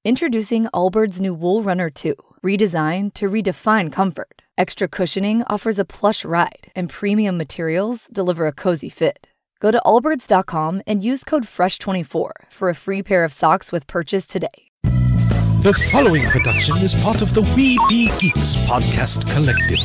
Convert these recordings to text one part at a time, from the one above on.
Introducing Allbirds' new Wool Runner 2, redesigned to redefine comfort. Extra cushioning offers a plush ride, and premium materials deliver a cozy fit. Go to allbirds.com and use code FRESH24 for a free pair of socks with purchase today. The following production is part of the We Be Geeks podcast collective.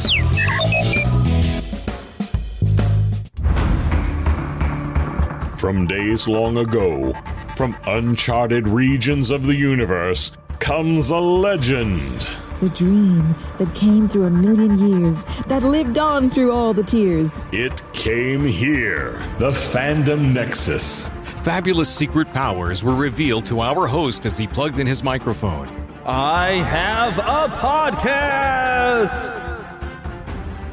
From days long ago, from uncharted regions of the universe, comes a legend. The dream that came through a million years, that lived on through all the tears. It came here, the Fandom Nexus. Fabulous secret powers were revealed to our host as he plugged in his microphone. I have a podcast!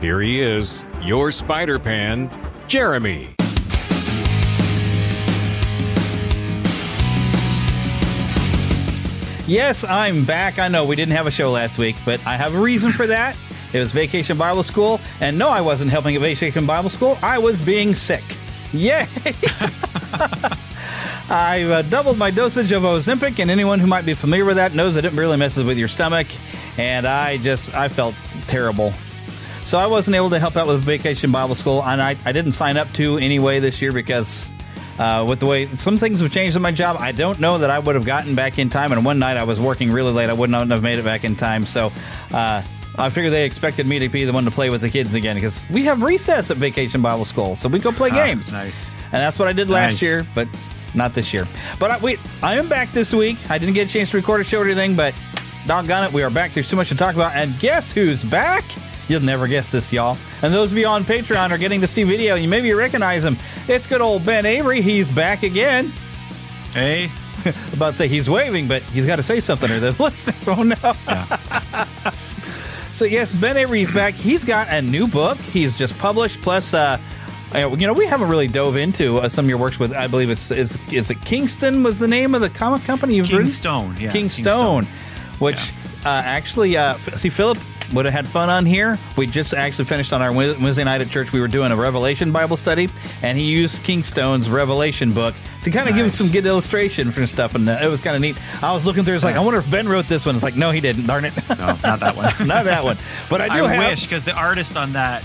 Here he is, your Spider-Pan, Jeremy. Yes, I'm back. I know we didn't have a show last week, but I have a reason for that. It was Vacation Bible School, and no, I wasn't helping at Vacation Bible School. I was being sick. Yay! I've doubled my dosage of Ozempic, and anyone who might be familiar with that knows that it really messes with your stomach, and I felt terrible. So I wasn't able to help out with Vacation Bible School, and I didn't sign up to anyway this year because with the way some things have changed in my job, I don't know that I would have gotten back in time, and one night I was working really late. I would not have made it back in time, so I figured they expected me to be the one to play with the kids again because we have recess at Vacation Bible School, so we go play games. Nice. And that's what I did last year, but not this year. But I am back this week. I didn't get a chance to record a show or anything, but doggone it, we are back. There's too much to talk about. And guess who's back? You'll never guess this, y'all. And those of you on Patreon are getting to see video. You maybe recognize him. It's good old Ben Avery. He's back again. Hey. About to say he's waving, but he's got to say something or the listeners won't know. Yeah. So, yes, Ben Avery's back. He's got a new book he's just published. Plus, we haven't really dove into some of your works with, I believe is it Kingston was the name of the comic company you've written? Kingstone, yeah. Kingstone, which see, Philip would have had fun on here. We just actually finished on our Wednesday night at church. We were doing a Revelation Bible study, and he used Kingstone's Revelation book to kind of give some good illustration for stuff, and it was kind of neat. I was looking through, it's like, I wonder if Ben wrote this one. It's like, no, he didn't, darn it. No, not that one. Not that one. But I wish, because the artist on that,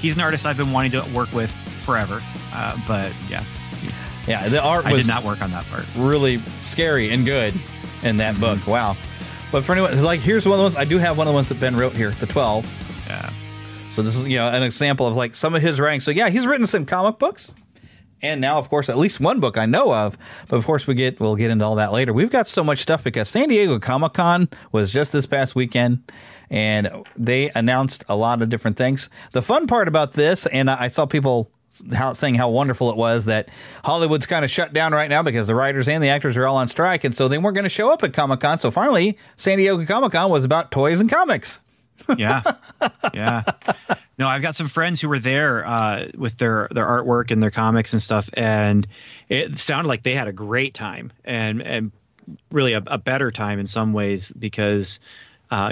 he's an artist I've been wanting to work with forever, but yeah. Yeah, the art was... I did not work on that part. Really scary and good in that book. Wow. But for anyone, like, here's one of the ones, I do have one of the ones that Ben wrote here, the 12. Yeah. So this is, an example of, like, some of his writing. So, yeah, he's written some comic books. And now, of course, at least one book I know of. But, of course, we'll get into all that later. We've got so much stuff because San Diego Comic-Con was just this past weekend. And they announced a lot of different things. The fun part about this, and I saw people saying how wonderful it was that Hollywood's kind of shut down right now because the writers and the actors are all on strike, and so they weren't going to show up at Comic-Con. So finally, San Diego Comic-Con was about toys and comics. Yeah. No, I've got some friends who were there with their artwork and their comics and stuff, and it sounded like they had a great time and really a better time in some ways because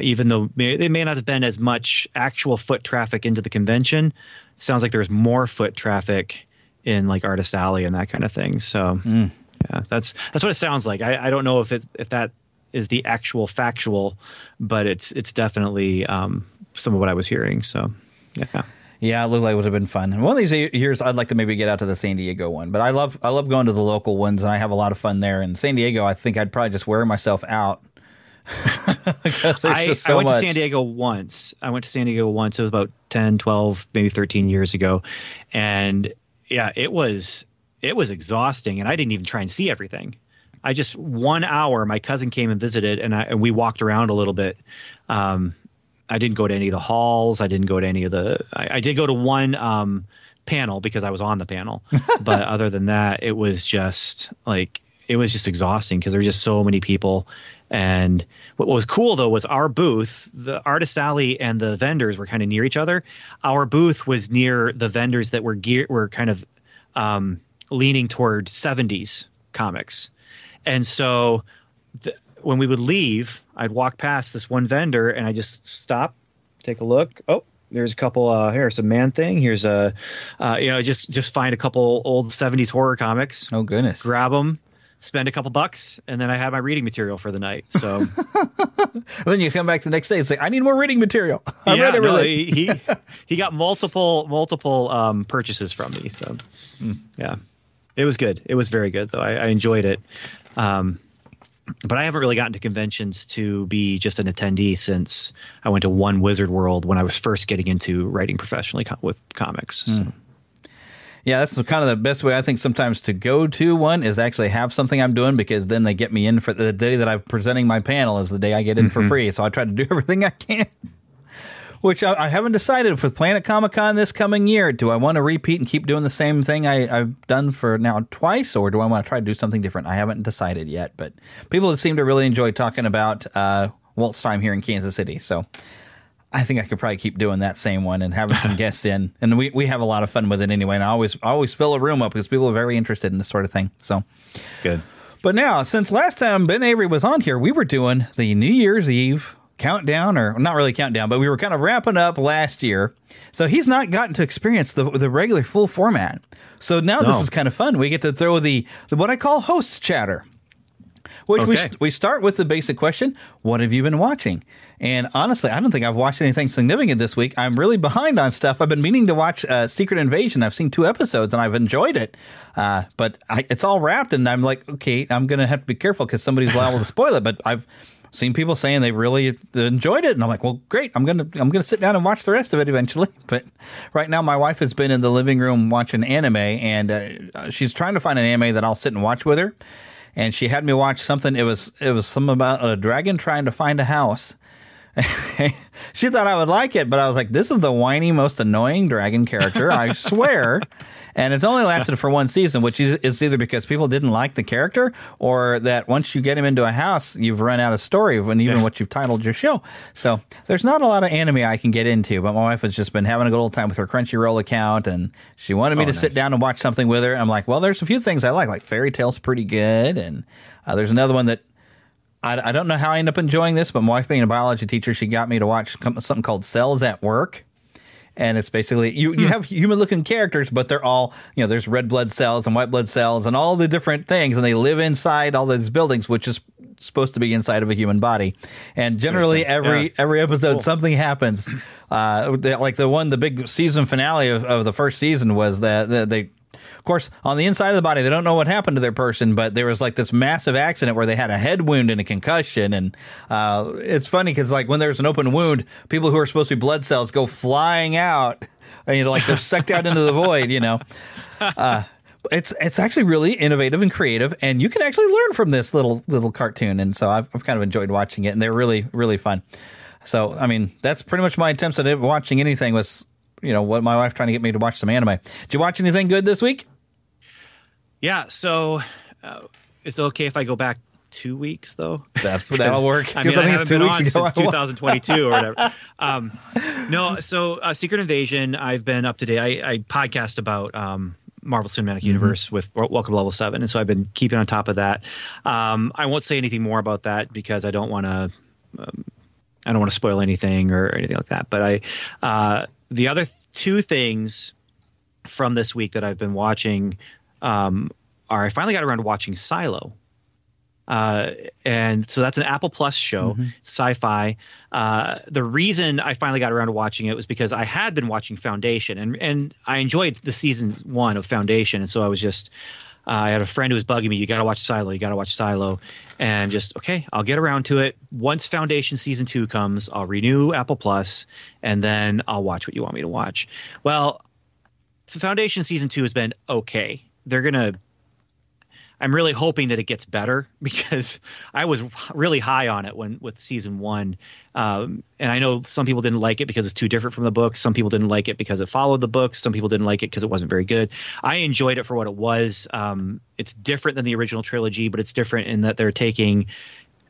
even though they may not have been as much actual foot traffic into the convention, sounds like there's more foot traffic in like Artist Alley and that kind of thing. So yeah, that's what it sounds like. I don't know if that is the actual factual, but it's definitely some of what I was hearing. So yeah. Yeah, it looked like it would have been fun. And one of these years, I'd like to maybe get out to the San Diego one. But I love going to the local ones, and I have a lot of fun there. And San Diego, I think I'd probably just wear myself out. Because there's just so I went much. to San Diego once. It was about 10, 12, maybe 13 years ago. And yeah, it was exhausting. And I didn't even try and see everything. I just 1 hour, my cousin came and visited, and we walked around a little bit. I didn't go to any of the halls. I didn't go to any of I did go to one panel because I was on the panel. But other than that, it was just exhausting because there were just so many people. And what was cool, though, was our booth, the Artist Alley and the vendors were kind of near each other. Our booth was near the vendors that were kind of leaning toward 70s comics. And so when we would leave, I'd walk past this one vendor and I just stop, take a look. Oh, there's a couple, here's a Man-Thing. Here's just find a couple old 70s horror comics. Oh, goodness. Grab them. spend a couple bucks, and then I had my reading material for the night. So then you come back the next day and say, I need more reading material. I read everything. He got multiple purchases from me. So yeah, it was good. It was very good, though. I enjoyed it. But I haven't really gotten to conventions to be just an attendee since I went to One Wizard World when I was first getting into writing professionally with comics. So. Yeah, that's kind of the best way I think sometimes to go to one is actually have something I'm doing, because then they get me in for the day that I'm presenting my panel is the day I get in for free. So I try to do everything I can, which I haven't decided for Planet Comic-Con this coming year. Do I want to repeat and keep doing the same thing I've done for now twice, or do I want to try to do something different? I haven't decided yet, but people seem to really enjoy talking about Walt's time here in Kansas City. So I think I could probably keep doing that same one and having some guests in. And we have a lot of fun with it anyway. And I always fill a room up because people are very interested in this sort of thing. So good. But now, since last time Ben Avery was on here, we were doing the New Year's Eve countdown, or not really countdown, but we were kind of wrapping up last year. So he's not gotten to experience the regular full format. So now this is kind of fun. We get to throw the what I call host chatter, which we start with the basic question, what have you been watching? And honestly, I don't think I've watched anything significant this week. I'm really behind on stuff. I've been meaning to watch Secret Invasion. I've seen 2 episodes, and I've enjoyed it. But it's all wrapped, and I'm like, okay, I'm going to have to be careful because somebody's liable to spoil it. But I've seen people saying they really enjoyed it, and I'm like, well, great. I'm gonna sit down and watch the rest of it eventually. But right now, my wife has been in the living room watching anime, and she's trying to find an anime that I'll sit and watch with her. And she had me watch something. It was something about a dragon trying to find a house. She thought I would like it, but I was like, this is the whiny, most annoying dragon character, I swear. And it's only lasted for 1 season, which is either because people didn't like the character, or that once you get him into a house, you've run out of story of even what you've titled your show. So there's not a lot of anime I can get into, but my wife has just been having a good old time with her Crunchyroll account, and she wanted me to sit down and watch something with her. I'm like, well, there's a few things I like Fairy Tail's pretty good, and there's another one that I don't know how I end up enjoying this, but my wife being a biology teacher, she got me to watch something called Cells at Work. And it's basically, you have human-looking characters, but they're all, there's red blood cells and white blood cells and all the different things, and they live inside all these buildings, which is supposed to be inside of a human body. And generally, every episode, something happens. Like the big season finale of the first season was that they... Of course, on the inside of the body, they don't know what happened to their person, but there was like this massive accident where they had a head wound and a concussion. And it's funny because like when there's an open wound, people who are supposed to be blood cells go flying out, and, like they're sucked out into the void, It's actually really innovative and creative, and you can actually learn from this little cartoon. And so I've kind of enjoyed watching it, and they're really, really fun. So, I mean, that's pretty much my attempts at watching anything was, what my wife trying to get me to watch some anime. Did you watch anything good this week? Yeah, so it's okay if I go back 2 weeks, though? That'll work. I mean, I haven't been on since 2022 or whatever. No, so Secret Invasion, I've been up to date. I podcast about Marvel Cinematic Universe with Welcome to Level 7, and so I've been keeping on top of that. I won't say anything more about that because I don't want to spoil anything or anything like that. But the other 2 things from this week that I've been watching I finally got around to watching Silo. And so that's an Apple Plus show, sci-fi. The reason I finally got around to watching it was because I had been watching Foundation, and I enjoyed the season 1 of Foundation. And so I was just, I had a friend who was bugging me, you got to watch Silo. And just, okay, I'll get around to it. Once Foundation season 2 comes, I'll renew Apple Plus, and then I'll watch what you want me to watch. Well, Foundation season 2 has been okay. I'm really hoping that it gets better because I was really high on it with season 1. And I know some people didn't like it because it's too different from the books. Some people didn't like it because it followed the books. Some people didn't like it because it wasn't very good. I enjoyed it for what it was. It's different than the original trilogy, but it's different in that they're taking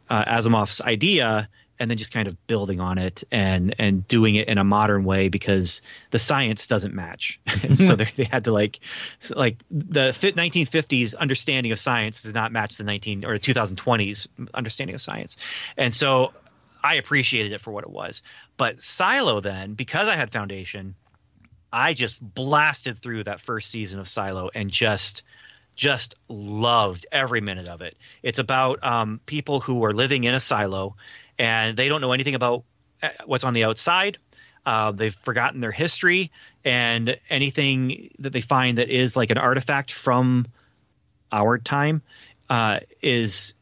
Asimov's idea and then just kind of building on it and doing it in a modern way because the science doesn't match. And so they had to like the 1950s understanding of science does not match the 2020s understanding of science. And so I appreciated it for what it was. But Silo then, because I had Foundation, I just blasted through that first season of Silo and just just loved every minute of it. It's about people who are living in a silo, and they don't know anything about what's on the outside. They've forgotten their history, and anything that they find that is like an artifact from our time is,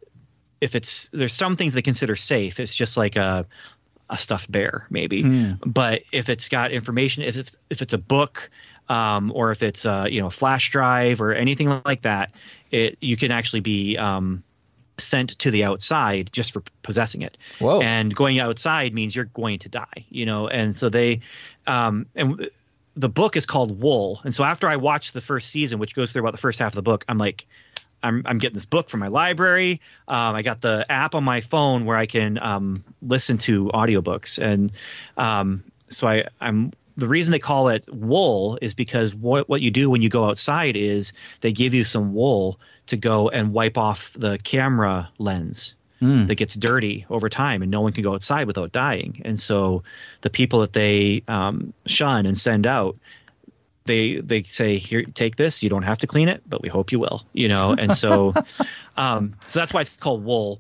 if it's, there's some things they consider safe. It's just like a stuffed bear maybe. But if it's got information, if it's a book, or if it's a flash drive or anything like that, you can actually be sent to the outside just for possessing it. Whoa. And going outside means you're going to die, and so they and the book is called Wool. And so after I watched the first season, which goes through about the first half of the book, I'm like, I'm getting this book from my library. I got the app on my phone where I can listen to audiobooks. And so I'm the reason they call it wool is because what you do when you go outside is they give you some wool to go and wipe off the camera lens that gets dirty over time, and no one can go outside without dying. And so the people that they shun and send out, they say, here, take this. You don't have to clean it, but we hope you will, And so, so that's why it's called Wool.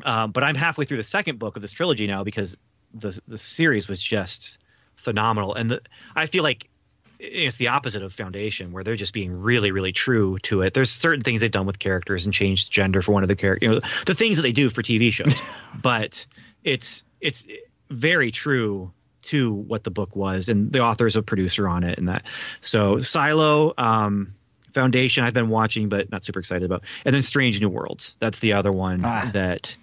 But I'm halfway through the second book of this trilogy now, because the series was just phenomenal. And I feel like it's the opposite of Foundation, where they're just being really, really true to it. There's certain things they've done with characters and changed gender for one of the characters, the things that they do for TV shows, but it's very true to what the book was, and the author's a producer on it and that. So Silo, Foundation I've been watching but not super excited about. And then Strange New Worlds. That's the other one that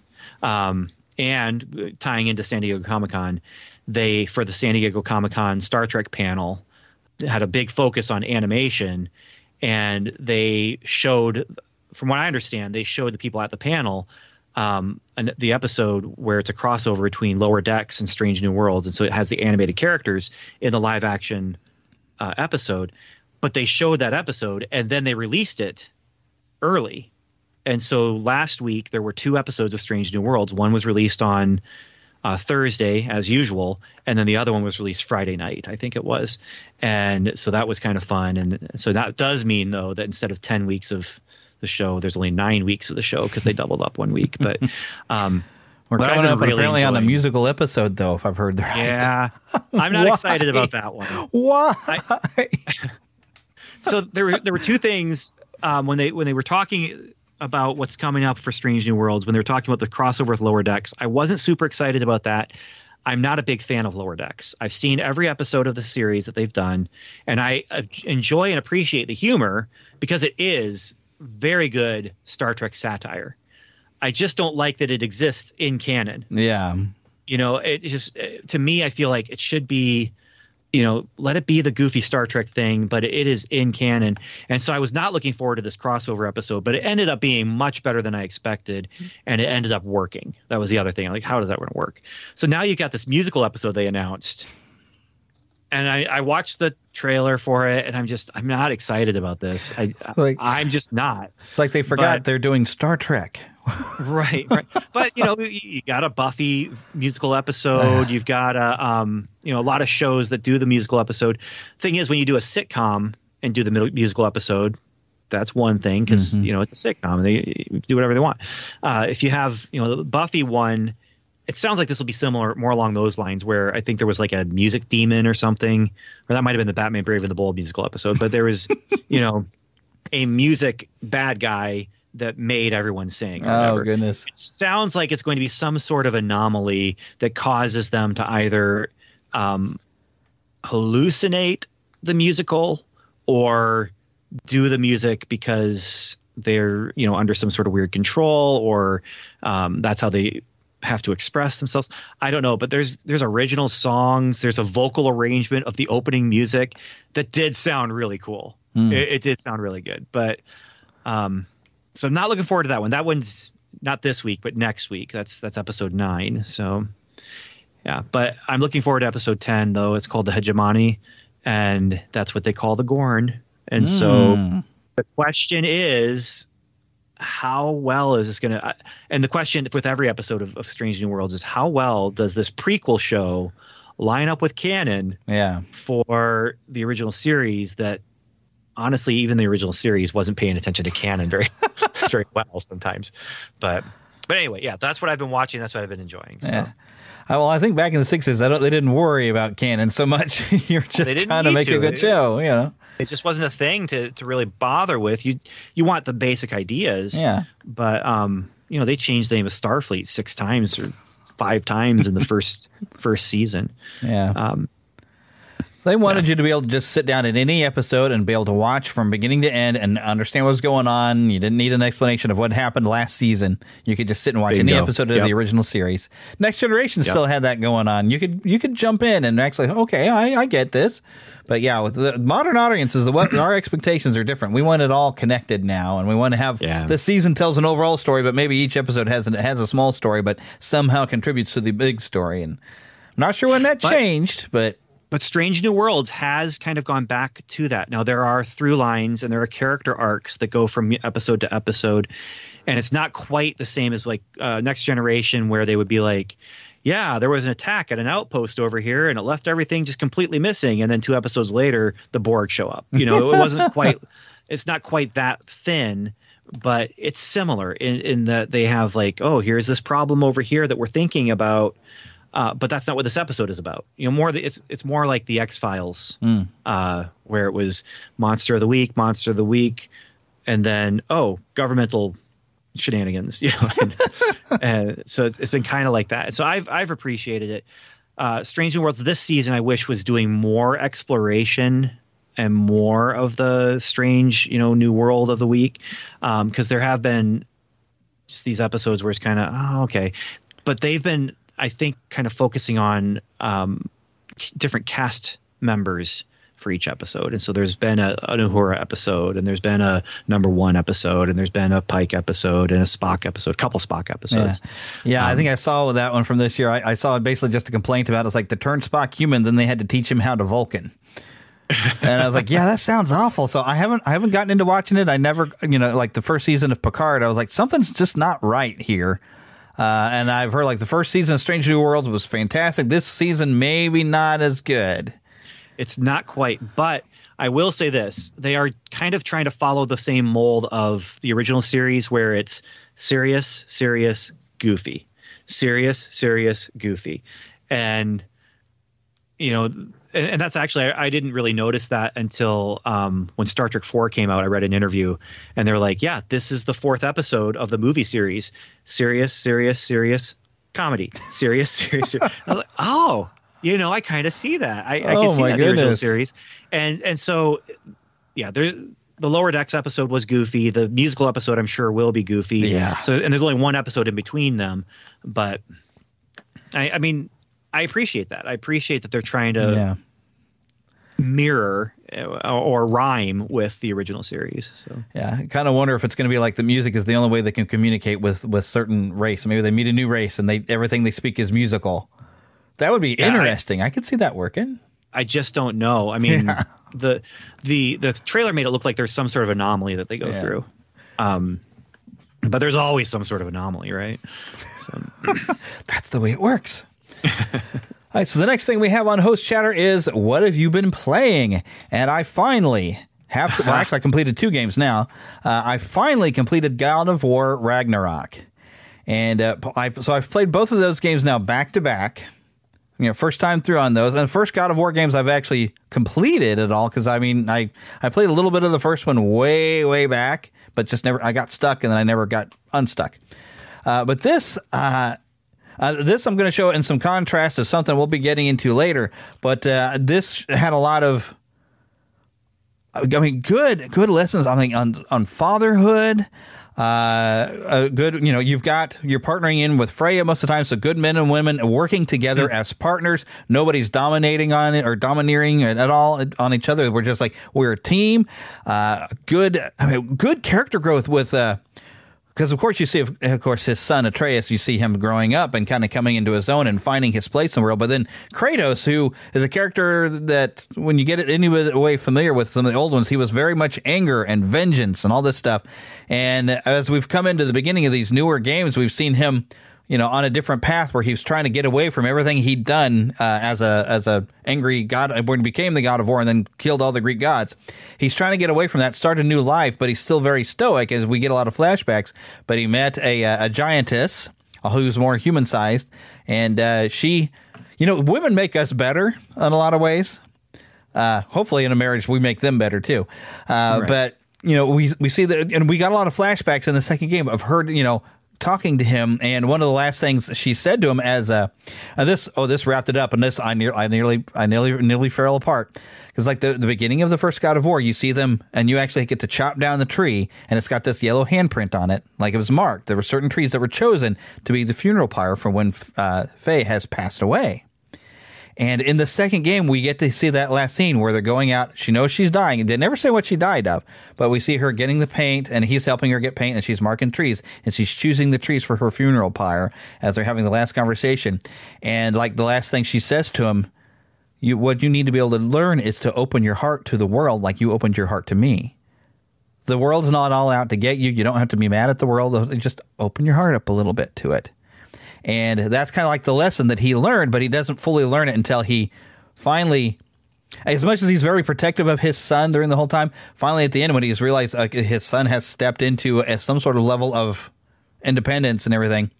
and tying into San Diego Comic-Con, they, for the San Diego Comic-Con Star Trek panel, had a big focus on animation, and they showed, from what I understand, they showed the people at the panel the episode where it's a crossover between Lower Decks and Strange New Worlds, and so it has the animated characters in the live action episode. But they showed that episode and then they released it early, and so last week there were 2 episodes of Strange New Worlds. One was released on Thursday as usual, and then the other one was released Friday night, I think it was. And so that was kind of fun. And so that does mean, though, that instead of 10 weeks of the show, there's only 9 weeks of the show, because they doubled up 1 week. But we're coming up really apparently on a musical episode, though, if I've heard right. Yeah, I'm not excited about that one. Why? So there were 2 things when they were talking about what's coming up for Strange New Worlds, when they were talking about the crossover with Lower Decks. I wasn't super excited about that. I'm not a big fan of Lower Decks. I've seen every episode of the series that they've done, and I enjoy and appreciate the humor because it is very good Star Trek satire. I just don't like that it exists in canon. Yeah. It just, to me, I feel like it should be, let it be the goofy Star Trek thing, but it is in canon. And so I was not looking forward to this crossover episode, but it ended up being much better than I expected, and it ended up working. That was the other thing. I'm like, how does that going to work? So now you got this musical episode they announced, and I watched the trailer for it, and I'm not excited about this. I'm just not. It's like they forgot they're doing Star Trek. Right. But you got a Buffy musical episode. You've got a lot of shows that do the musical episode. Thing is, when you do a sitcom and do the musical episode, that's one thing, because it's a sitcom and they do whatever they want. If you have the Buffy one, it sounds like this will be similar, more along those lines, where I think there was like a music demon or something, or that might have been the Batman Brave and the Bold musical episode. But there was a music bad guy that made everyone sing. Oh, goodness. It sounds like it's going to be some sort of anomaly that causes them to either hallucinate the musical or do the music because they're, under some sort of weird control, or that's how they have to express themselves. I don't know, but there's original songs. There's a vocal arrangement of the opening music that did sound really cool. It did sound really good, but so I'm not looking forward to that one. That one's not this week, but next week. That's episode 9. So yeah, but I'm looking forward to episode 10, though. It's called the Hegemony, and that's what they call the Gorn. And so the question is, how well is this going to, and the question with every episode of Strange New Worlds is, how well does this prequel show line up with canon for the original series that honestly, even the original series wasn't paying attention to canon very very well sometimes. But anyway, yeah, that's what I've been watching. That's what I've been enjoying. So. Yeah. Well, I think back in the 60s, they didn't worry about canon so much. You're just trying to make a good show, you know. It just wasn't a thing to really bother with. You want the basic ideas. Yeah. But, you know, they changed the name of Starfleet 6 times or 5 times in the first season. Yeah. They wanted you to be able to just sit down at any episode and be able to watch from beginning to end and understand what was going on. You didn't need an explanation of what happened last season. You could just sit and watch any episode of the original series. Next Generation still had that going on. You could jump in and actually, okay, I get this. But yeah, with the modern audiences, our expectations are different. We want it all connected now, and we want to have the season tells an overall story, but maybe each episode has a small story, but somehow contributes to the big story. And I'm not sure when that changed, but Strange New Worlds has kind of gone back to that. Now, there are through lines and there are character arcs that go from episode to episode. And it's not quite the same as like Next Generation, where they would be like, yeah, there was an attack at an outpost over here and it left everything just completely missing. And then 2 episodes later, the Borg show up. You know, it wasn't quite it's not quite that thin, but it's similar in that they have like, oh, here's this problem over here that we're thinking about. But that's not what this episode is about. You know, it's more like the X-Files, where it was Monster of the Week, and then governmental shenanigans. You know, and so it's been kind of like that. So I've appreciated it. Strange New Worlds this season, I wish, was doing more exploration and more of the strange, you know, new world of the week, because there have been just these episodes where it's kind of okay, but they've been, I think, kind of focusing on different cast members for each episode. And so there's been an Uhura episode, and there's been a Number 1 episode, and there's been a Pike episode and a Spock episode, a couple Spock episodes. Yeah, I think I saw that one from this year. I saw it basically just a complaint about it's like to turn Spock human, then they had to teach him how to Vulcan. And I was like, yeah, that sounds awful. So I haven't gotten into watching it. I never, you know, like the first season of Picard, I was like, something's just not right here. And I've heard like the first season of Strange New Worlds was fantastic. This season, maybe not as good. It's not quite, but I will say this. They are kind of trying to follow the same mold of the original series, where it's serious, serious, goofy. Serious, serious, goofy. And, you know, and that's actually, I didn't really notice that until when Star Trek 4 came out. I read an interview, and they're like, yeah, this is the 4th episode of the movie series. Serious, serious, serious, comedy. Serious, serious, serious. I was like, oh, you know, I kind of see that. I can see that in the original series. And so, yeah, there's the Lower Decks episode was goofy. The musical episode, I'm sure, will be goofy. Yeah. So, and there's only one episode in between them. But I mean, I appreciate that. I appreciate that they're trying to mirror or rhyme with the original series. So yeah, I kind of wonder if it's going to be like the music is the only way they can communicate with certain race. Maybe they meet a new race and everything they speak is musical. That would be interesting. I could see that working. I just don't know. I mean, the trailer made it look like there's some sort of anomaly that they go through. But there's always some sort of anomaly, right? So. That's the way it works. All right, so the next thing we have on Host Chatter is what have you been playing? And I finally have, well, actually I completed 2 games now. I finally completed God of War Ragnarok. And so I've played both of those games now back to back. You know, first time through on those. And the first God of War games I've actually completed at all, because I mean, I played a little bit of the first one way, way back, but just never, I got stuck and then I never got unstuck. But this I'm going to show in some contrast of something we'll be getting into later. But this had a lot of, I mean, good lessons. I mean, on fatherhood. Good, you know, you're partnering in with Freya most of the time. So good men and women working together as partners. Nobody's dominating on it or domineering at all on each other. We're just like, we're a team. Good character growth with, because, of course, you see, of course, his son, Atreus, you see him growing up and kind of coming into his own and finding his place in the world. But then Kratos, who is a character that, when you get it any way familiar with some of the old ones, he was very much anger and vengeance and all this stuff. And as we've come into the beginning of these newer games, we've seen him, on a different path where he was trying to get away from everything he'd done as a angry god when he became the god of war and then killed all the Greek gods. He's trying to get away from that, start a new life, but he's still very stoic as we get a lot of flashbacks. But he met a giantess who's more human-sized, and she, women make us better in a lot of ways. Hopefully in a marriage we make them better too. Right. But, we see that, and we got a lot of flashbacks in the second game of her, talking to him, and one of the last things she said to him as this wrapped it up, and this I nearly fell apart, because like the beginning of the first God of War, you see them and you actually get to chop down the tree, and it's got this yellow handprint on it, like it was marked. There were certain trees that were chosen to be the funeral pyre for when Faye has passed away. And in the second game, we get to see that last scene where they're going out. She knows she's dying. They never say what she died of, but we see her getting the paint, and he's helping her get paint, and she's marking trees, and she's choosing the trees for her funeral pyre as they're having the last conversation. And like the last thing she says to him, what you need to be able to learn is to open your heart to the world like you opened your heart to me. The world's not all out to get you. You don't have to be mad at the world. Just open your heart up a little bit to it. And that's kind of like the lesson that he learned, but he doesn't fully learn it until he finally, as much as he's very protective of his son during the whole time, finally at the end when he's realized his son has stepped into some sort of level of independence and everything,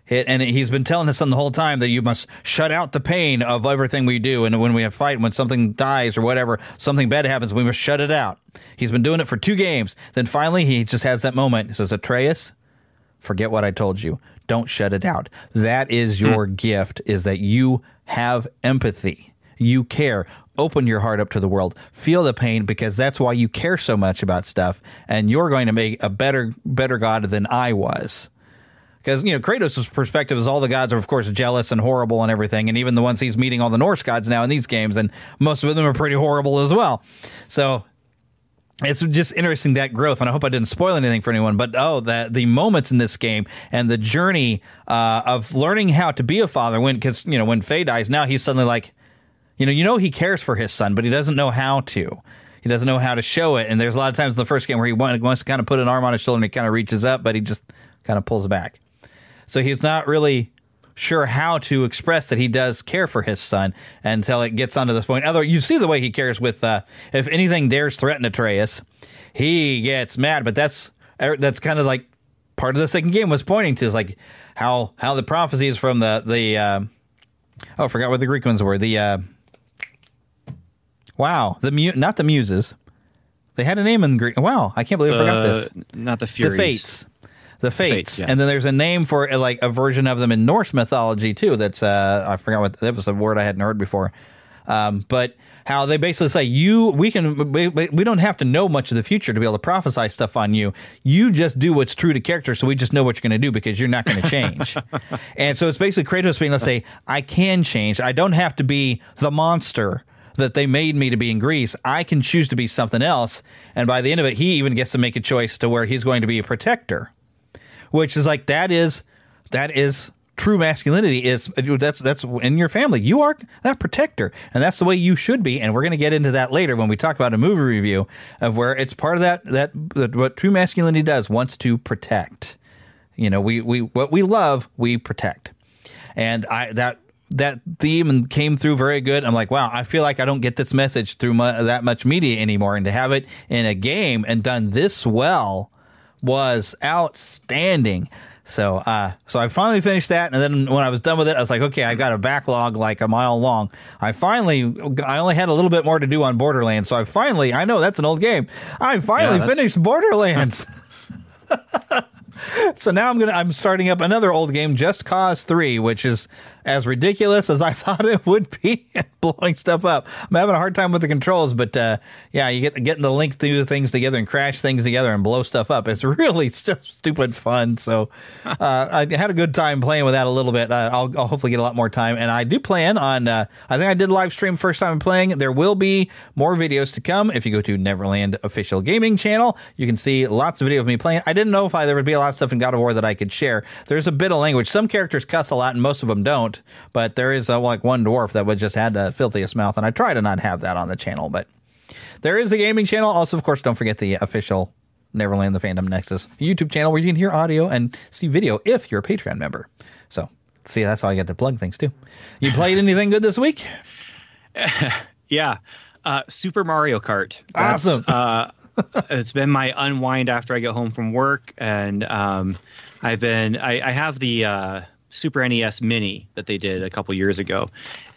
and he's been telling his son the whole time that you must shut out the pain of everything we do, and when we have fight, when something dies or whatever, something bad happens, we must shut it out. He's been doing it for 2 games. Then finally he just has that moment. He says, Atreus, forget what I told you. Don't shut it out. That is your gift, is that you have empathy. You care. Open your heart up to the world. Feel the pain, because that's why you care so much about stuff. And you're going to make a better God than I was. Because, Kratos' perspective is all the gods are, of course, jealous and horrible and everything. And even the ones he's meeting all the Norse gods now in these games. And most of them are pretty horrible as well. So it's just interesting, that growth, and I hope I didn't spoil anything for anyone, but the moments in this game and the journey of learning how to be a father, because when Faye dies, now he's suddenly like, he cares for his son, but he doesn't know how to. He doesn't know how to show it, and there's a lot of times in the first game where he wants to kind of put an arm on his shoulder and he kind of reaches up, but he just kind of pulls back. So he's not really sure how to express that he does care for his son until it gets onto this point. Although you see the way he cares with, if anything dares threaten Atreus, he gets mad. But that's kind of like part of the second game was pointing to, is like how the prophecies from I forgot what the Greek ones were. Not the Muses. They had a name in Greek. Wow, I can't believe I forgot this. Not the Furies. The Fates. Yeah. And then there's a name for like a version of them in Norse mythology too. That's I forgot what that was, a word I hadn't heard before. But how they basically say we don't have to know much of the future to be able to prophesy stuff on you. You just do what's true to character, so we just know what you're going to do because you're not going to change. And so it's basically Kratos being able to say, I can change. I don't have to be the monster that they made me to be in Greece. I can choose to be something else. And by the end of it, he even gets to make a choice to where he's going to be a protector. Which is like, that is true masculinity. That's in your family. You are that protector, and that's the way you should be. And we're going to get into that later when we talk about a movie review of where it's part of that what true masculinity does, wants to protect. We what we love, we protect. And that theme came through very good. I'm like, wow, I feel like I don't get this message through that much media anymore, and to have it in a game and done this well was outstanding. So I finally finished that, and then when I was done with it, I was like, okay, I've got a backlog like a mile long. I only had a little bit more to do on Borderlands, so I know that's an old game. I finally finished Borderlands. So now I'm starting up another old game, Just Cause 3, which is as ridiculous as I thought it would be at blowing stuff up. I'm having a hard time with the controls, but you getting to link things together and crash things together and blow stuff up. It's just stupid fun. So I had a good time playing with that a little bit. I'll hopefully get a lot more time. And I do plan on, I think I did live stream first time playing. There will be more videos to come. If you go to Neverland Official Gaming Channel, you can see lots of video of me playing. I didn't know if there would be a lot of stuff in God of War that I could share. There's a bit of language. Some characters cuss a lot and most of them don't. But there is like one dwarf that would just had the filthiest mouth, and I try to not have that on the channel. But there is a gaming channel. Also, of course, don't forget the official Neverland, the Fandom Nexus YouTube channel where you can hear audio and see video if you're a Patreon member. So, see, that's how I get to plug things, too. You played anything good this week? Yeah. Super Mario Kart. Awesome. It's been my unwind after I get home from work. And I have the Super NES Mini that they did a couple years ago.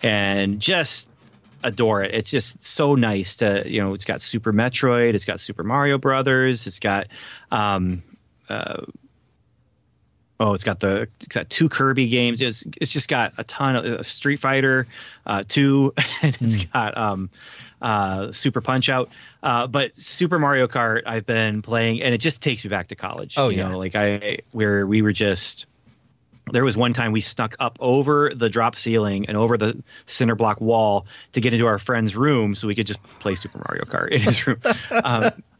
And just adore it. It's just so nice to, it's got Super Metroid. It's got Super Mario Brothers. It's got... it's got 2 Kirby games. It's just got a ton of Street Fighter 2, and it's got Super Punch Out. But Super Mario Kart I've been playing, and it just takes me back to college. Oh, you know, like we were just. There was one time we snuck up over the drop ceiling and over the cinder block wall to get into our friend's room so we could just play Super Mario Kart in his room.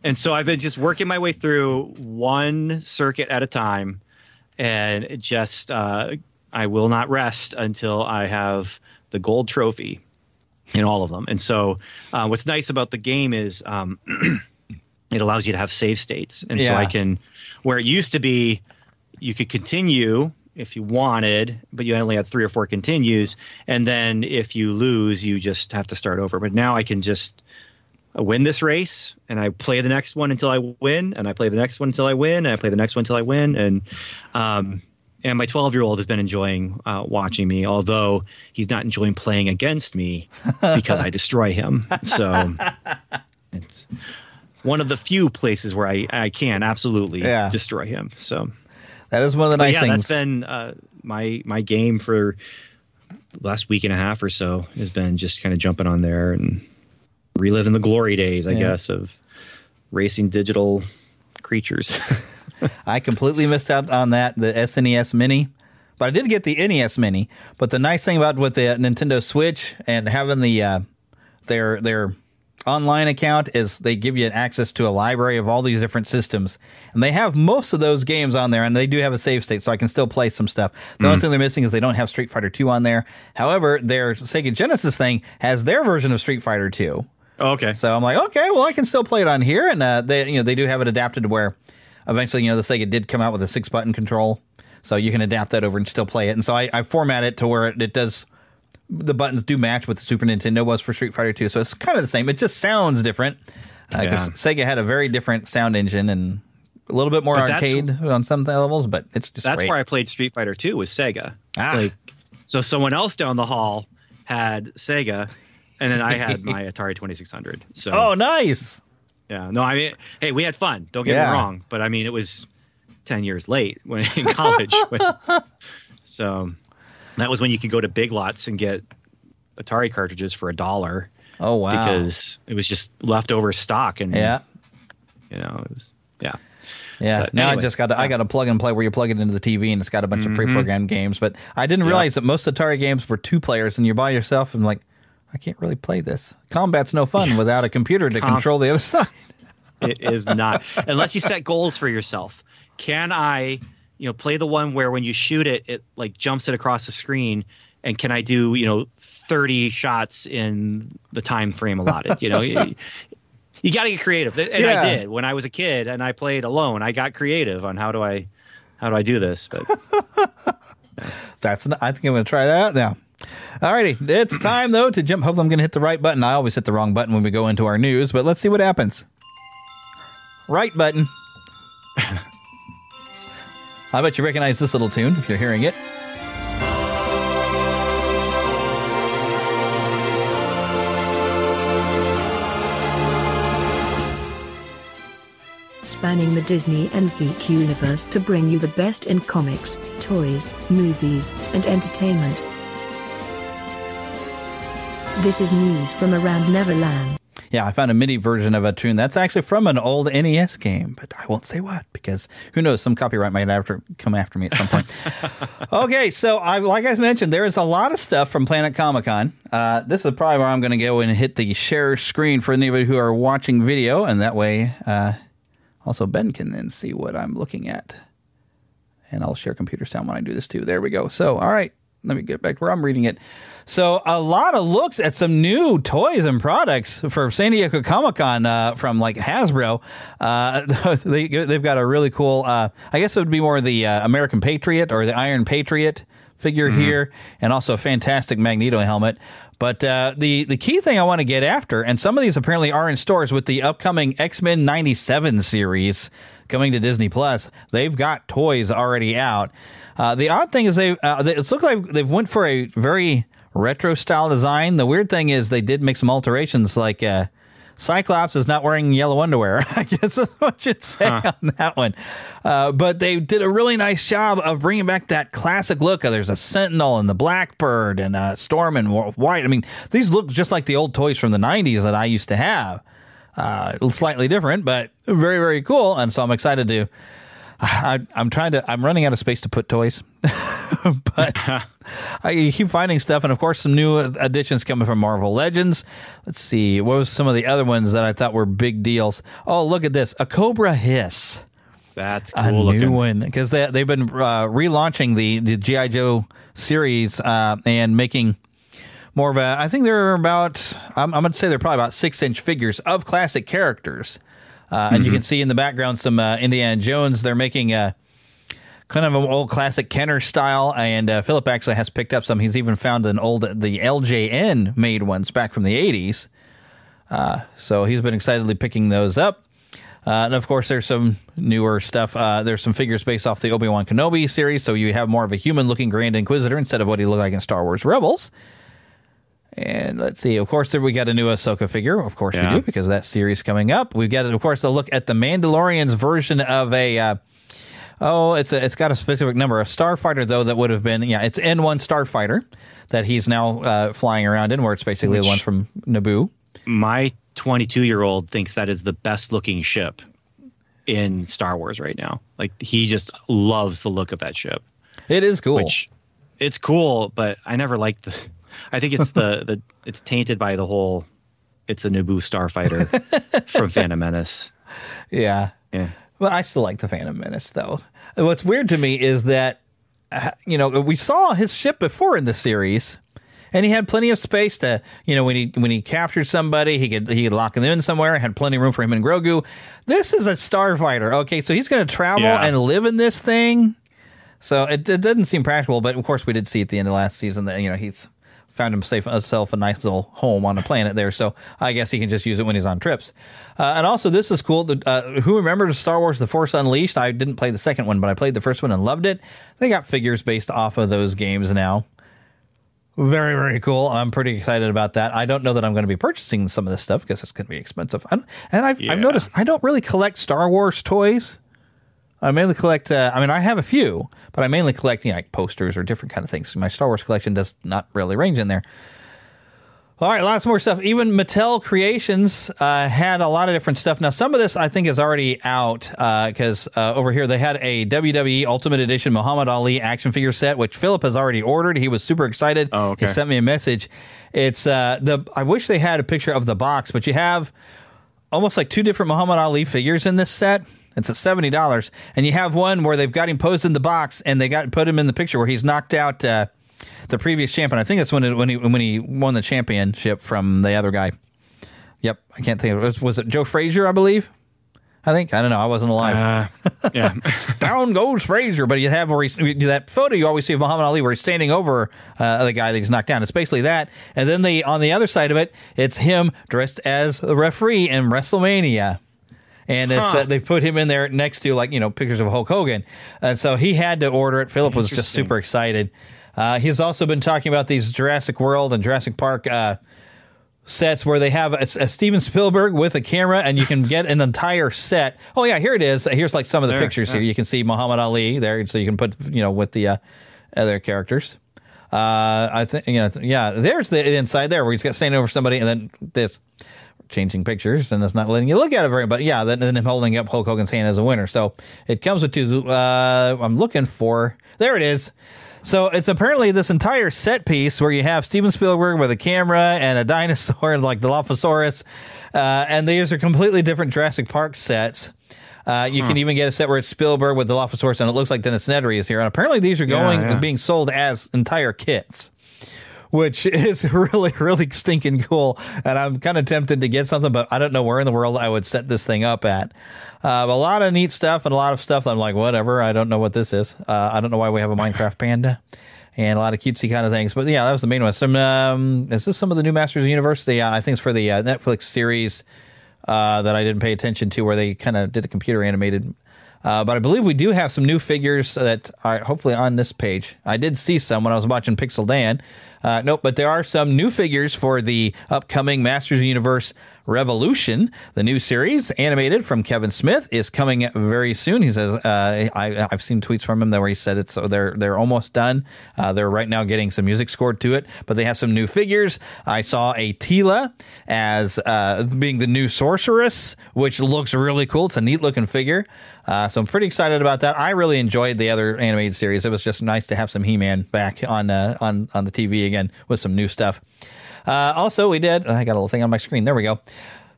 And so I've been just working my way through one circuit at a time. And it just, I will not rest until I have the gold trophy in all of them. And so what's nice about the game is it allows you to have save states. And so I can, where it used to be, you could continue if you wanted, but you only had 3 or 4 continues. And then if you lose, you just have to start over. But now I can just win this race, and I play the next one until I win, and I play the next one until I win, and I play the next one until I win. And my 12-year-old has been enjoying watching me, although he's not enjoying playing against me because I destroy him. So it's one of the few places where I can absolutely destroy him. So that is one of the nice things. That's been my game for the last week and a half or so, has been just kind of jumping on there and reliving the glory days, I guess, of racing digital creatures. I completely missed out on that, the SNES Mini. But I did get the NES Mini. But the nice thing about with the Nintendo Switch and having the their online account is they give you access to a library of all these different systems. And they have most of those games on there, and they do have a save state, so I can still play some stuff. The only thing they're missing is they don't have Street Fighter 2 on there. However, their Sega Genesis thing has their version of Street Fighter 2. Okay. So I'm like, okay, well, I can still play it on here. And they do have it adapted to where eventually, the Sega did come out with a 6-button control. So you can adapt that over and still play it. And so I format it to where it does, the buttons do match what the Super Nintendo was for Street Fighter 2. So it's kind of the same. It just sounds different because Sega had a very different sound engine and a little bit more arcade on some levels, but it's just That's great. where I played Street Fighter 2 was Sega. So someone else down the hall had Sega, and then I had my Atari 2600. So oh, nice. Yeah. No, I mean, hey, we had fun. Don't get me wrong. But I mean, it was 10 years late when in college. So that was when you could go to Big Lots and get Atari cartridges for $1. Oh, wow. Because it was just leftover stock. And, it was, Yeah. But Now anyway, I got a plug and play where you plug it into the TV and it's got a bunch of pre-programmed games. But I didn't realize that most Atari games were 2 players and you're by yourself and like, I can't really play this. Combat's no fun without a computer to control the other side. It is not. Unless you set goals for yourself. Can I, play the one where when you shoot it, it like jumps it across the screen, and can I do, 30 shots in the time frame allotted? You got to get creative. And I did when I was a kid and I played alone. I got creative on how do I do this? But I think I'm going to try that out now. Alrighty, it's time though to jump. Hopefully I'm going to hit the right button. I always hit the wrong button when we go into our news, but let's see what happens. Right button. I bet you recognize this little tune if you're hearing it. Spanning the Disney and geek universe to bring you the best in comics, toys, movies, and entertainment. This is news from around Neverland. Yeah, I found a MIDI version of a tune that's actually from an old NES game, but I won't say what because who knows, some copyright might come after me at some point. Okay, so like I mentioned, there is a lot of stuff from Planet Comic-Con. This is probably where I'm going to go and hit the share screen for anybody who are watching video, and that way also Ben can then see what I'm looking at. And I'll share computer sound when I do this too. There we go. So, all right. Let me get back where I'm reading it. So a lot of looks at some new toys and products for San Diego Comic-Con from like Hasbro. They've got a really cool, I guess it would be more the American Patriot or the Iron Patriot figure here, and also a fantastic Magneto helmet. But the key thing I want to get after, and some of these apparently are in stores with the upcoming X-Men 97 series coming to Disney Plus. They've got toys already out. The odd thing is it looks like they've went for a very retro style design. The weird thing is they did make some alterations, like Cyclops is not wearing yellow underwear. I guess that's what you'd say on that one. But they did a really nice job of bringing back that classic look. There's a Sentinel and the Blackbird and Storm and White. I mean, these look just like the old toys from the 90s that I used to have. Slightly different, but very, very cool. And so I'm excited to... I'm running out of space to put toys, but I keep finding stuff. And of course, some new additions coming from Marvel Legends. Let's see. What was some of the other ones that I thought were big deals? Oh, look at this. A Cobra Hiss. That's cool. A new looking one. Because they've been relaunching the G.I. Joe series and making more of a, I think they're about, I'm going to say they're probably about 6-inch figures of classic characters. And you can see in the background some Indiana Jones. They're making kind of an old classic Kenner style, and Philip actually has picked up some. He's even found the LJN made ones back from the 80s. So he's been excitedly picking those up. And of course, there's some newer stuff. There's some figures based off the Obi-Wan Kenobi series, so you have more of a human-looking Grand Inquisitor instead of what he looked like in Star Wars Rebels. And let's see, of course, we got a new Ahsoka figure. Of course we do, because of that series coming up. We've got, of course, a look at the Mandalorian's version of a, it's got a specific number. A Starfighter, though, that would have been, it's N1 Starfighter that he's now flying around in, where it's basically the one from Naboo. My 22-year-old thinks that is the best-looking ship in Star Wars right now. Like, he just loves the look of that ship. It is cool. Which, it's cool, but I never liked the... I think it's it's tainted by the whole, it's a Naboo starfighter from Phantom Menace. Yeah. But I still like the Phantom Menace, though. What's weird to me is that, we saw his ship before in the series, and he had plenty of space to, when he captured somebody, he could lock them in somewhere, had plenty of room for him and Grogu. This is a starfighter. Okay, so he's going to travel and live in this thing. So it doesn't seem practical, but of course we did see at the end of last season that, he's found himself a nice little home on a planet there, so I guess he can just use it when he's on trips. And also, this is cool. Who remembers Star Wars The Force Unleashed? I didn't play the second one, but I played the first one and loved it. They got figures based off of those games now. Very, very cool. I'm pretty excited about that. I don't know that I'm going to be purchasing some of this stuff because it's going to be expensive. I've noticed I don't really collect Star Wars toys. I mainly collect, I have a few, but I mainly collect, like posters or different kind of things. My Star Wars collection does not really range in there. All right, lots more stuff. Even Mattel Creations had a lot of different stuff. Now, some of this I think is already out because over here they had a WWE Ultimate Edition Muhammad Ali action figure set, which Philip has already ordered. He was super excited. Oh, okay. He sent me a message. It's I wish they had a picture of the box, but you have almost like two different Muhammad Ali figures in this set. It's at $70, and you have one where they've got him posed in the box, and they put him in the picture where he's knocked out the previous champion. I think that's when he won the championship from the other guy. Yep, I can't think of it. Was it Joe Frazier? I believe. I don't know. I wasn't alive. Yeah, down goes Frazier. But you have that photo you always see of Muhammad Ali where he's standing over the guy that he's knocked down. It's basically that, and then on the other side of it, it's him dressed as the referee in WrestleMania. And it's they put him in there next to pictures of Hulk Hogan, and so he had to order it. Philip was just super excited. He's also been talking about these Jurassic World and Jurassic Park sets where they have a Steven Spielberg with a camera, and you can get an entire set. Oh yeah, here it is. Here's like some of the pictures here. You can see Muhammad Ali there, so you can put with the other characters. I think there's the inside there where he's got standing over somebody, and then this. Changing pictures, and it's not letting you look at it very, but then him holding up Hulk Hogan's hand as a winner. So it comes with two. I'm looking for. There it is. So it's apparently this entire set piece where you have Steven Spielberg with a camera and a dinosaur, like the Dilophosaurus, and these are completely different Jurassic Park sets. You can even get a set where it's Spielberg with the Dilophosaurus, and it looks like Dennis Nedry is here. And apparently these are being sold as entire kits, which is really, really stinking cool. And I'm kind of tempted to get something, but I don't know where in the world I would set this thing up at. A lot of neat stuff and a lot of stuff that I'm like, whatever. I don't know what this is. I don't know why we have a Minecraft panda. and a lot of cutesy kind of things. But yeah, that was the main one. Is this some of the new Masters of the Universe? I think it's for the Netflix series that I didn't pay attention to, where they kind of did a computer animated. But I believe we do have some new figures that are hopefully on this page. I did see some when I was watching Pixel Dan. Nope, but there are some new figures for the upcoming Masters of the Universe Revolution. The new series, animated from Kevin Smith, is coming very soon. He says, I've seen tweets from him where he said they're almost done. They're right now getting some music scored to it, but they have some new figures. I saw a Tila as being the new sorceress, which looks really cool. It's a neat looking figure. So I'm pretty excited about that. I really enjoyed the other animated series. It was just nice to have some He-Man back on the TV again with some new stuff. Also, I got a little thing on my screen. There we go.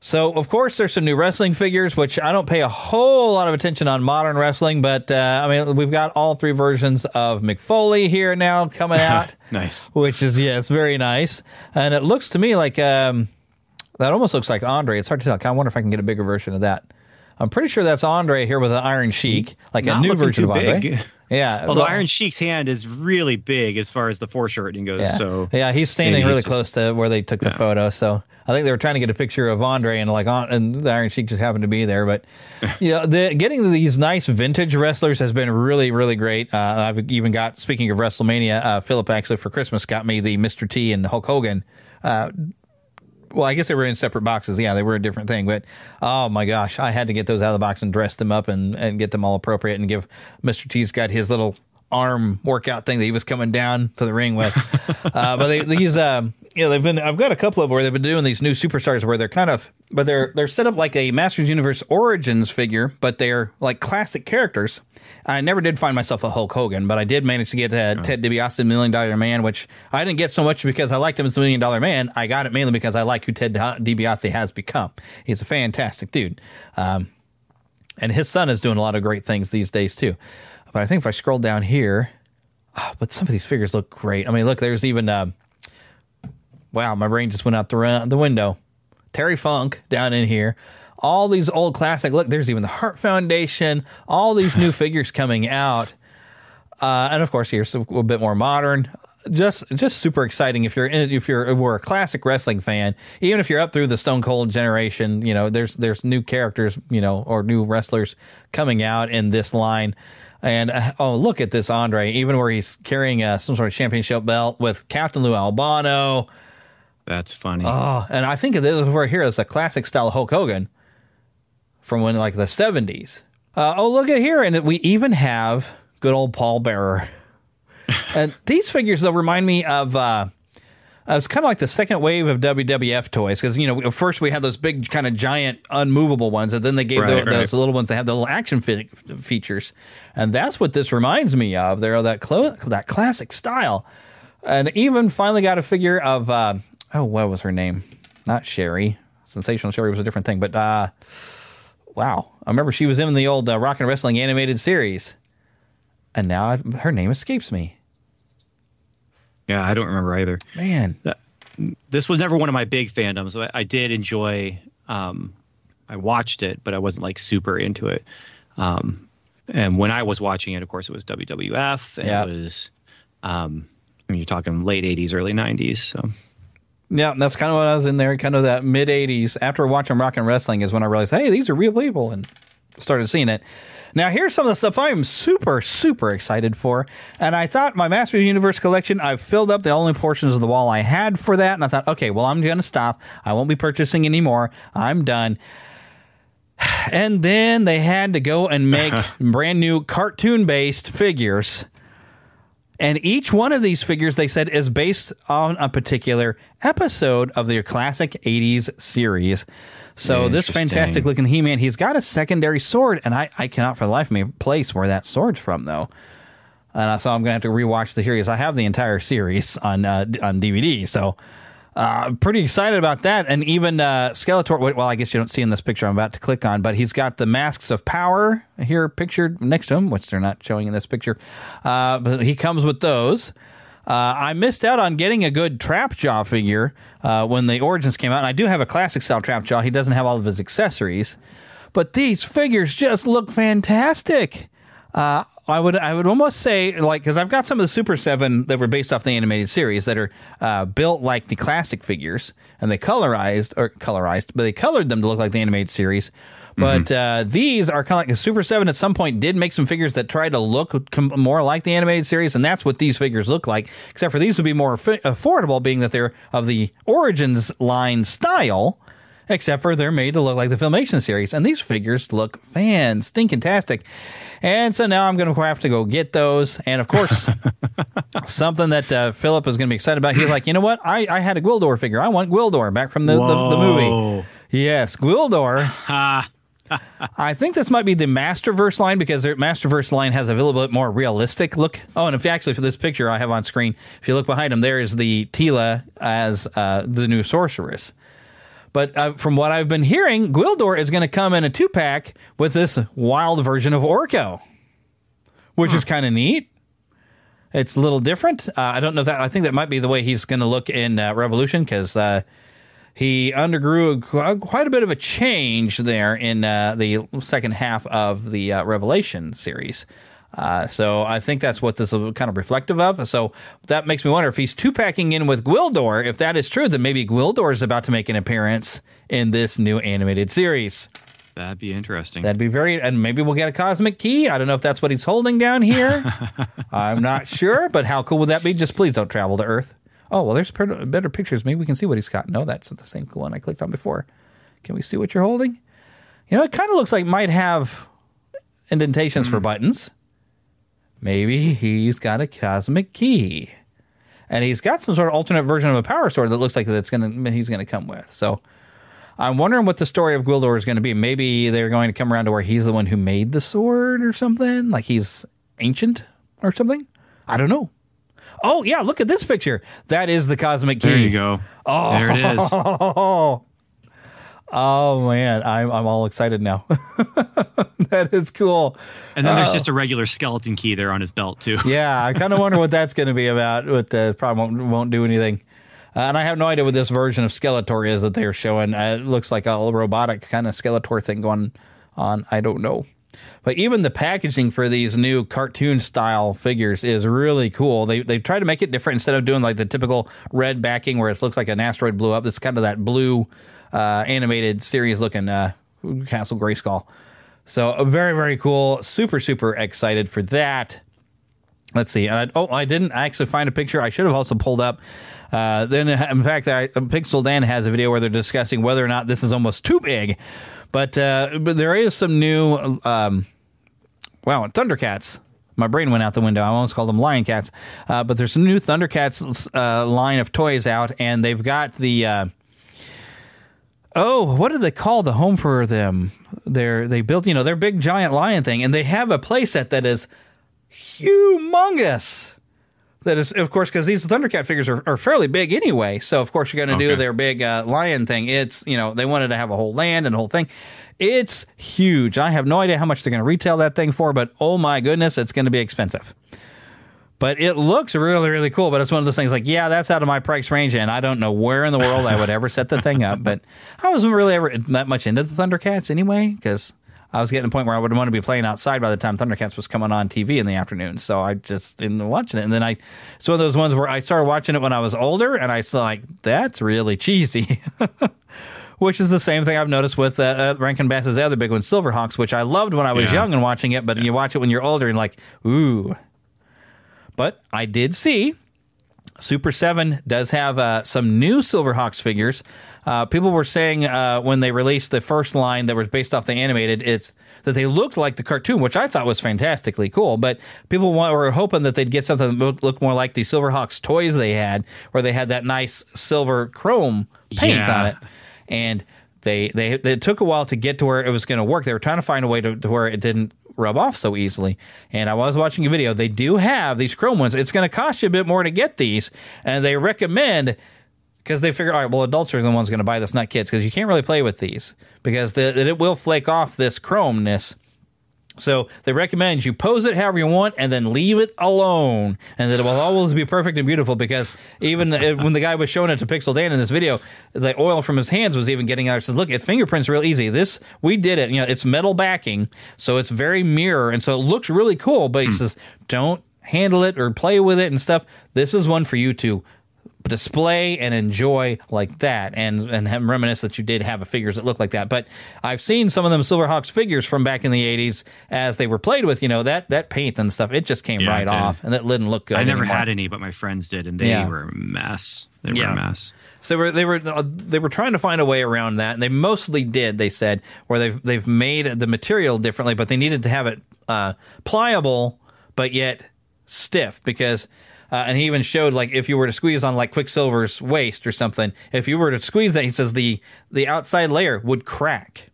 So, of course, there's some new wrestling figures, which I don't pay a whole lot of attention on modern wrestling, but we've got all 3 versions of McFoley here now coming out. Nice. Which is, it's very nice. And it looks to me like that almost looks like Andre. It's hard to tell. I wonder if I can get a bigger version of that. I'm pretty sure that's Andre here with an Iron Sheik, like a new version of Andre. Big. Yeah. Although Iron Sheik's hand is really big as far as the foreshortening goes. Yeah. So yeah, he's standing really close to where they took the photo. So I think they were trying to get a picture of Andre, and and the Iron Sheik just happened to be there. But getting these nice vintage wrestlers has been really, really great. I've even got, speaking of WrestleMania, Philip actually for Christmas got me the Mr. T and Hulk Hogan. Well, I guess they were in separate boxes. Yeah, they were a different thing. But, oh, my gosh, I had to get those out of the box and dress them up and get them all appropriate and give Mr. T's got his little arm workout thing that he was coming down to the ring with. I've got a couple of where they've been doing these new superstars where they're set up like a Masters Universe Origins figure, but they're like classic characters. I never did find myself a Hulk Hogan, but I did manage to get Ted DiBiase, $1 Million Man, which I didn't get so much because I liked him as the $1 Million Man. I got it mainly because I like who Ted DiBiase has become. He's a fantastic dude. And his son is doing a lot of great things these days, too. But I think if I scroll down here, but some of these figures look great. I mean, look, there's even, wow, my brain just went out the window. Terry Funk down in here. All these old classic, look, there's even the Hart Foundation, all these new figures coming out. And of course, here's a little bit more modern. Just super exciting if we're a classic wrestling fan, even if you're up through the Stone Cold generation, there's new characters, or new wrestlers coming out in this line. And look at this Andre, even where he's carrying some sort of championship belt with Captain Lou Albano. That's funny. Oh, and I think of this over here as a classic style Hulk Hogan from when, like, the 70s. Look at here, and we even have good old Paul Bearer. And these figures, though, remind me of it's kind of like the second wave of WWF toys, because first we had those big kind of giant unmovable ones, and then they gave those little ones that have the little action features, and that's what this reminds me of. They're that classic style, and even finally got a figure of what was her name? Not Sherry. Sensational Sherry was a different thing, but wow, I remember she was in the old Rock and Wrestling animated series, and now her name escapes me. Yeah, I don't remember either. Man. This was never one of my big fandoms. I did enjoy, I watched it, but I wasn't like super into it. And when I was watching it, of course, it was WWF. And It was, you're talking late 80s, early 90s. So. Yeah, that's kind of what I was in there, kind of that mid 80s. After watching Rock and Wrestling is when I realized, hey, these are real people, and started seeing it. Now, here's some of the stuff I am super, super excited for. And I thought my Masters of the Universe collection, I've filled up the only portions of the wall I had for that. And I thought, okay, well, I'm going to stop. I won't be purchasing anymore. I'm done. And then they had to go and make brand new cartoon-based figures. And each one of these figures, they said, is based on a particular episode of their classic 80s series. So this fantastic looking He-Man, he's got a secondary sword, and I cannot for the life of me place where that sword's from, though. And so I'm going to have to rewatch the series. I have the entire series on DVD, so pretty excited about that. And even Skeletor, well, I guess you don't see in this picture I'm about to click on, but he's got the Masks of Power here pictured next to him, which they're not showing in this picture. But he comes with those. I missed out on getting a good Trapjaw figure when the Origins came out, and I do have a classic style Trapjaw. He doesn't have all of his accessories, but these figures just look fantastic. I would almost say, like, because I've got some of the Super 7 that were based off the animated series that are built like the classic figures, and they colored them to look like the animated series. But these are kind of like a Super 7 at some point did make some figures that tried to look more like the animated series, and that's what these figures look like, except for these would be more affordable, being that they're of the Origins line style, except for they're made to look like the Filmation series, and these figures look fan-stinking-tastic. And so now I'm going to have to go get those. And, of course, something that Philip is going to be excited about. He's like, you know what? I had a Gwildor figure. I want Gwildor back from the movie. Yes, Gwildor. I think this might be the Masterverse line, because their Masterverse line has a little bit more realistic look. Oh, and actually, for this picture I have on screen, if you look behind him, there is the Tila as the new sorceress. But from what I've been hearing, Gwildor is going to come in a 2-pack with this wild version of Orko, which is kind of neat. It's a little different. I don't know if that. I think that might be the way he's going to look in Revolution, because he undergrew quite a bit of a change there in the second half of the Revelation series. So I think that's what this is kind of reflective of. So that makes me wonder if he's 2-packing in with Gwildor. If that is true, then maybe Gwildor is about to make an appearance in this new animated series. That'd be interesting. That'd be and maybe we'll get a cosmic key. I don't know if that's what he's holding down here. I'm not sure, but how cool would that be? Just please don't travel to Earth. Oh, well, there's better pictures. Maybe we can see what he's got. No, that's the same one I clicked on before. Can we see what you're holding? You know, it kind of looks like it might have indentations for buttons. Maybe he's got a cosmic key. And he's got some sort of alternate version of a power sword that looks like he's going to come with. So I'm wondering what the story of Gwildor is going to be. Maybe they're going to come around to where he's the one who made the sword or something. Like he's ancient or something. I don't know. Oh, yeah, look at this picture. That is the cosmic key. There you go. Oh, there it is. Oh, man, I'm all excited now. That is cool. And then there's just a regular skeleton key there on his belt, too. Yeah, I kind of wonder what that's going to be about. But probably won't do anything. And I have no idea what this version of Skeletor is that they're showing. It looks like a robotic kind of Skeletor thing going on. I don't know. But even the packaging for these new cartoon-style figures is really cool. They try to make it different instead of doing like the typical red backing where it looks like an asteroid blew up. It's kind of that blue animated series-looking Castle Grayskull. So very, very cool. Super, super excited for that. Let's see. I didn't actually find a picture. I should have also pulled up. Then, in fact, Pixel Dan has a video where they're discussing whether or not this is almost too big. But there is some new, Thundercats. My brain went out the window. I almost called them Lion Cats. But there's some new Thundercats line of toys out, and they've got the, what did they call the home for them? They built, their big giant lion thing, and they have a playset that is humongous. That is, of course, because these Thundercat figures are fairly big anyway. So, of course, you're going to do their big lion thing. It's, they wanted to have a whole land and a whole thing. It's huge. I have no idea how much they're going to retail that thing for, but oh my goodness, it's going to be expensive. But it looks really, really cool. But it's one of those things like, yeah, that's out of my price range, and I don't know where in the world I would ever set the thing up. But I wasn't really ever that much into the Thundercats anyway, because I was getting to the point where I would want to be playing outside by the time Thundercats was coming on TV in the afternoon. So I just didn't watch it. And then it's one of those ones where I started watching it when I was older, and I saw like, that's really cheesy. Which is the same thing I've noticed with Rankin Bass's other big one, Silverhawks, which I loved when I was young and watching it, but you watch it when you're older and like, ooh. But I did see Super 7 does have some new Silverhawks figures. People were saying when they released the first line that was based off the animated, it's that they looked like the cartoon, which I thought was fantastically cool. But people were hoping that they'd get something that looked more like the Silverhawks toys they had, where they had that nice silver chrome paint on it. And it took a while to get to where it was going to work. They were trying to find a way to where it didn't rub off so easily. And I was watching a video. They do have these chrome ones. It's going to cost you a bit more to get these. And they recommend, because they figure, all right, well, adults are the ones going to buy this, not kids, because you can't really play with these because it will flake off this chromeness. So they recommend you pose it however you want and then leave it alone. And that it will always be perfect and beautiful, because even when the guy was showing it to Pixel Dan in this video, the oil from his hands was even getting out. He says, look, it fingerprints real easy. We did it. It's metal backing, so it's very mirror. And so it looks really cool. But he says, don't handle it or play with it and stuff. This is one for you to display and enjoy like that, and reminisce that you did have figures that look like that. But I've seen some of them Silverhawks figures from back in the 80s as they were played with, that paint and stuff, it just came right off, and that didn't look good. I never had any, but my friends did, and they were a mess. They were a mess. So they were trying to find a way around that, and they mostly did, they said, where they've made the material differently, but they needed to have it pliable but yet stiff, because and he even showed, like, if you were to squeeze on, like, Quicksilver's waist or something, if you were to squeeze that, he says the outside layer would crack.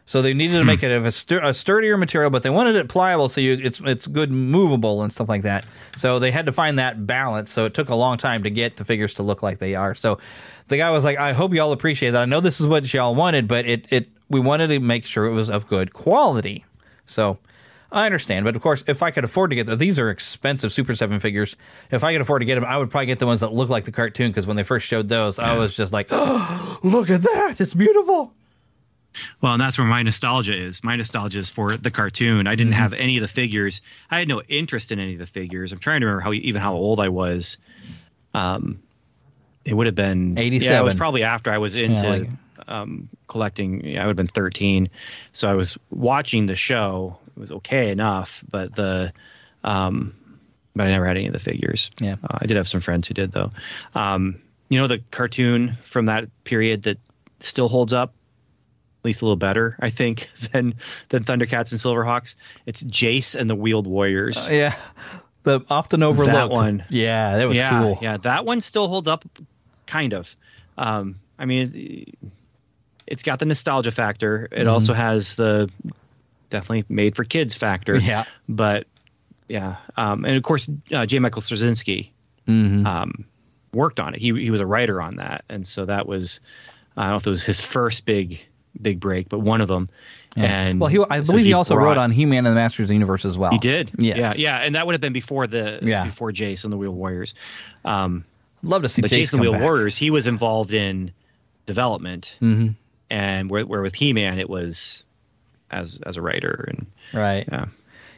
So they needed to make it a sturdier material, but they wanted it pliable, so it's good movable and stuff like that. So they had to find that balance, so it took a long time to get the figures to look like they are. So the guy was like, I hope y'all appreciate that. I know this is what y'all wanted, but we wanted to make sure it was of good quality. So I understand, but of course, if I could afford to get them, these are expensive Super 7 figures. If I could afford to get them, I would probably get the ones that look like the cartoon, because when they first showed those, I was just like, oh, look at that. It's beautiful. Well, and that's where my nostalgia is. My nostalgia is for the cartoon. I didn't have any of the figures. I had no interest in any of the figures. I'm trying to remember how old I was. It would have been 87. Yeah, it was probably after I was into collecting. I would have been 13. So I was watching the show. It was okay enough, but I never had any of the figures. Yeah, I did have some friends who did, though. The cartoon from that period that still holds up, at least a little better, I think, than Thundercats and Silverhawks. It's Jace and the Wheeled Warriors. The often overlooked that one. Yeah, that was cool. Yeah, that one still holds up, kind of. I mean, it's got the nostalgia factor. It also has the definitely made for kids factor. Yeah. But and of course, J. Michael Straczynski worked on it. He was a writer on that, and so that was, I don't know if it was his first big break, but one of them. Yeah. And I believe he also wrote on He-Man and the Masters of the Universe as well. He did. Yes. Yeah, and that would have been before before Jace and the Wheeled Warriors. Love to see Jace and the Wheeled Warriors. He was involved in development, and where with He-Man it was as a writer, and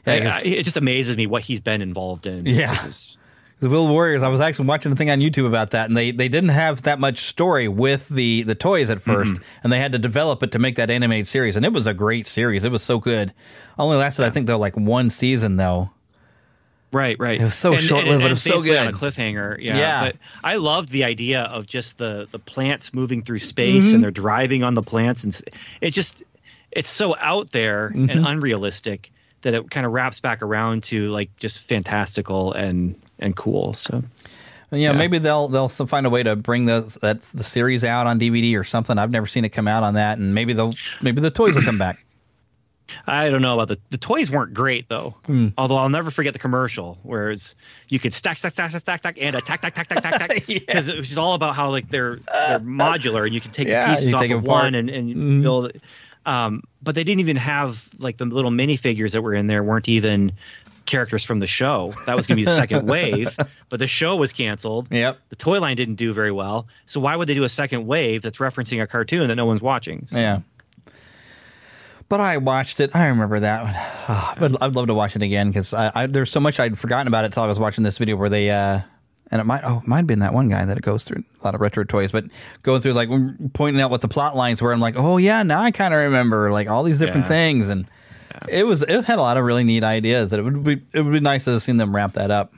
it just amazes me what he's been involved in. The Wheeled Warriors, I was actually watching a thing on YouTube about that, and they didn't have that much story with the toys at first, and they had to develop it to make that animated series, and it was a great series. It was so good. Only lasted, I think, though, like one season, though. Right. It was so short-lived, but it was so good. On a cliffhanger, But I loved the idea of just the plants moving through space, and they're driving on the plants, and it's so out there and unrealistic that it kind of wraps back around to like just fantastical and cool. So maybe they'll find a way to bring the series out on DVD or something. I've never seen it come out on that, and maybe the toys will come back. I don't know about the toys weren't great though. Although I'll never forget the commercial where you could stack and attack because it was just all about how like they're modular and you can take the pieces off of one and build it. But they didn't even have like the little minifigures that were in there weren't even characters from the show. That was going to be the second wave, but the show was canceled. Yep. The toy line didn't do very well. So why would they do a second wave that's referencing a cartoon that no one's watching? So. Yeah. But I watched it. I remember that one. But I'd love to watch it again because there's so much I'd forgotten about it until I was watching this video where they and it might have been that one guy that goes through a lot of retro toys, but going through like pointing out what the plot lines were. I'm like, oh yeah, now I kind of remember like all these different things, and it had a lot of really neat ideas that it would be nice to have seen them wrap that up.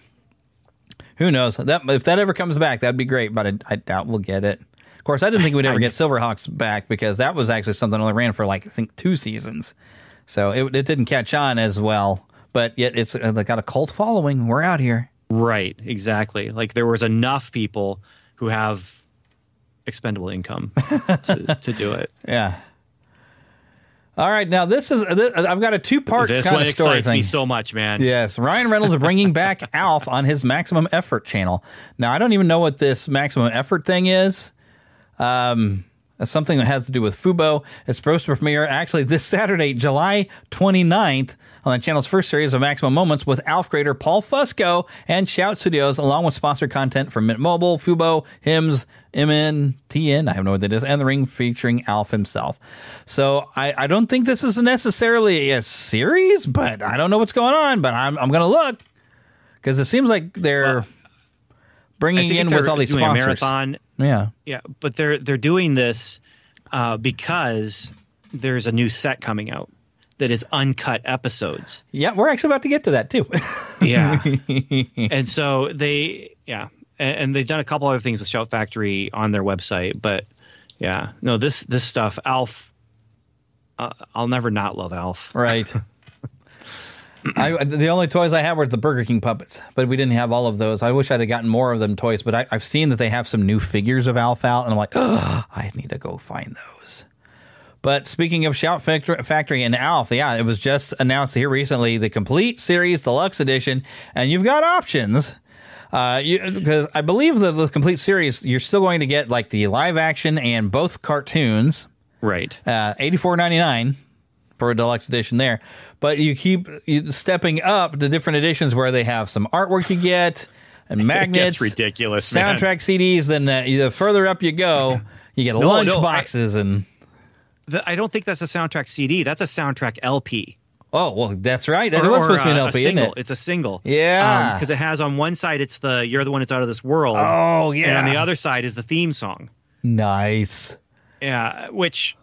Who knows if that ever comes back, that'd be great, but I doubt we'll get it. Of course, I didn't think we'd ever get Silverhawks back because that was actually something that only ran for like I think 2 seasons, so it didn't catch on as well. But yet it's got a cult following. We're out here. Right, exactly. Like there was enough people who have expendable income to do it. Yeah. All right, now this I've got a 2-part kind of story thing. This one excites me so much, man. Yes, Ryan Reynolds is bringing back Alf on his Maximum Effort channel. Now I don't even know what this Maximum Effort thing is. something that has to do with Fubo. It's supposed to premiere actually this Saturday, July 29th, on the channel's first series of Maximum Moments with ALF creator Paul Fusco and Shout Studios, along with sponsored content from Mint Mobile, Fubo, Hims, MNTN, I have no idea what that is, and The Ring featuring ALF himself. So I don't think this is necessarily a series, but I don't know what's going on, but I'm going to look because it seems like they're bringing in with all these sponsors. A marathon. Yeah, but they're doing this because there's a new set coming out that is uncut episodes. Yeah, we're actually about to get to that too. Yeah. And so and they've done a couple other things with Shout Factory on their website, but yeah, no, this stuff, ALF, I'll never not love ALF. Right. The only toys I had were the Burger King puppets, but we didn't have all of those. I wish I'd have gotten more of them toys, but I've seen that they have some new figures of ALF out, and I'm like, oh, I need to go find those. But speaking of Shout Factory and ALF, yeah, it was just announced here recently, the Complete Series Deluxe Edition, and you've got options. Because I believe that the Complete Series, you're still going to get like the live action and both cartoons. Right. $84.99 for a deluxe edition there. But you keep stepping up the different editions where they have some artwork you get and magnets. It's ridiculous, soundtrack man. CDs. Then the further up you go, you get lunch boxes and... I don't think that's a soundtrack CD. That's a soundtrack LP. Oh, well, that's right. That was supposed to be an LP, isn't it? It's a single. Yeah. Because it has on one side, it's the You're the One That's Out of This World. Oh, yeah. And on the other side is the theme song. Nice. Yeah, which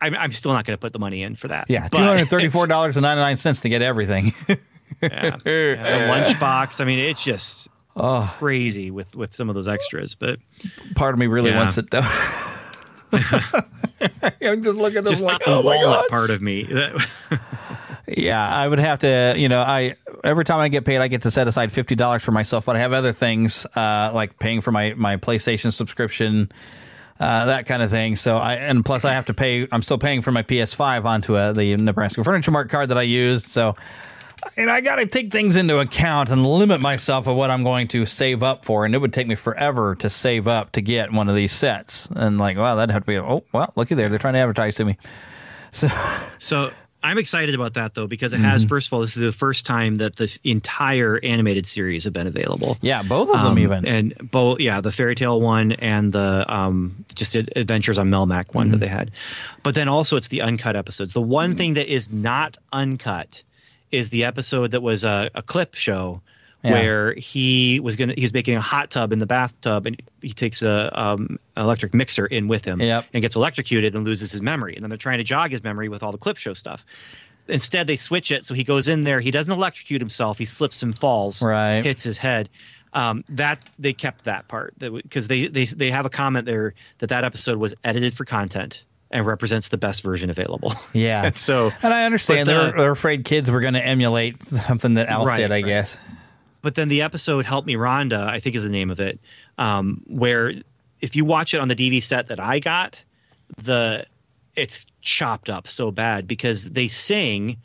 I'm still not going to put the money in for that. Yeah, $234.99 to get everything. Yeah. The lunchbox. I mean, it's just crazy with some of those extras. But part of me really wants it, though. I'm just looking at this like, oh my God. Part of me. Yeah, I would have to, every time I get paid, I get to set aside $50 for myself, but I have other things, like paying for my PlayStation subscription, that kind of thing. So and plus I have to pay, I'm still paying for my PS5 onto the Nebraska Furniture Mart card that I used. So, I got to take things into account and limit myself of what I'm going to save up for. And it would take me forever to save up to get one of these sets. And like, wow, that'd have to be, looky there. They're trying to advertise to me. So I'm excited about that, though, because it has, first of all, this is the first time that the entire animated series have been available. Yeah, both of them even. And both, the Fairy Tale one and the just Adventures on Melmac one that they had. But then also it's the uncut episodes. The one thing that is not uncut is the episode that was a clip show where he was making a hot tub in the bathtub, and he takes an electric mixer in with him and gets electrocuted and loses his memory. And then they're trying to jog his memory with all the clip show stuff. Instead, they switch it. So he goes in there. He doesn't electrocute himself. He slips and falls, hits his head. That they kept that part because they have a comment there that episode was edited for content and represents the best version available. Yeah. And I understand they're afraid kids were going to emulate something that ALF did, I guess. But then the episode Help Me Rhonda, I think is the name of it, where if you watch it on the DV set that I got, it's chopped up so bad because they sing.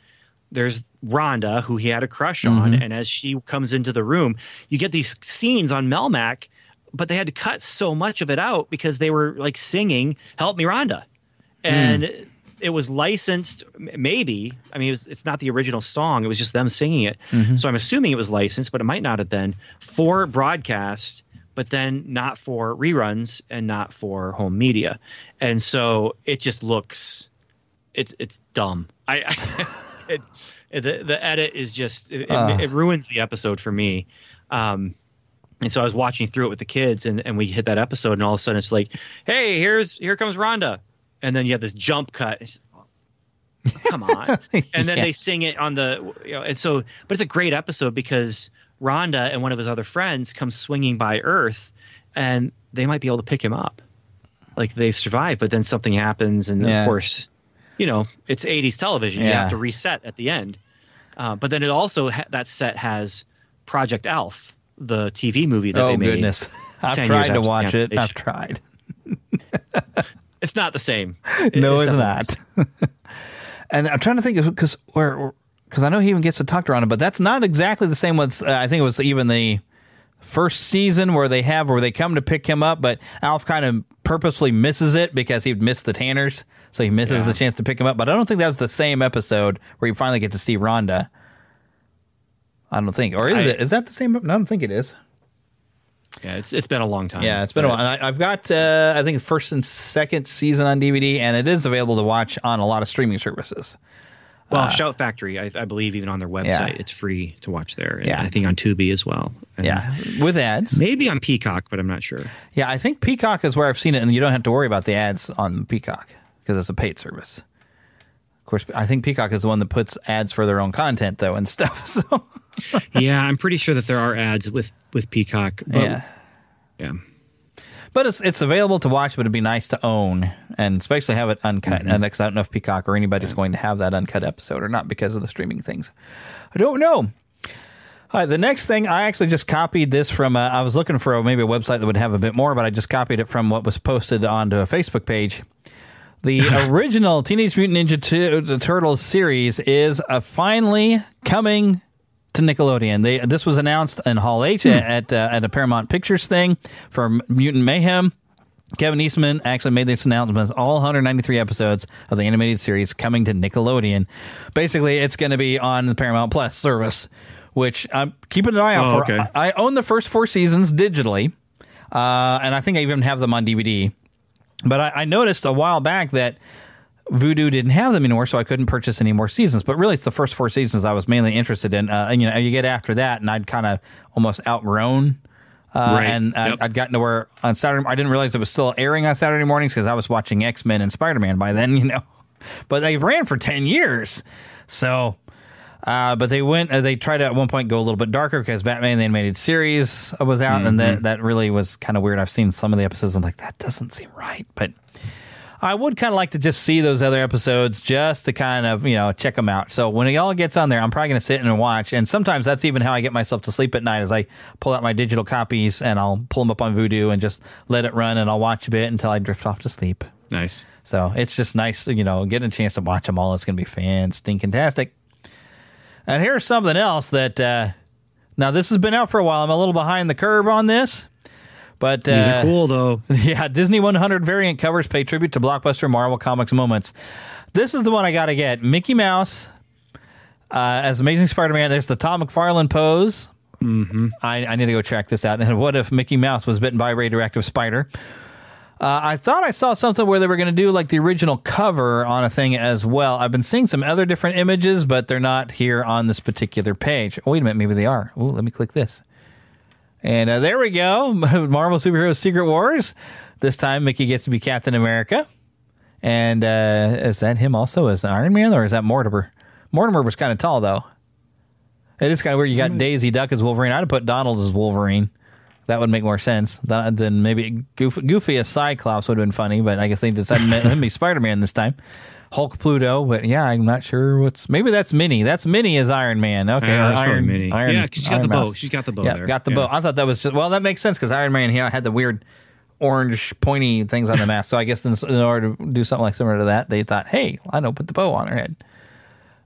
There's Rhonda, who he had a crush on, and as she comes into the room, you get these scenes on Melmac, but they had to cut so much of it out because they were like singing Help Me Rhonda. And it was licensed, maybe. I mean, it's not the original song. It was just them singing it. So I'm assuming it was licensed, but it might not have been for broadcast, but then not for reruns and not for home media. And so it just looks, it's dumb. The edit is just, it ruins the episode for me. And so I was watching through it with the kids, and we hit that episode, and all of a sudden it's like, hey, here comes Rhonda. And then you have this jump cut. It's, come on. And then they sing it on the, and so, but it's a great episode because Rhonda and one of his other friends come swinging by Earth, and they might be able to pick him up. Like they've survived, but then something happens. And of course, it's 80s television. You have to reset at the end. But then it also, that set has Project ALF, the TV movie that they made. Oh, goodness. I've tried to watch it. I've tried. It's not the same. No, it's not. And I'm trying to think of because I know he even gets to talk to Rhonda, but that's not exactly the same one. I think it was even the first season where they come to pick him up, but ALF kind of purposely misses it because he'd missed the Tanners, so he misses the chance to pick him up. But I don't think that was the same episode where you finally get to see Rhonda. I don't think. Or is it? Is that the same? No, I don't think it is. Yeah, it's been a long time. Yeah, it's been a while. And I've got, I think, first and second season on DVD, and it is available to watch on a lot of streaming services. Well, Shout Factory, I believe even on their website, it's free to watch there. And Yeah. I think on Tubi as well. And with ads. maybe on Peacock, but I'm not sure. Yeah, I think Peacock is where I've seen it, and you don't have to worry about the ads on Peacock because it's a paid service. Of course, I think Peacock is the one that puts ads for their own content, though, and stuff. So, Yeah, I'm pretty sure that there are ads with Peacock. But, yeah. But it's available to watch, but it'd be nice to own, and especially have it uncut. And because I don't know if Peacock or anybody's going to have that uncut episode or not because of the streaming things. I don't know. All right, the next thing, I actually just copied this from, I was looking for maybe a website that would have a bit more, but I just copied it from what was posted onto a Facebook page. The original Teenage Mutant Ninja Turtles series is finally coming to Nickelodeon. This was announced in Hall H at a Paramount Pictures thing for Mutant Mayhem. Kevin Eastman actually made this announcement. All 193 episodes of the animated series coming to Nickelodeon. Basically, it's going to be on the Paramount Plus service, which I'm keeping an eye out for. Okay. I own the first 4 seasons digitally, and I think I even have them on DVD. But I noticed a while back that Vudu didn't have them anymore, so I couldn't purchase any more seasons. But really, it's the first 4 seasons I was mainly interested in. And you get after that, and I'd kind of almost outgrown. And I'd gotten to where on Saturday, I didn't realize it was still airing on Saturday mornings because I was watching X-Men and Spider-Man by then, But they ran for 10 years. So, but they tried to at one point go a little bit darker because Batman the Animated Series was out, and that really was kind of weird. I've seen some of the episodes, I'm like, that doesn't seem right. But I would kind of like to just see those other episodes just to kind of, check them out. So when it all gets on there, I'm probably going to sit and watch. And sometimes that's even how I get myself to sleep at night is I pull out my digital copies and I'll pull them up on Vudu and just let it run and I'll watch a bit until I drift off to sleep. Nice. So it's just nice, getting a chance to watch them all. It's going to be fan-stinking-tastic. And here's something else that, now this has been out for a while. I'm a little behind the curve on this. But these are cool, though. Yeah, Disney 100 variant covers pay tribute to blockbuster Marvel Comics moments. This is the one I got to get. Mickey Mouse as Amazing Spider-Man. There's the Tom McFarlane pose. Mm-hmm. I need to go check this out. And what if Mickey Mouse was bitten by a radioactive spider? I thought I saw something where they were going to do like the original cover on a thing as well. I've been seeing some other different images, but they're not here on this particular page. Oh, wait a minute. Maybe they are. Oh, let me click this. And there we go. Marvel Superheroes Secret Wars. This time, Mickey gets to be Captain America. And is that him also as Iron Man, or is that Mortimer? Mortimer was kind of tall, though. It is kind of weird. You got Daisy Duck as Wolverine. I'd have put Donald as Wolverine. That would make more sense. Then maybe Goofy as Cyclops would have been funny, but I guess they decided to let him be Spider-Man this time. Hulk Pluto, but yeah, I'm not sure maybe that's Minnie. That's Minnie as Iron Man. Okay, Iron Minnie. Yeah, because she's got the bow. She's got the bow there. Got the bow. I thought that was that makes sense because Iron Man had the weird orange pointy things on the mask. So I guess in order to do something like similar to that, they thought, hey, I know, put the bow on her head.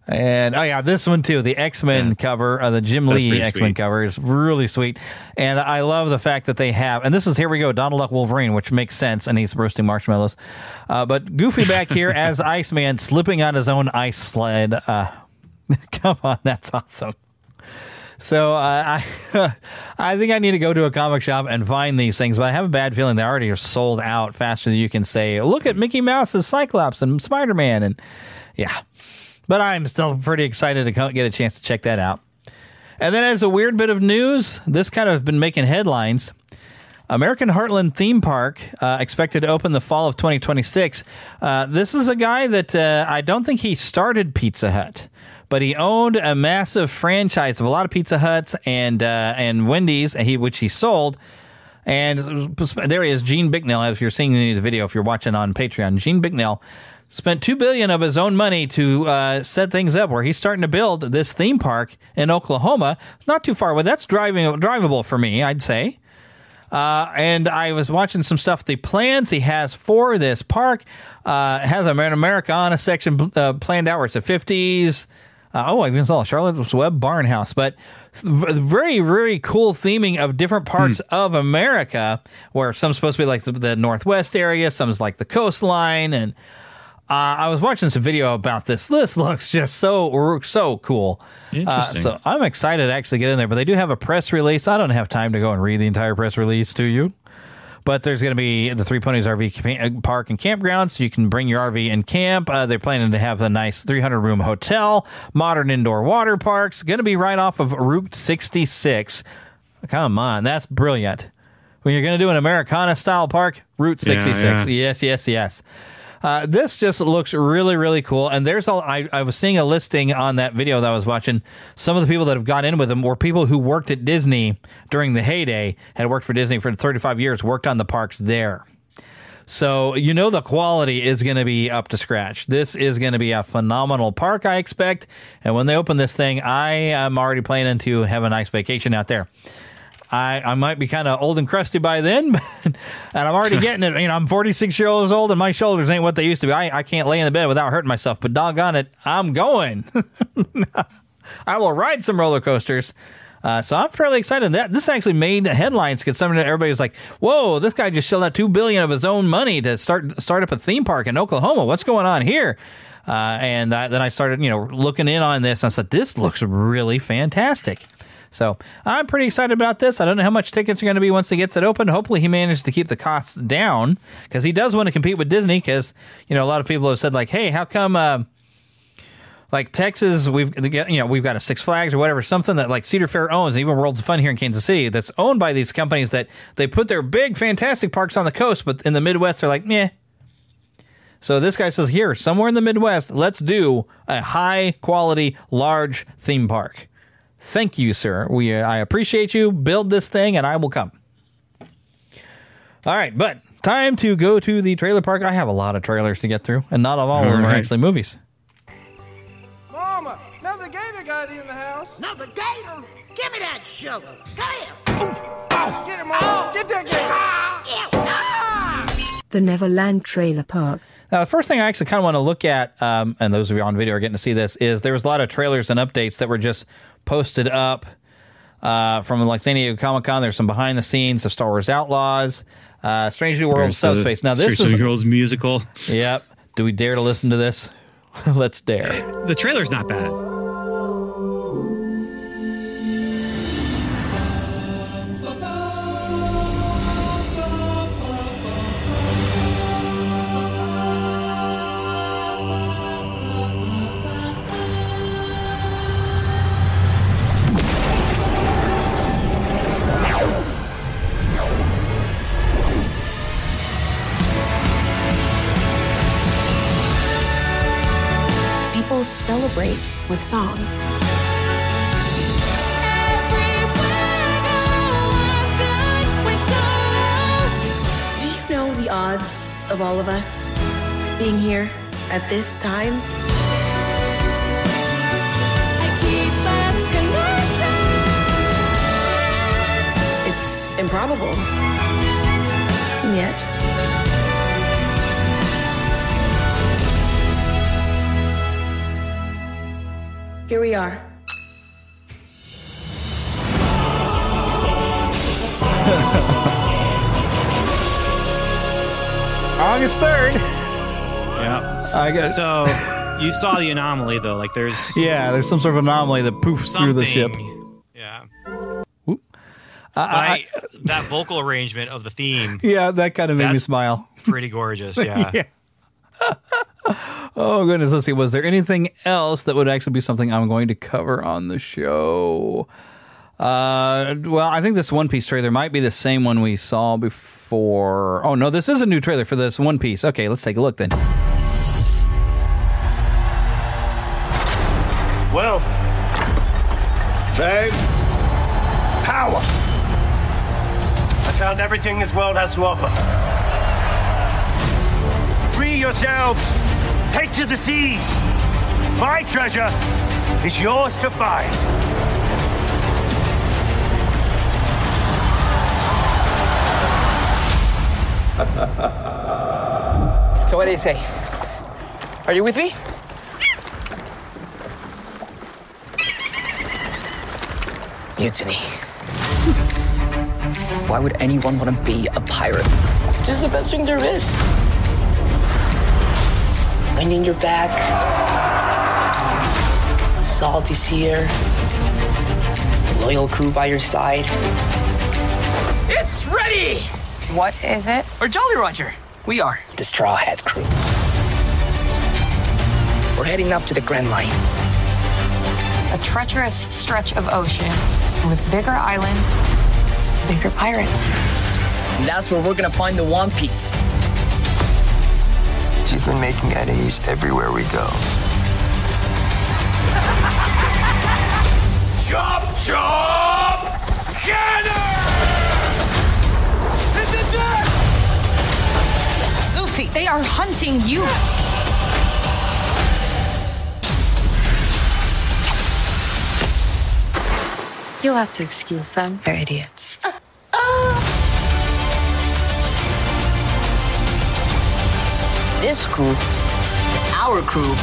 And this one too, the X-Men cover, the Jim Lee X-Men cover is really sweet. And I love the fact that they have, and this is, here we go, Donald Duck Wolverine, which makes sense, and he's roasting marshmallows. But Goofy back here as Iceman slipping on his own ice sled. Come on, that's awesome. So I think I need to go to a comic shop and find these things, but I have a bad feeling they already are sold out faster than you can say, look at Mickey Mouse as Cyclops and Spider-Man, and yeah. But I'm still pretty excited to get a chance to check that out. And then as a weird bit of news, this kind of been making headlines. American Heartland Theme Park expected to open the fall of 2026. This is a guy that I don't think he started Pizza Hut, but he owned a massive franchise of a lot of Pizza Huts and Wendy's, which he sold. And there he is, Gene Bicknell, as you're seeing in the video, if you're watching on Patreon. Gene Bicknell spent $2 billion of his own money to set things up where he's starting to build this theme park in Oklahoma. It's not too far away. That's drivable for me, I'd say. And I was watching some stuff. The plans he has for this park has an Americana section planned out where it's the 50s. I even saw Charlotte's Web Barn House, but very, very cool theming of different parts of America, where some's supposed to be like the Northwest area, some's like the coastline, and I was watching some video about this. This looks just so cool. So I'm excited to actually get in there, but they do have a press release. I don't have time to go and read the entire press release to you. But there's going to be the Three Ponies RV Park and Campground, so you can bring your RV and camp. They're planning to have a nice 300-room hotel, modern indoor water parks. Going to be right off of Route 66. Come on, that's brilliant. When you're going to do an Americana-style park, Route 66. Yeah. Yes. This just looks really, really cool. And there's I was seeing a listing on that video that I was watching. Some of the people that have gone in with them were people who worked at Disney during the heyday, had worked for Disney for 35 years, worked on the parks there. So, the quality is going to be up to scratch. This is going to be a phenomenal park, I expect. And when they open this thing, I am already planning to have a nice vacation out there. I might be kind of old and crusty by then, and I'm already getting it. I'm 46 years old, and my shoulders ain't what they used to be. I can't lay in the bed without hurting myself, but doggone it, I'm going. I will ride some roller coasters. So I'm fairly excited. This actually made headlines because everybody was like, whoa, this guy just shelled out $2 billion of his own money to start up a theme park in Oklahoma. What's going on here? And then I started, looking in on this. And I said, this looks really fantastic. So I'm pretty excited about this. I don't know how much tickets are going to be once he gets it open. Hopefully he managed to keep the costs down because he does want to compete with Disney because, a lot of people have said like, hey, how come like Texas, we've got a Six Flags or whatever, something that like Cedar Fair owns, and even World's Fun here in Kansas City, that's owned by these companies that they put their big, fantastic parks on the coast, but in the Midwest, they're like, meh. So this guy says, here, somewhere in the Midwest, let's do a high-quality, large theme park. Thank you, sir. I appreciate you. Build this thing, and I will come. All right, but time to go to the trailer park. I have a lot of trailers to get through, and not all of them are actually movies. Mama, another gator got in the house. Another gator? Give me that sugar. Come here. Get him, Mama. Get that gator. The Neverland Trailer Park. Now, the first thing I actually kind of want to look at, and those of you on video are getting to see this, is there was a lot of trailers and updates that were just posted up from like San Diego Comic-Con. There's some behind the scenes of Star Wars Outlaws, Strange New World, Subspace. Now this is Girls musical. Yep. Do we dare to listen to this? Let's dare. The trailer's not bad. Celebrate with song. Do you know the odds of all of us being here at this time? It's improbable. And yet, here we are. August 3rd. Yeah. I guess. So you saw the anomaly though. Like there's there's some sort of anomaly that poofs through the ship. Yeah. That vocal arrangement of the theme. Yeah, that kind of made me smile. Pretty gorgeous. Yeah. Yeah. Oh, goodness. Let's see. Was there anything else that would actually be something I'm going to cover on the show? Well, I think this One Piece trailer might be the same one we saw before. Oh, no, this is a new trailer for this One Piece. Okay, let's take a look then. Well, fame, power. I found everything this world has to offer. Free yourselves. Take to the seas. My treasure is yours to find. So what do you say? Are you with me? Mutiny. Why would anyone want to be a pirate? This is the best thing there is. Wind in your back. Salty sea air. Loyal crew by your side. It's ready! What is it? Or Jolly Roger. We are the Straw Hat crew. We're heading up to the Grand Line. A treacherous stretch of ocean with bigger islands, bigger pirates. And that's where we're gonna find the One Piece. You've been making enemies everywhere we go. Chop, chop! Cannon! It's a death! Luffy, they are hunting you. You'll have to excuse them. They're idiots. This crew, our crew,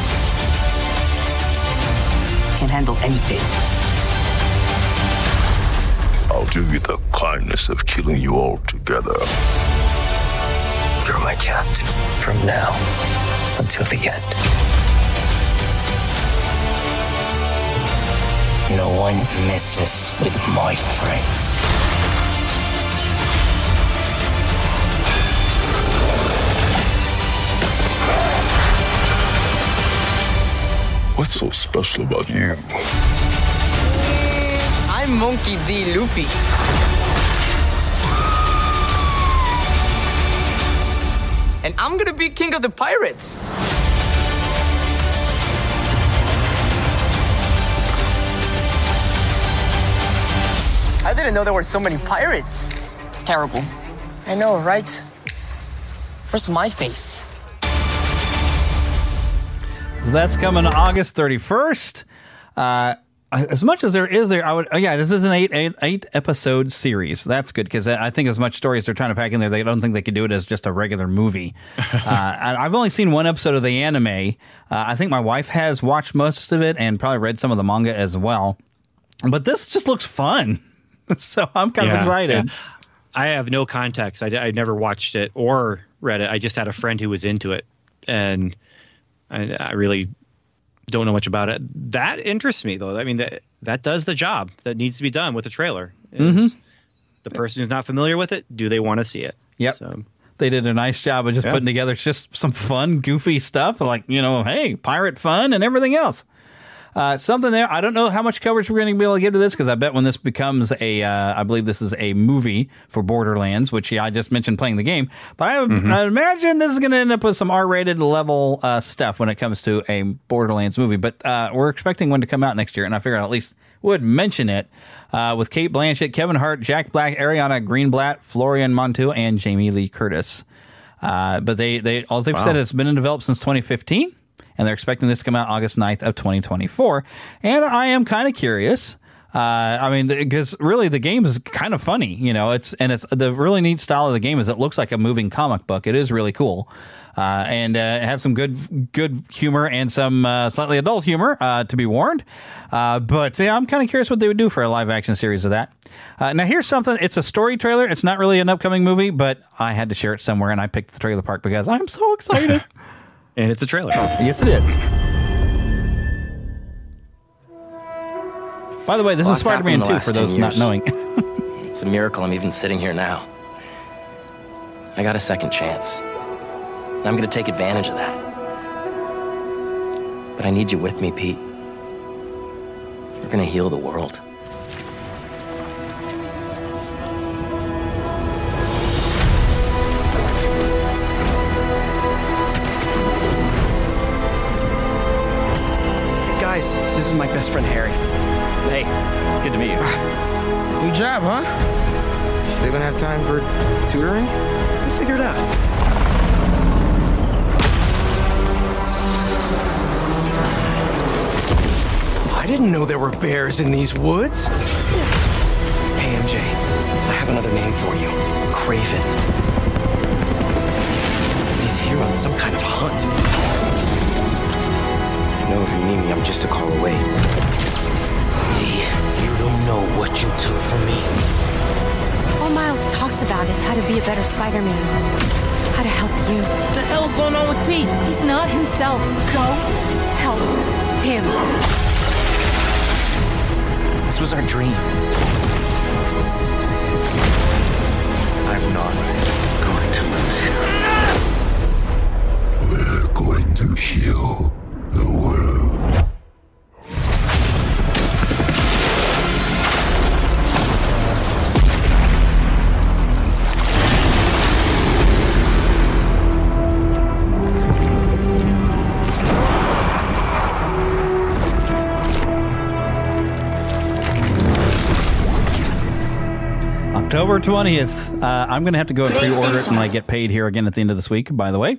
can handle anything. I'll do you the kindness of killing you all together. You're my captain from now until the end. No one messes with my friends. What's so special about you? I'm Monkey D. Luffy. And I'm gonna be king of the pirates. I didn't know there were so many pirates. It's terrible. I know, right? Where's my face? So that's coming August 31st. As much as there is there, this is an eight episode series. That's good because I think as much story as they're trying to pack in there, they don't think they could do it as just a regular movie. I've only seen one episode of the anime. I think my wife has watched most of it and probably read some of the manga as well. But this just looks fun. So I'm kind of excited. Yeah. I have no context. I never watched it or read it. I just had a friend who was into it, and I really don't know much about it. That interests me, though. I mean, that does the job that needs to be done with a trailer. The person who's not familiar with it, do they want to see it? Yep. So, they did a nice job of just putting together just some fun, goofy stuff, like, hey, pirate fun and everything else. Something there. I don't know how much coverage we're going to be able to give to this because I bet when this becomes I believe this is a movie for Borderlands, which I just mentioned playing the game. But I imagine this is going to end up with some R-rated level stuff when it comes to a Borderlands movie. But we're expecting one to come out next year, and I figured I at least would mention it with Cate Blanchett, Kevin Hart, Jack Black, Ariana Greenblatt, Florian Montu, and Jamie Lee Curtis. But they all they've said it's been in development since 2015. And they're expecting this to come out August 9th of 2024. And I am kind of curious. Because really the game is kind of funny, it's the really neat style of the game is it looks like a moving comic book. It is really cool. And it has some good humor and some slightly adult humor, to be warned. But I'm kind of curious what they would do for a live action series of that. Now here's something. It's a story trailer. It's not really an upcoming movie, but I had to share it somewhere and I picked the trailer park because I'm so excited. And it's a trailer. Yes, it is. By the way, this is Spider-Man 2 for those not knowing. It's a miracle I'm even sitting here now. I got a second chance. And I'm going to take advantage of that. But I need you with me, Pete. We're going to heal the world. Guys, this is my best friend, Harry. Hey, good to meet you. New job, huh? Still gonna have time for tutoring? We'll figure it out. I didn't know there were bears in these woods. Hey, MJ, I have another name for you. Craven. He's here on some kind of hunt. You know, if you need me, I'm just a call away. Lee, you You don't know what you took from me. All Miles talks about is how to be a better Spider-Man. How to help you. What the hell's going on with Pete? He's not himself. Go help him. This was our dream. I'm not going to lose him. We're going to heal the world. October 20th. I'm going to have to go and pre-order it when I get paid here again at the end of this week, by the way.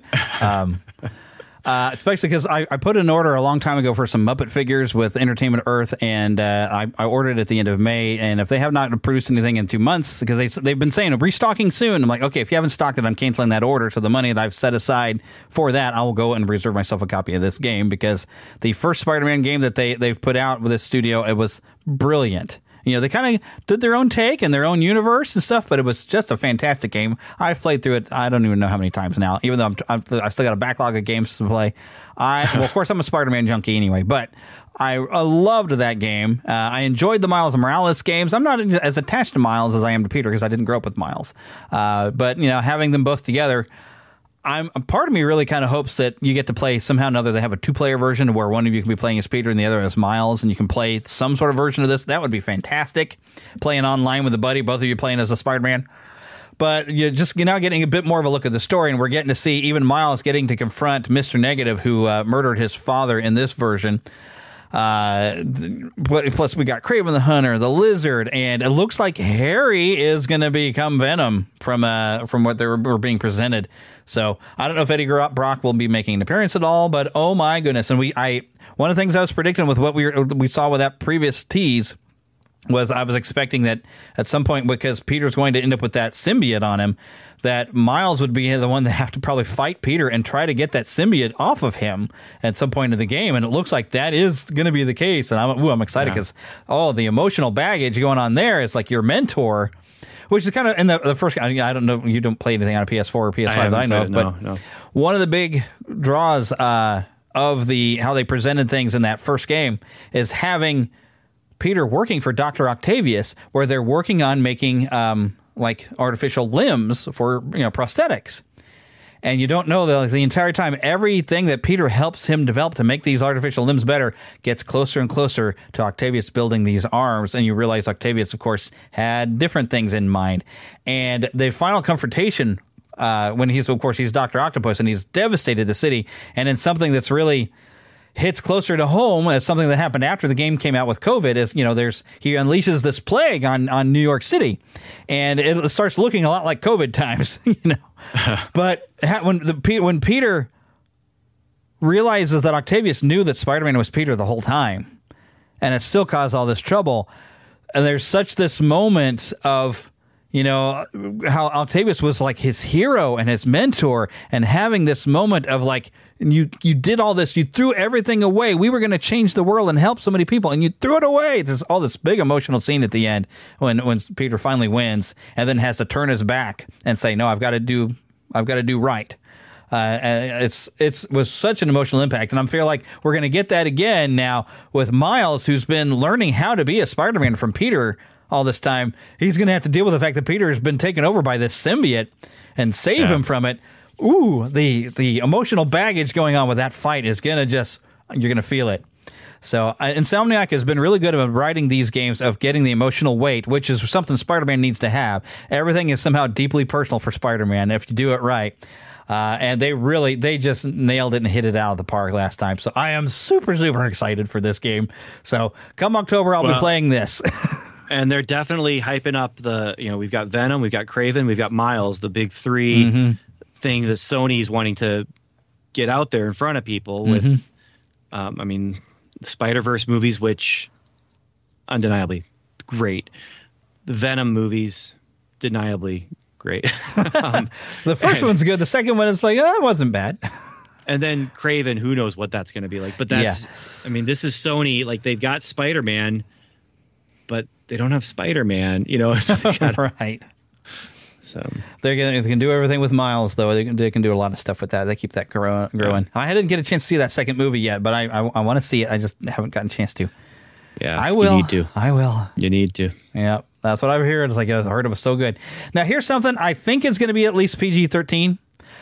Especially because I put an order a long time ago for some Muppet figures with Entertainment Earth, and I ordered it at the end of May. And if they have not produced anything in 2 months, because they've been saying restocking soon, I'm like, okay, if you haven't stocked it, I'm canceling that order. So the money that I've set aside for that, I will go and reserve myself a copy of this game, because the first Spider-Man game that they've put out with this studio, it was brilliant. You know, they kind of did their own take and their own universe and stuff, but it was just a fantastic game. I've played through it, I don't even know how many times now, even though I still got a backlog of games to play. Well, of course, I'm a Spider-Man junkie anyway, but I loved that game. I enjoyed the Miles Morales games. I'm not as attached to Miles as I am to Peter, because I didn't grow up with Miles. But, you know, having them both together, a part of me really kind of hopes that you get to play somehow or another. They have a 2-player version where one of you can be playing as Peter and the other as Miles, and you can play some sort of version of this. That would be fantastic. Playing online with a buddy, both of you playing as a Spider-Man. But you're now getting a bit more of a look at the story, and we're getting to see even Miles getting to confront Mr. Negative, who murdered his father in this version. Plus, we got Kraven the Hunter, the Lizard, and it looks like Harry is going to become Venom from what they were being presented. So I don't know if Eddie Brock will be making an appearance at all, but oh my goodness! And one of the things I was predicting with what we saw with that previous tease was I was expecting that at some point, because Peter's going to end up with that symbiote on him, that Miles would be the one that have to probably fight Peter and try to get that symbiote off of him at some point in the game. And it looks like that is going to be the case. And I'm excited because, the emotional baggage going on there is like your mentor, which is kind of in the first. I don't know. You don't play anything on a PS4 or PS5 that I know of, but one of the big draws of how they presented things in that first game is having Peter working for Dr. Octavius, where they're working on making like artificial limbs for prosthetics. And you don't know that the entire time, everything that Peter helps him develop to make these artificial limbs better gets closer and closer to Octavius building these arms. And you realize Octavius, of course, had different things in mind. And the final confrontation, when he's Dr. Octopus and he's devastated the city, and in something that's really hits closer to home as something that happened after the game came out with COVID is, he unleashes this plague on New York City, and it starts looking a lot like COVID times, But when Peter realizes that Octavius knew that Spider-Man was Peter the whole time, and it still caused all this trouble, and there's this moment of, how Octavius was like his hero and his mentor, and having this moment of like, you did all this, you threw everything away. We were going to change the world and help so many people, and you threw it away. There's all this big emotional scene at the end when Peter finally wins, and then has to turn his back and say, "No, I've got to do right." It was such an emotional impact, and I feel like we're going to get that again now with Miles, who's been learning how to be a Spider-Man from Peter all this time. He's going to have to deal with the fact that Peter has been taken over by this symbiote and save him from it. Ooh, the emotional baggage going on with that fight is going to you're going to feel it. So Insomniac has been really good about writing these games of getting the emotional weight, which is something Spider-Man needs to have. Everything is somehow deeply personal for Spider-Man if you do it right. And they just nailed it and hit it out of the park last time. So I am super, super excited for this game. So come October, I'll be playing this. And they're definitely hyping up we've got Venom, we've got Kraven, we've got Miles, the big three thing that Sony's wanting to get out there in front of people with, Spider-Verse movies, which undeniably great. The Venom movies, deniably great. The first one's good. The second one is like, that wasn't bad. And then Kraven, who knows what that's going to be like. But this is Sony. Like, they've got Spider-Man. but they don't have Spider-Man, you know. So right. So they can do everything with Miles, though. They can do a lot of stuff with that. They keep that growing. Yeah. I didn't get a chance to see that second movie yet, but I want to see it. I just haven't gotten a chance to. Yeah, I will. You need to. I will. You need to. Yeah, that's what I've heard. It's like I heard it was so good. Now here's something I think is going to be at least PG-13.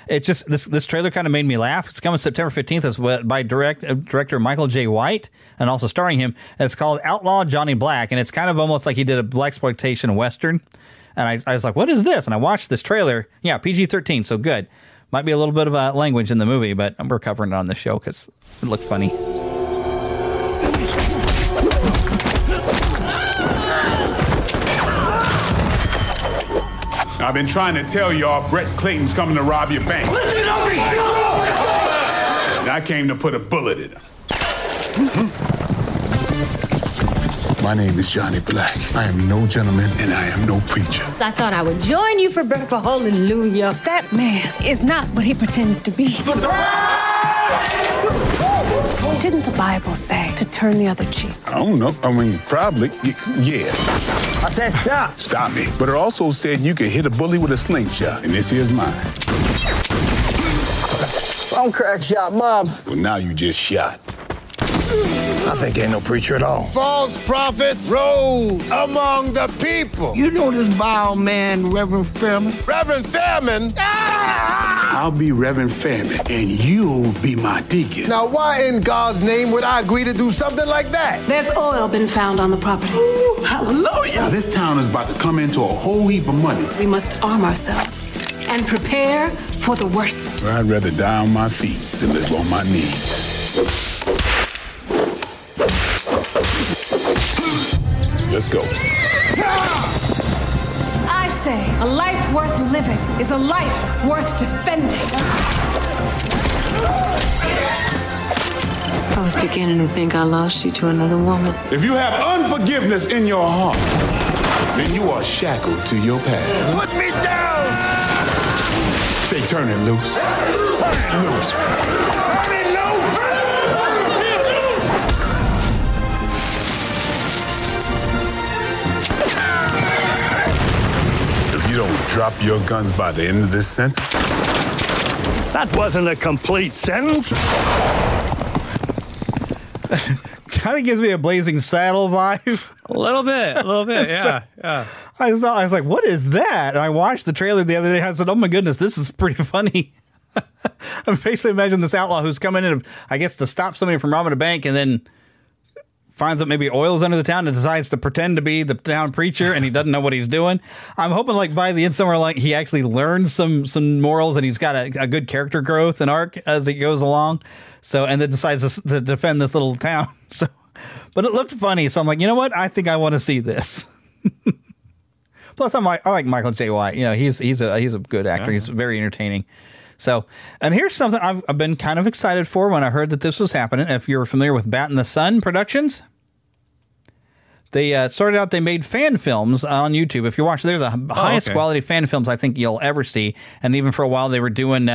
It just this trailer kind of made me laugh. It's coming September 15th. It's by director Michael J. White and also starring him. It's called Outlaw Johnny Black, and it's kind of almost like he did a blaxploitation western. And I was like, what is this? And I watched this trailer. Yeah, PG-13, so good. Might be a little bit of language in the movie, but we're covering it on the show because it looked funny. I've been trying to tell y'all Brett Clayton's coming to rob your bank. Listen up and shut up! And I came to put a bullet in him. My name is Johnny Black. I am no gentleman and I am no preacher. I thought I would join you for breakfast. Hallelujah. That man is not what he pretends to be. Didn't the Bible say to turn the other cheek? I don't know. I mean, probably. Yeah. I said stop. Stop me. But it also said you could hit a bully with a slingshot, and this here's mine. I'm crack shot, Bob. Well, now you just shot. I think ain't no preacher at all. False prophets rose among the people. You know this vile man, Reverend Fairman? Reverend Fairman? I'll be Reverend Fairman, and you'll be my deacon. Now, why in God's name would I agree to do something like that? There's oil been found on the property. Ooh, hallelujah! Now, this town is about to come into a whole heap of money. We must arm ourselves and prepare for the worst. Well, I'd rather die on my feet than live on my knees. Let's go. I say a life worth living is a life worth defending. I was beginning to think I lost you to another woman. If you have unforgiveness in your heart, then you are shackled to your past. Put me down! Say, turn it loose. Turn it loose. Turn it loose! If you don't drop your guns by the end of this sentence. That wasn't a complete sentence. Kind of gives me a Blazing Saddle vibe. A little bit, yeah. I was like, what is that? And I watched the trailer the other day and I said, oh my goodness, this is pretty funny. I basically imagine this outlaw who's coming in, I guess, to stop somebody from robbing a bank and then finds out maybe oil's under the town and decides to pretend to be the town preacher and he doesn't know what he's doing. I'm hoping like by the end somewhere like he actually learns some morals and he's got a good character growth and arc as he goes along. So, and then decides to defend this little town. So, but it looked funny. So I'm like, you know what? I think I want to see this. Plus I like Michael J. White. You know, he's a good actor. Yeah. He's very entertaining. So, and here's something I've been kind of excited for when I heard that this was happening. If you're familiar with Bat in the Sun Productions, they started out, they made fan films on YouTube. If you watch, they're the highest quality fan films I think you'll ever see. And even for a while, they were doing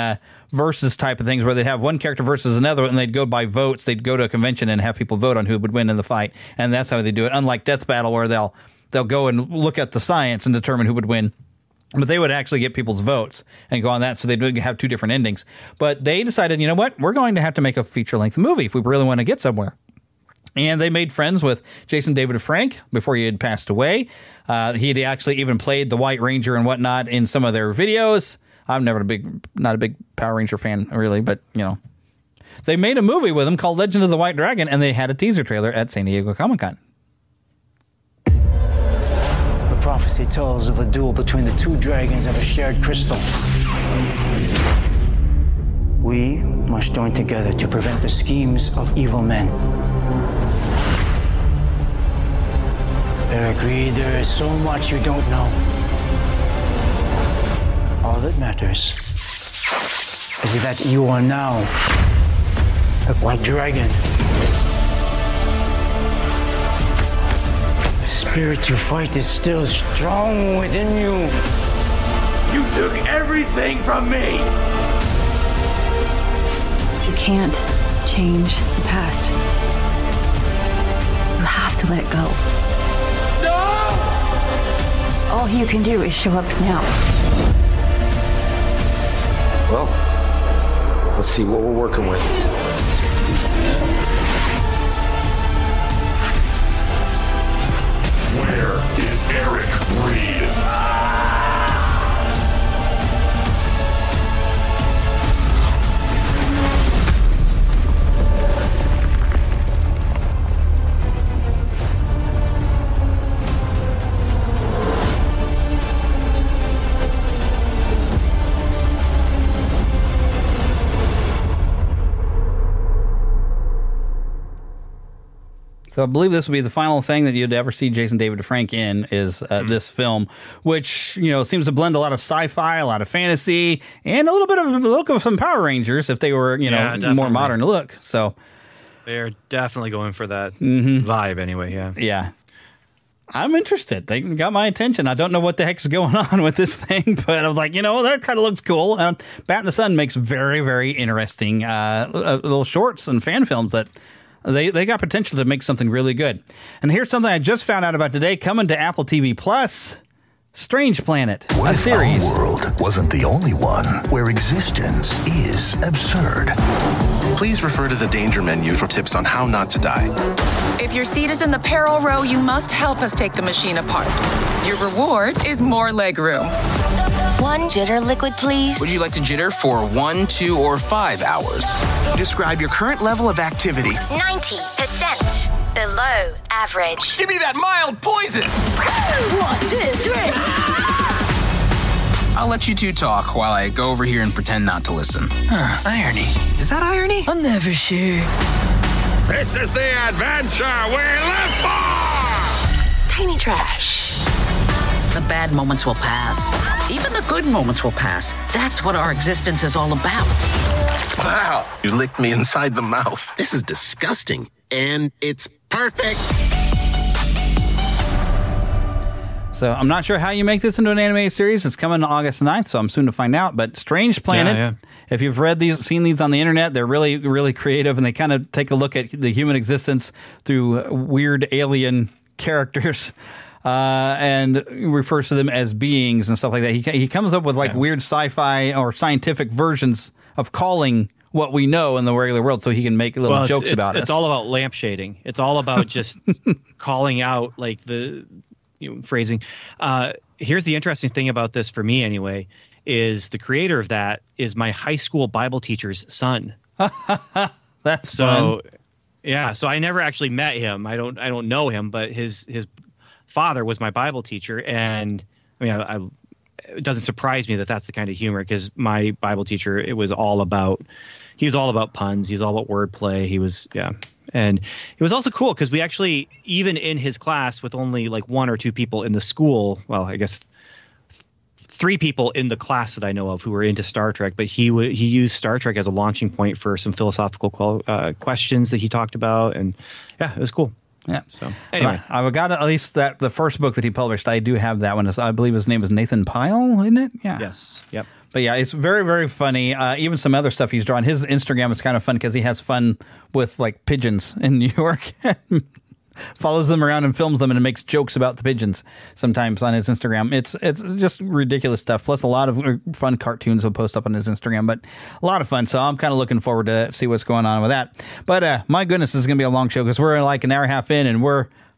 versus type of things where they'd have one character versus another and they'd go by votes. They'd go to a convention and have people vote on who would win in the fight. And that's how they do it. Unlike Death Battle, where they'll go and look at the science and determine who would win. But they would actually get people's votes and go on that, so they'd have two different endings. But they decided, you know what? We're going to have to make a feature-length movie if we really want to get somewhere. And they made friends with Jason David Frank before he had passed away. He had actually even played the White Ranger and whatnot in some of their videos. I'm not a big Power Ranger fan, really, but, you know. They made a movie with him called Legend of the White Dragon, and they had a teaser trailer at San Diego Comic-Con. Prophecy tells of a duel between the two dragons of a shared crystal. We must join together to prevent the schemes of evil men. Avery, there is so much you don't know. All that matters is that you are now a white dragon. The spirit you fight is still strong within you. You took everything from me! You can't change the past. You have to let it go. All you can do is show up now. Well, let's see what we're working with. Where is Eric Reed? So I believe this will be the final thing that you'd ever see Jason David Frank in is this film, which, you know, seems to blend a lot of sci-fi, a lot of fantasy, and a little bit of the look of some Power Rangers if they were, you know, more modern look. So they're definitely going for that vibe anyway. Yeah. Yeah. I'm interested. They got my attention. I don't know what the heck's going on with this thing, but I was like, you know, that kind of looks cool. Bat in the Sun makes very, very interesting little shorts and fan films that they got potential to make something really good. And here's something I just found out about today, coming to Apple TV Plus. Strange Planet, a series. Our world wasn't the only one where existence is absurd. Please refer to the danger menu for tips on how not to die. If your seat is in the peril row, you must help us take the machine apart. Your reward is more legroom. 1 jitter liquid, please. Would you like to jitter for 1, 2, or 5 hours? Describe your current level of activity. 90% below average. Give me that mild poison! 1, 2, 3. I'll let you two talk while I go over here and pretend not to listen. Irony. Is that irony? I'm never sure. This is the adventure we live for! Tiny trash. The bad moments will pass. Even the good moments will pass. That's what our existence is all about. Wow, you licked me inside the mouth. This is disgusting. And it's perfect. So I'm not sure how you make this into an animated series. It's coming August 9th, so I'm soon to find out. But Strange Planet, if you've read these, seen these on the internet, they're really, really creative, and they kind of take a look at the human existence through weird alien characters. And refers to them as beings and stuff like that. He comes up with like weird sci-fi or scientific versions of calling what we know in the regular world, so he can make little jokes about it. It's all about lampshading. It's all about just calling out like the phrasing. Here's the interesting thing about this for me, anyway, is the creator of that is my high school Bible teacher's son. That's so fun. Yeah. So I never actually met him. I don't know him, but his father was my Bible teacher, and I mean, it doesn't surprise me that that's the kind of humor, because my Bible teacher, he was all about puns, he was all about wordplay, and it was also cool because we actually, even in his class with only like 1 or 2 people in the school, well, I guess 3 people in the class that I know of who were into Star Trek, but he used Star Trek as a launching point for some philosophical questions that he talked about, and yeah, it was cool. Yeah. So anyway, I've got at least the first book that he published. I do have that one. I believe his name is Nathan Pyle, isn't it? Yeah. Yes. Yep. But yeah, it's very, very funny. Even some other stuff he's drawn. His Instagram is kind of fun because he has fun with like pigeons in New York. Follows them around and films them and makes jokes about the pigeons sometimes on his Instagram. It's just ridiculous stuff. Plus a lot of fun cartoons he'll post up on his Instagram, but a lot of fun. So I'm kind of looking forward to see what's going on with that. But my goodness, this is going to be a long show because we're like an hour and a half in, and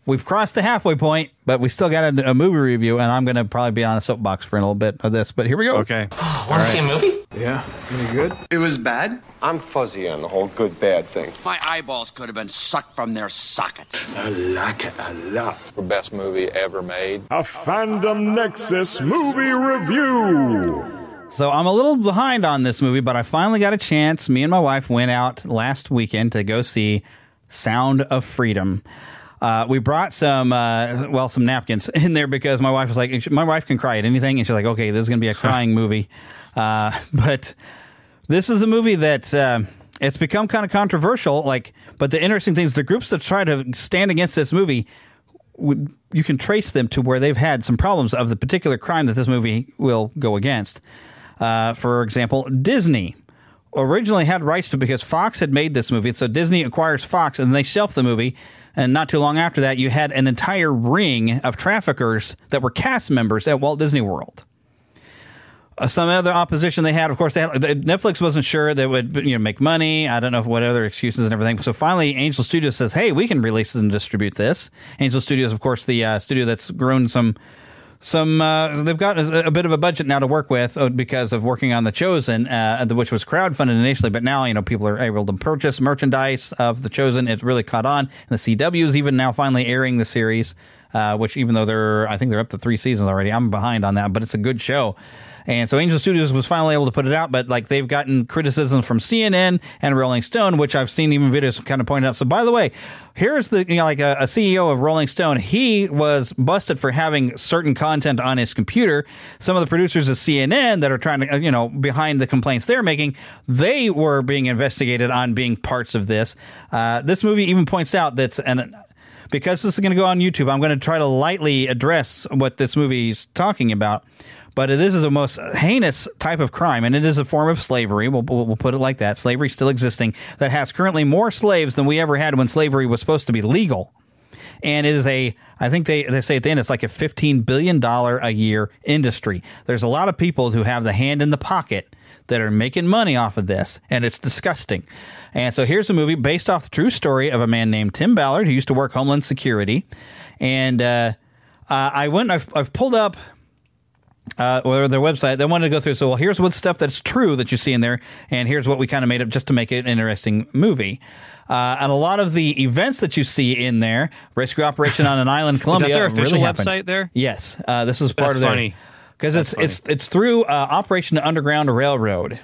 we've crossed the halfway point, but we still got a movie review, and I'm going to probably be on a soapbox for a little bit of this. But here we go. Okay. Want to see a movie? Yeah. Any good? It was bad? I'm fuzzy on the whole good-bad thing. My eyeballs could have been sucked from their sockets. I like it a lot. The best movie ever made. A Fandom Nexus movie review. So I'm a little behind on this movie, but I finally got a chance. Me and my wife went out last weekend to go see Sound of Freedom. We brought some napkins in there because my wife was like, my wife can cry at anything. And she's like, okay, this is going to be a crying movie. But this is a movie that it's become kind of controversial. But the interesting thing is the groups that try to stand against this movie, you can trace them to where they've had some problems of the particular crime that this movie will go against. For example, Disney originally had rights to it because Fox had made this movie. So Disney acquires Fox and they shelf the movie. And not too long after that, you had an entire ring of traffickers that were cast members at Walt Disney World. Some other opposition they had, of course, Netflix wasn't sure they would make money. I don't know what other excuses and everything. So finally, Angel Studios says, hey, we can release and distribute this. Angel Studios, of course, the studio that's grown they've got a bit of a budget now to work with because of working on The Chosen, which was crowdfunded initially, but now, people are able to purchase merchandise of The Chosen. It's really caught on. And the CW is even now finally airing the series, which even though I think they're up to 3 seasons already, I'm behind on that, but it's a good show. And so Angel Studios was finally able to put it out, but they've gotten criticism from CNN and Rolling Stone, which I've seen even videos kind of pointed out. So by the way, here's a CEO of Rolling Stone. He was busted for having certain content on his computer. Some of the producers of CNN that are trying to, behind the complaints they're making, they were being investigated on being parts of this. This movie even points out because this is going to go on YouTube, I'm going to try to lightly address what this movie is talking about. But this is a most heinous type of crime, and it is a form of slavery. We'll put it like that. Slavery still existing that has currently more slaves than we ever had when slavery was supposed to be legal. And it is I think they say at the end, it's like a $15 billion a year industry. There's a lot of people who have the hand in the pocket that are making money off of this, and it's disgusting. And so here's a movie based off the true story of a man named Tim Ballard who used to work Homeland Security. And I've pulled up or their website. They wanted to go through. So, here's what stuff that's true that you see in there, and here's what we kind of made up just to make it an interesting movie. And a lot of the events that you see in there, rescue operation on an island, Colombia, is that their official really happened. website there? Yes, this is part of their. Funny. Because it's through Operation Underground Railroad.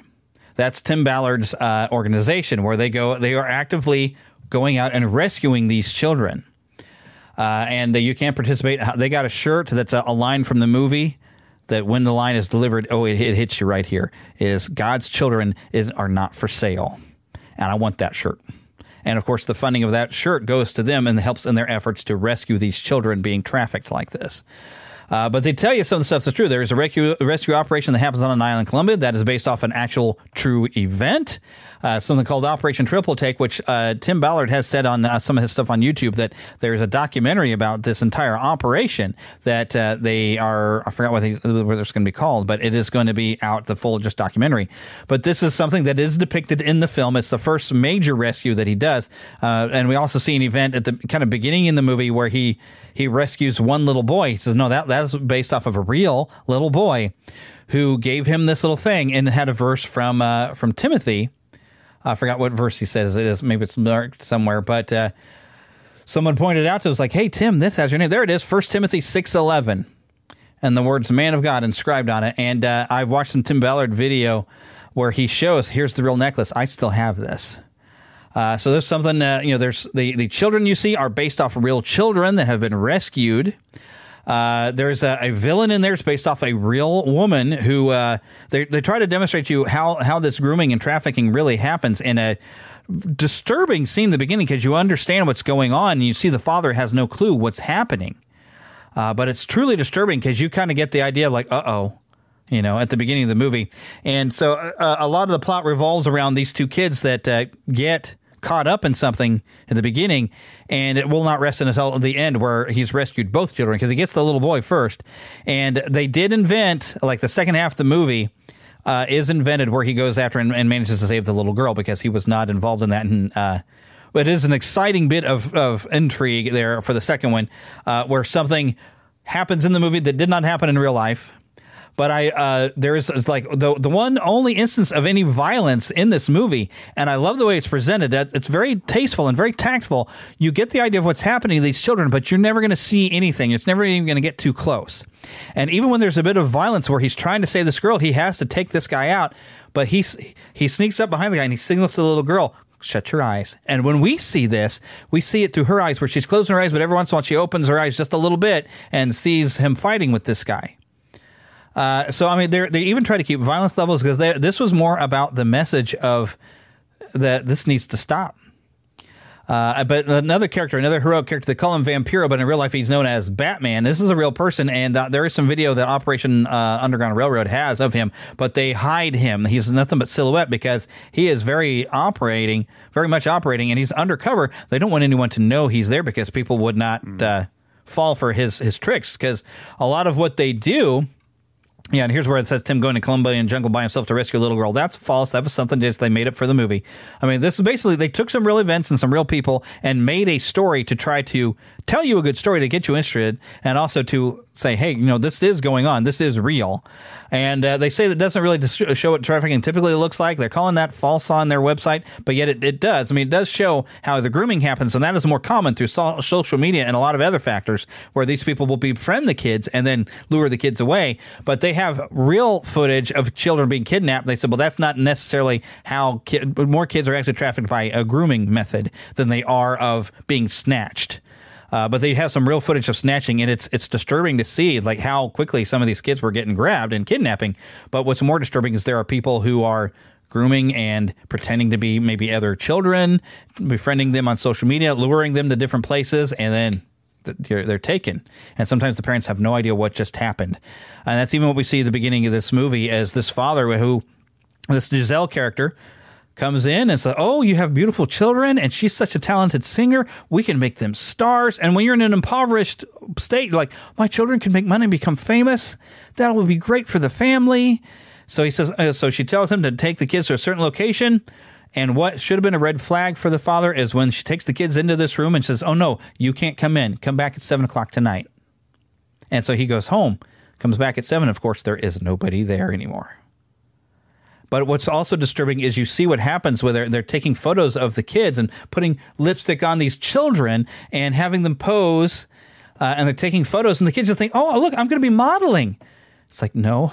That's Tim Ballard's organization, where they are actively going out and rescuing these children. And you can't participate. They got a shirt that's a line from the movie. That when the line is delivered, it hits you right here. It is God's children are not for sale. And I want that shirt. And, of course, the funding of that shirt goes to them and helps in their efforts to rescue these children being trafficked like this. But they tell you some of the stuff that's true. There is a rescue operation that happens on an island, Colombia, that is based off an actual true event. Something called Operation Triple Take, which Tim Ballard has said on some of his stuff on YouTube that there's a documentary about this entire operation that they are, I forgot what it's going to be called, but it is going to be out, the full just documentary. But this is something that is depicted in the film. It's the first major rescue that he does. And we also see an event at the kind of beginning in the movie where he rescues one little boy. He says, no, that's based off of a real little boy who gave him this little thing, and had a verse from Timothy. I forgot what verse he says it is. Maybe it's marked somewhere, but someone pointed out to us like, hey, Tim, this has your name. There it is, 1 Timothy 6:11, and the words man of God inscribed on it. And I've watched some Tim Ballard video where he shows, here's the real necklace. I still have this. So there's something, there's the children you see are based off of real children that have been rescued. There's a villain in there. It's based off a real woman who they try to demonstrate to you how this grooming and trafficking really happens in a disturbing scene in the beginning, because you understand what's going on and you see the father has no clue what's happening. But it's truly disturbing because you kind of get the idea of like, uh-oh, at the beginning of the movie. And so a lot of the plot revolves around these two kids that get caught up in something in the beginning, and it will not rest until the end where he's rescued both children, because he gets the little boy first. And they did invent, like the second half of the movie is invented where he goes after and manages to save the little girl, because he was not involved in that. And but it is an exciting bit of intrigue there for the second one, where something happens in the movie that did not happen in real life. But there's like the one only instance of any violence in this movie, and I love the way it's presented. It's very tasteful and very tactful. You get the idea of what's happening to these children, but you're never going to see anything. It's never even going to get too close. And even when there's a bit of violence where he's trying to save this girl, he has to take this guy out, but he sneaks up behind the guy and he signals to the little girl, shut your eyes. And when we see this, we see it through her eyes, where she's closing her eyes, but every once in a while she opens her eyes just a little bit and sees him fighting with this guy. So, I mean, they even try to keep violence levels, because this was more about the message of that this needs to stop. But another heroic character, they call him Vampiro, but in real life he's known as Batman. This is a real person, and there is some video that Operation Underground Railroad has of him, but they hide him. He's nothing but silhouette because he is very much operating, and he's undercover. They don't want anyone to know he's there because people would not fall for his tricks, because a lot of what they do. Yeah, and here's where it says Tim going to Colombian jungle by himself to rescue a little girl. That's false. That was something just they made up for the movie. I mean, this is basically, they took some real events and some real people and made a story to try to tell you a good story to get you interested, and also to say, hey, this is going on. This is real. And they say that doesn't really show what trafficking typically looks like. They're calling that false on their website, but yet it does. I mean, it does show how the grooming happens, and that is more common through social media and a lot of other factors where these people will befriend the kids and then lure the kids away. But they have real footage of children being kidnapped. They said, well, that's not necessarily how more kids are actually trafficked by a grooming method than they are of being snatched. But they have some real footage of snatching, and it's disturbing to see like how quickly some of these kids were getting grabbed and kidnapping. But what's more disturbing is there are people who are grooming and pretending to be maybe other children, befriending them on social media, luring them to different places, and then they're taken. And sometimes the parents have no idea what just happened. And that's even what we see at the beginning of this movie, as this father this Giselle character comes in and says, oh, you have beautiful children, and she's such a talented singer. We can make them stars. And when you're in an impoverished state, you're like, my children can make money and become famous. That will be great for the family. So he says, so she tells him to take the kids to a certain location. And what should have been a red flag for the father is when she takes the kids into this room and says, oh, no, you can't come in. Come back at 7 o'clock tonight. And so he goes home, comes back at 7. Of course, there is nobody there anymore. But what's also disturbing is you see what happens where they're taking photos of the kids and putting lipstick on these children and having them pose, and they're taking photos, and the kids just think, oh, look, I'm going to be modeling. It's like, no,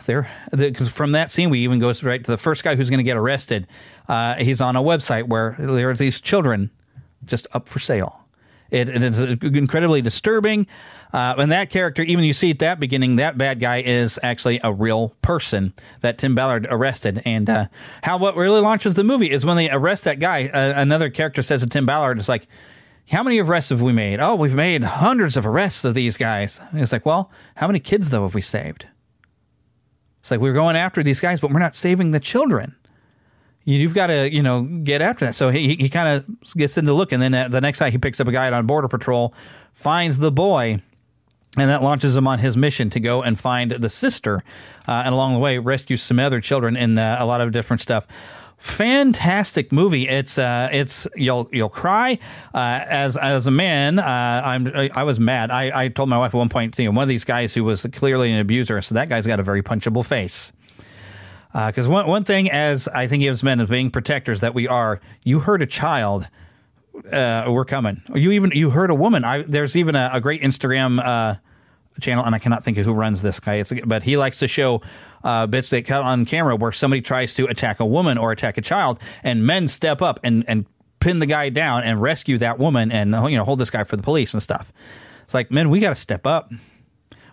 because from that scene, we even go right to the first guy who's going to get arrested. He's on a website where there are these children just up for sale. It is incredibly disturbing. And that character, even you see at that beginning, that bad guy is actually a real person that Tim Ballard arrested. And what really launches the movie is when they arrest that guy, another character says to Tim Ballard, it's like, how many arrests have we made? Oh, we've made hundreds of arrests of these guys. And it's like, well, how many kids, though, have we saved? It's like, we're going after these guys, but we're not saving the children. You've got to, get after that. So he kind of gets into look, and then the next night he picks up a guy on Border Patrol, finds the boy, and that launches him on his mission to go and find the sister, and along the way rescue some other children in a lot of different stuff. Fantastic movie. It's you'll cry. As a man, I was mad. I told my wife at one point, one of these guys who was clearly an abuser, so that guy's got a very punchable face. Because one thing, as I think as men, as being protectors that we are, you hurt a child, we're coming. You hurt a woman. There's even a great Instagram channel, and I cannot think of who runs this guy. But he likes to show bits they cut on camera where somebody tries to attack a woman or attack a child, and men step up and pin the guy down and rescue that woman, and hold this guy for the police and stuff. It's like, men, we got to step up.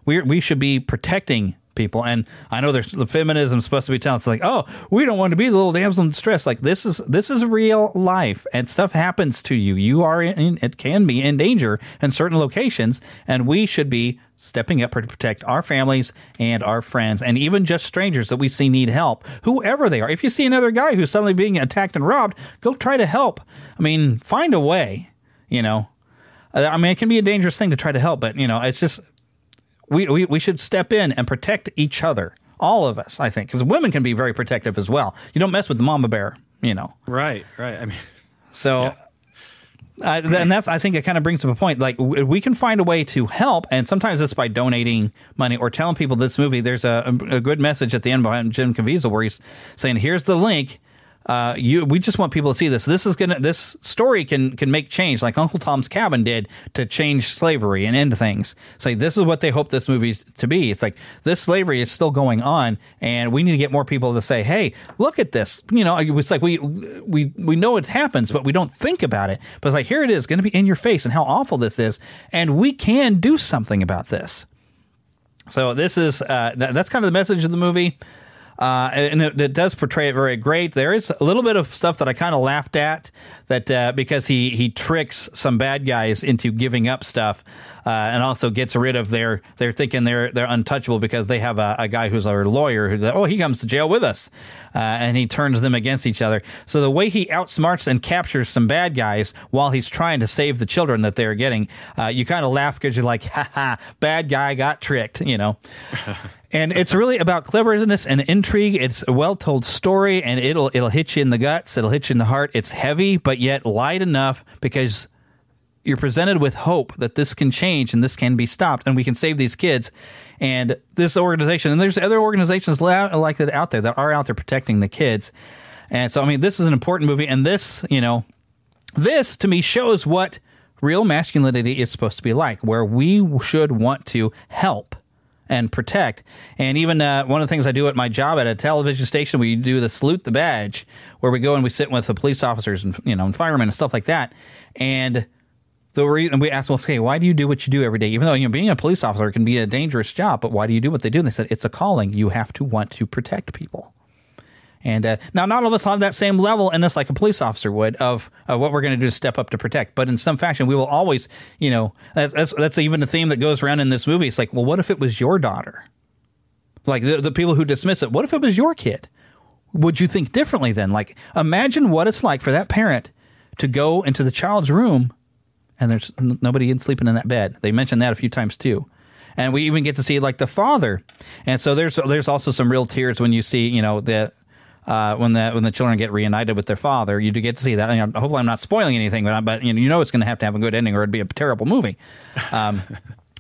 We should be protecting people. And I know there's the feminism supposed to be telling us like, oh, we don't want to be the little damsel in distress. Like, this is real life, and stuff happens to you. You are it can be in danger in certain locations, and we should be stepping up to protect our families and our friends, and even just strangers that we see need help, whoever they are. If you see another guy who's suddenly being attacked and robbed, go try to help. I mean, find a way. I mean, it can be a dangerous thing to try to help, but it's just. We should step in and protect each other, all of us, I think, because women can be very protective as well. You don't mess with the mama bear, Right. I mean, so, yeah. And that's, I think it kind of brings up a point. Like, we can find a way to help, and sometimes it's by donating money or telling people this movie. There's a good message at the end behind Jim Caviezel where he's saying, here's the link. We just want people to see this. This story can make change, like Uncle Tom's Cabin did to change slavery and end things. It's like, this is what they hope this movie's to be. It's like, this slavery is still going on, and we need to get more people to say, hey, look at this. It's like we know it happens, but we don't think about it. But it's like, here it is, going to be in your face, and how awful this is, and we can do something about this. So this is that's kind of the message of the movie. and it does portray it very great. There is a little bit of stuff that I kind of laughed at, that because he tricks some bad guys into giving up stuff, and also gets rid of they're thinking they're untouchable because they have a guy who's a lawyer who, he comes to jail with us, and he turns them against each other. So the way he outsmarts and captures some bad guys while he's trying to save the children that they're getting, you kind of laugh because you're like, ha, bad guy got tricked, And it's really about cleverness and intrigue. It's a well-told story, and it'll hit you in the guts. It'll hit you in the heart. It's heavy, but yet light enough because you're presented with hope that this can change and this can be stopped and we can save these kids. And this organization, and there's other organizations like that out there that are out there protecting the kids. And so, I mean, this is an important movie, and this, this to me shows what real masculinity is supposed to be like, where we should want to help and protect. And even one of the things I do at my job at a television station, we do the salute the badge, where we go and we sit with the police officers and and firemen and stuff like that. And we ask them, okay, why do you do what you do every day? Even though being a police officer can be a dangerous job, but why do you do what they do? And they said it's a calling. You have to want to protect people. And now, not all of us have that same level in us like a police officer would of what we're going to do to step up to protect. But in some fashion, we will always, that's even the theme that goes around in this movie. It's like, well, what if it was your daughter? Like the people who dismiss it, what if it was your kid? Would you think differently then? Like, imagine what it's like for that parent to go into the child's room and there's nobody sleeping in that bed. They mentioned that a few times too. And we even get to see like the father. And so there's also some real tears when you see, when the children get reunited with their father. You do get to see that. And hopefully I'm not spoiling anything, but it's going to have a good ending or it'd be a terrible movie.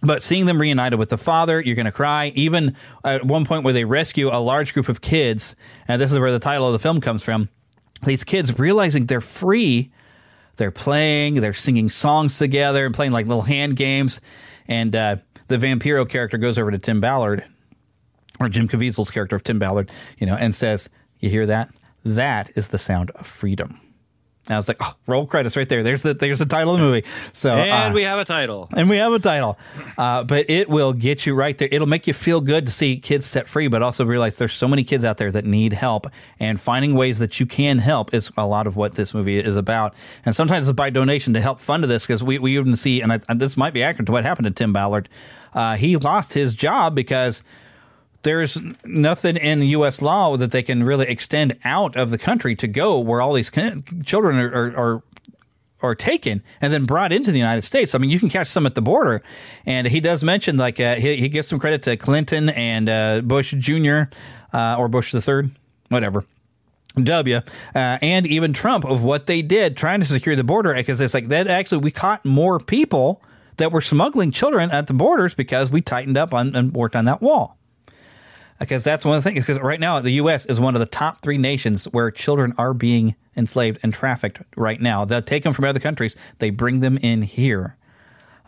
But seeing them reunited with the father, you're going to cry. Even at one point where they rescue a large group of kids, and this is where the title of the film comes from, these kids realizing they're free, they're playing, they're singing songs together and playing like little hand games. And the Vampiro character goes over to Tim Ballard, or Jim Caviezel's character of Tim Ballard, and says, you hear that? That is the sound of freedom. And I was like, oh, roll credits right there. There's the title of the movie. So and we have a title. But it will get you right there. It'll make you feel good to see kids set free, but also realize there's so many kids out there that need help, and finding ways that you can help is a lot of what this movie is about. And sometimes it's by donation to help fund this, because we even see, and this might be accurate to what happened to Tim Ballard. He lost his job because there's nothing in U.S. law that they can really extend out of the country to go where all these children are taken and then brought into the United States. I mean, you can catch some at the border. And he does mention, like, he gives some credit to Clinton and Bush Jr. Or Bush III, whatever, W, and even Trump, of what they did trying to secure the border, because it's like that actually we caught more people that were smuggling children at the borders because we tightened up on and worked on that wall. Because that's one of the things, because right now the U.S. is one of the top 3 nations where children are being enslaved and trafficked right now. They'll take them from other countries. They bring them in here.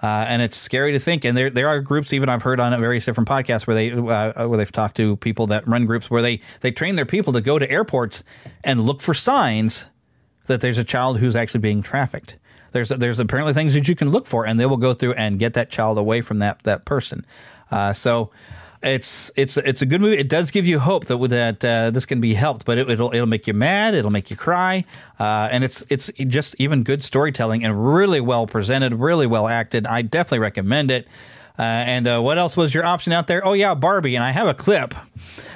And it's scary to think. And there are groups, even I've heard on various different podcasts, where they've talked to people that run groups where they train their people to go to airports and look for signs that there's a child who's actually being trafficked. There's apparently things that you can look for, and they will go through and get that child away from that person. So it's a good movie. It does give you hope that this can be helped, but it'll make you mad. It'll make you cry. And it's just even good storytelling and really well presented, really well acted. I definitely recommend it. And what else was your option out there? Oh yeah, Barbie. And I have a clip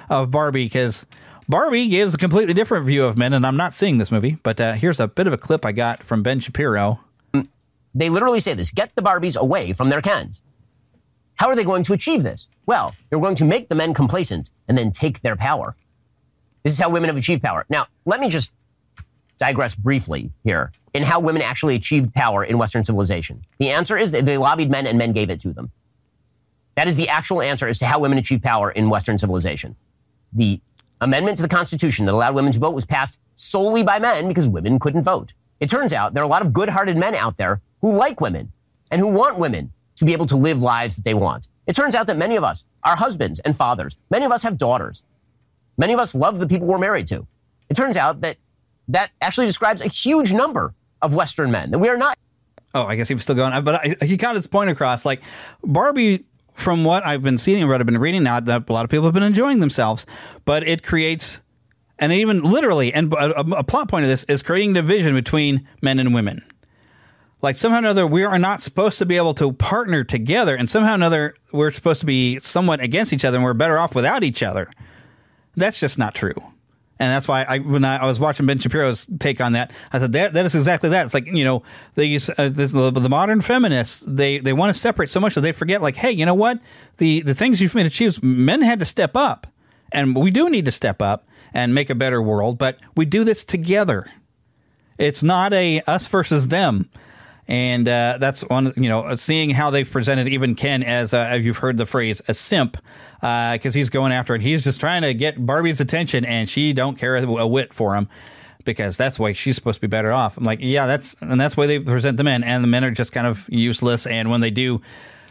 of Barbie, because Barbie gives a completely different view of men, and I'm not seeing this movie, but here's a bit of a clip I got from Ben Shapiro. They literally say this: get the Barbies away from their Kens. How are they going to achieve this? Well, they're going to make the men complacent and then take their power. This is how women have achieved power. Now, let me just digress briefly here in how women actually achieved power in Western civilization. The answer is that they lobbied men and men gave it to them. That is the actual answer as to how women achieved power in Western civilization. The amendment to the Constitution that allowed women to vote was passed solely by men because women couldn't vote. It turns out there are a lot of good-hearted men out there who like women and who want women to be able to live lives that they want. It turns out that many of us are husbands and fathers. Many of us have daughters. Many of us love the people we're married to. It turns out that actually describes a huge number of Western men, that we are not. Oh, I guess he was still going on, but he got his point across. Like, Barbie from what I've been seeing and what I've been reading now, that a lot of people have been enjoying themselves, but it creates, and even literally, and a plot point of this is creating division between men and women. Like somehow or another, we are not supposed to be able to partner together, and somehow or another, we're supposed to be somewhat against each other, and we're better off without each other. That's just not true. And that's why when I was watching Ben Shapiro's take on that, I said, that is exactly that. It's like, the modern feminists, they want to separate so much that they forget, like, hey, you know what? The things you've made achieve, men had to step up. And we do need to step up and make a better world, but we do this together. It's not a us versus them. And that's one, seeing how they've presented even Ken as you've heard the phrase, a simp, because he's going after it. He's just trying to get Barbie's attention, and she don't care a whit for him, because that's why she's supposed to be better off. I'm like, yeah, that's the way they present the men, and the men are just kind of useless. And when they do,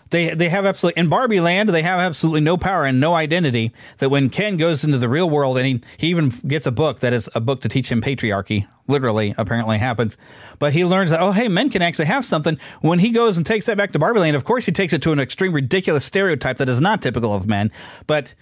they have absolutely, in Barbie land, they have absolutely no power and no identity. That when Ken goes into the real world, and he even gets a book that is a book to teach him patriarchy, literally, apparently happens. But he learns that, oh, hey, men can actually have something. When he goes and takes that back to Barbie land, of course he takes it to an extreme, ridiculous stereotype that is not typical of men. But,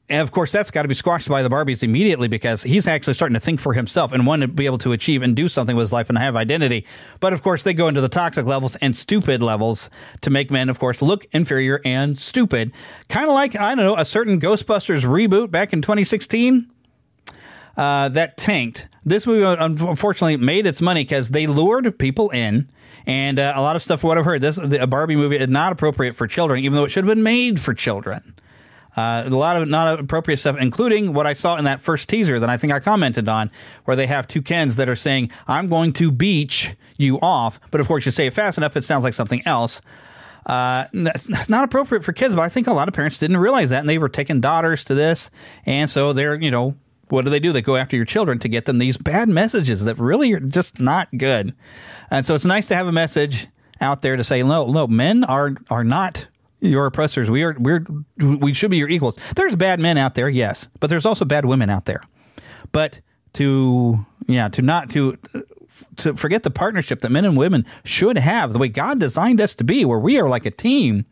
and of course, that's got to be squashed by the Barbies immediately, because he's actually starting to think for himself and want to be able to achieve and do something with his life and have identity. But, of course, they go into the toxic levels and stupid levels to make men, of course, look inferior and stupid. Kind of like, I don't know, a certain Ghostbusters reboot back in 2016 that tanked. This movie, unfortunately, made its money because they lured people in. And a lot of stuff, what I've heard, a Barbie movie is not appropriate for children, even though it should have been made for children. A lot of not appropriate stuff, including what I saw in that first teaser that I think I commented on, where they have two Kens that are saying, I'm going to beach you off. But of course, you say it fast enough, it sounds like something else. That's not appropriate for kids, but I think a lot of parents didn't realize that, and they were taking daughters to this. And so they're, what do? They go after your children to get them these bad messages that really are just not good. And so it's nice to have a message out there to say, no, men are not your oppressors. We should be your equals. There's bad men out there, yes, but there's also bad women out there. But to forget the partnership that men and women should have, the way God designed us to be, where we are like a team,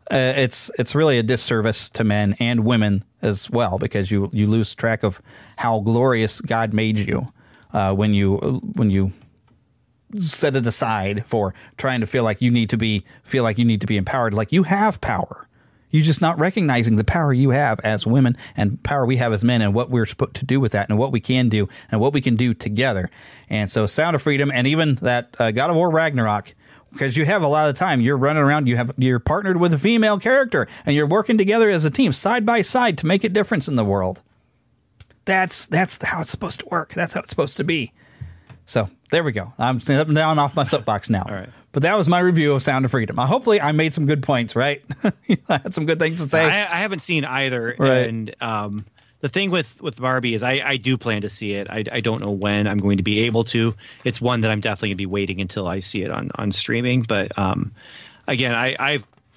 it's really a disservice to men and women as well, because you lose track of how glorious God made you when you set it aside for trying to feel like you need to be empowered. Like, you have power. You're just not recognizing the power you have as women and power we have as men, and what we're supposed to do with that, and what we can do and what we can do together. And so Sound of Freedom, and even that God of War Ragnarok, because you have a lot of the time you're running around, you're partnered with a female character, and you're working together as a team side by side to make a difference in the world. That's how it's supposed to work. That's how it's supposed to be. So there we go. I'm up and down off my soapbox now. All right. But that was my review of Sound of Freedom. Hopefully I made some good points, right? I had some good things to say. I haven't seen either. Right. And the thing with Barbie is I do plan to see it. I don't know when I'm going to be able to. It's one that I'm definitely going to be waiting until I see it on streaming. But again,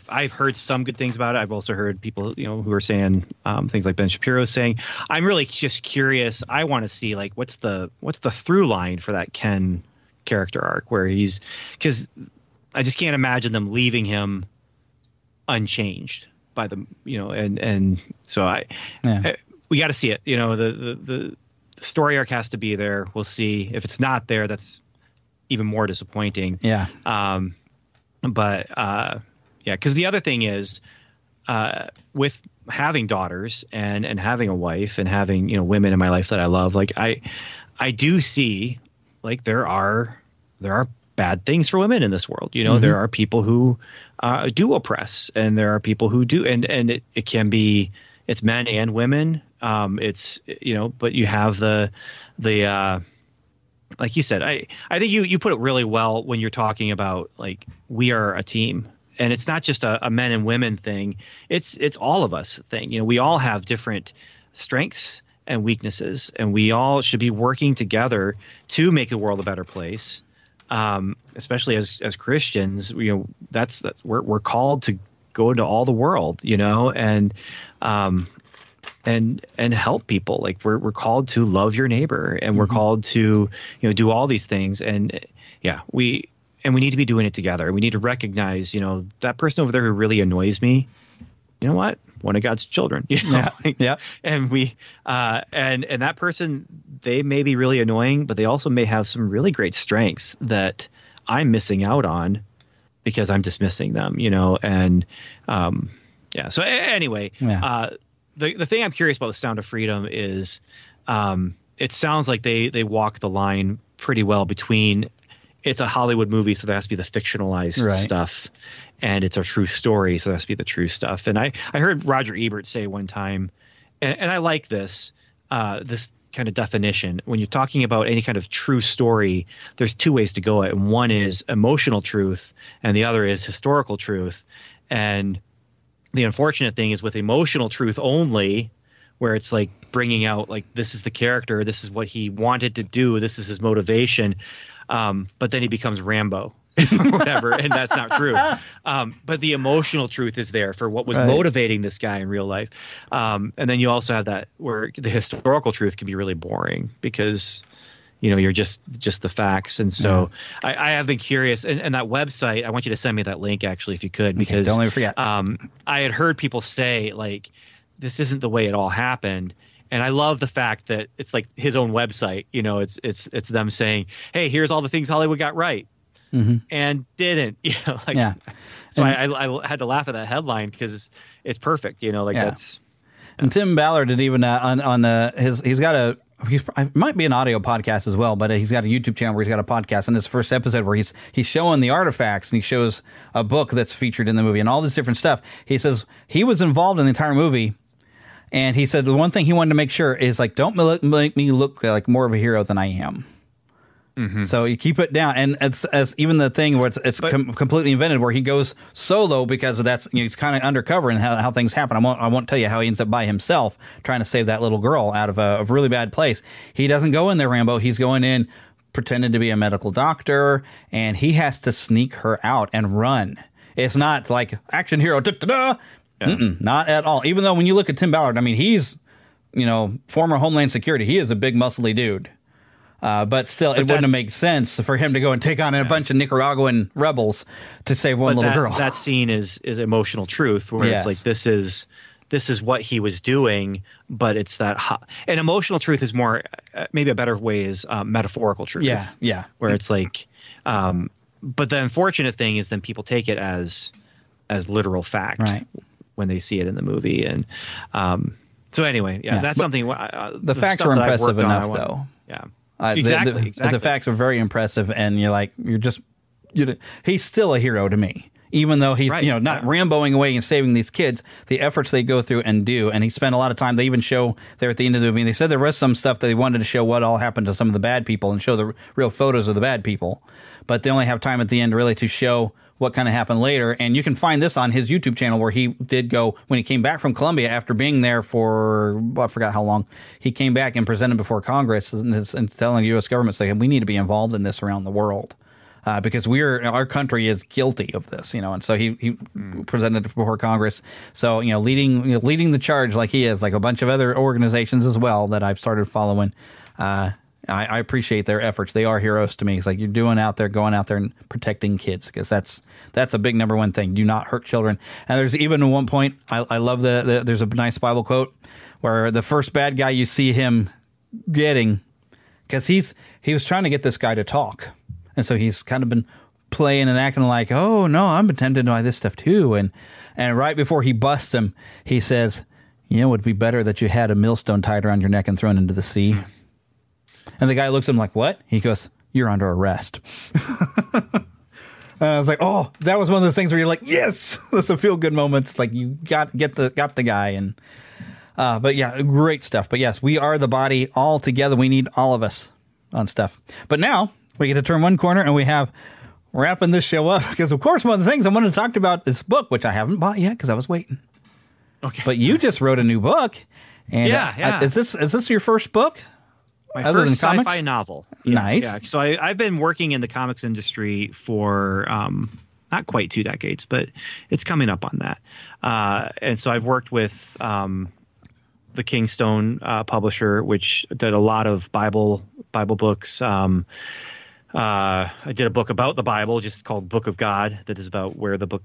I've heard some good things about it. I've also heard people, who are saying things like Ben Shapiro saying. I'm really just curious. I want to see, like, what's the through line for that Ken character arc, where because I just can't imagine them leaving him unchanged by the, and so we got to see it. The story arc has to be there. We'll see. If it's not there, that's even more disappointing. Yeah. Because the other thing is, with having daughters and having a wife and having women in my life that I love, like I do see, like, there are bad things for women in this world. Mm-hmm. There are people who do oppress, and there are people who do, and it can be, it's men and women. It's but you have the like you said, I think you put it really well when you're talking about, like, we are a team. And it's not just a men and women thing. It's all of us thing. We all have different strengths and weaknesses, and we all should be working together to make the world a better place. Especially as Christians, that's we're called to go into all the world, and help people. Like, we're called to love your neighbor, and we're called to do all these things. And we need to be doing it together. We need to recognize, that person over there who really annoys me, you know what? One of God's children. Yeah. And we and that person, they may be really annoying, but they also may have some really great strengths that I'm missing out on because I'm dismissing them, and So anyway, the thing I'm curious about The Sound of Freedom is it sounds like they walk the line pretty well between it's a Hollywood movie, so there has to be the fictionalized stuff, and it's a true story, so there has to be the true stuff. And I heard Roger Ebert say one time, and I like this kind of definition. When you're talking about any kind of true story, there's two ways to go it. And one is emotional truth, and the other is historical truth. And the unfortunate thing is with emotional truth only, where it's like bringing out like, this is the character, this is what he wanted to do, this is his motivation. But then he becomes Rambo or whatever, and that's not true. But the emotional truth is there for what was motivating this guy in real life. And then you also have that where the historical truth can be really boring because, you're just the facts. And so I have been curious. And that website, I want you to send me that link actually, if you could, because don't ever forget. I had heard people say like, this isn't the way it all happened. And I love the fact that it's like his own website, it's them saying, hey, here's all the things Hollywood got right and didn't, So I had to laugh at that headline because it's perfect, that's. And Tim Ballard did even it might be an audio podcast as well, but he's got a YouTube channel where he's got a podcast, and his first episode where he's showing the artifacts, and he shows a book that's featured in the movie and all this different stuff. He says he was involved in the entire movie. And he said the one thing he wanted to make sure is like, don't make me look like more of a hero than I am. So you keep it down. And it's as even the thing where it's completely invented where he goes solo because that's, he's kind of undercover in how things happen. I won't tell you how he ends up by himself trying to save that little girl out of a really bad place. He doesn't go in there, Rambo. He's going in pretending to be a medical doctor, and he has to sneak her out and run. It's not like action hero, da-da-da. Not at all. Even though when you look at Tim Ballard, I mean, he's, former Homeland Security. He is a big muscly dude. But still, it wouldn't have made sense for him to go and take on a bunch of Nicaraguan rebels to save one little girl. That scene is emotional truth, where it's like this is what he was doing, but it's that and emotional truth is more maybe a better way is metaphorical truth. Yeah. Where it's like, but the unfortunate thing is then people take it as literal fact when they see it in the movie, and so anyway, that's something. The facts are impressive enough, though. Yeah. Exactly. The facts are very impressive, and he's still a hero to me, even though he's not Ramboing away and saving these kids. The efforts they go through and do, and he spent a lot of time. They even show there at the end of the movie. They said there was some stuff that they wanted to show what all happened to some of the bad people and show the real photos of the bad people, but they only have time at the end really to show what kind of happened later. And you can find this on his YouTube channel where he did go when he came back from Colombia after being there for, I forgot how long. He came back and presented before Congress and telling the U.S. government, saying, we need to be involved in this around the world because our country is guilty of this, and so he presented before Congress. So, leading the charge like he is, like a bunch of other organizations as well that I've started following. I appreciate their efforts. They are heroes to me. It's like you're going out there and protecting kids, because that's a big number one thing. Do not hurt children. And there's even one point, I love there's a nice Bible quote where the first bad guy you see him getting, because he was trying to get this guy to talk. And so he's kind of been playing and acting like, oh, no, I'm pretending to know this stuff too. And right before he busts him, he says, it would be better that you had a millstone tied around your neck and thrown into the sea. And the guy looks at him like, what? He goes, you're under arrest. I was like, oh, that was one of those things where you're like, yes, that's a feel good moment. It's like you got the guy. And but yeah, great stuff. But yes, we are the body all together. We need all of us on stuff. But now we get to turn one corner and we have wrapping this show up, because of course one of the things I wanted to talk about this book, which I haven't bought yet because I was waiting. Okay. But you just wrote a new book. And is this your first book? My other first than sci-fi novel. Nice. Yeah. So I've been working in the comics industry for not quite 2 decades, but it's coming up on that. And so I've worked with the Kingstone publisher, which did a lot of Bible books. I did a book about the Bible, just called Book of God, that is about where the book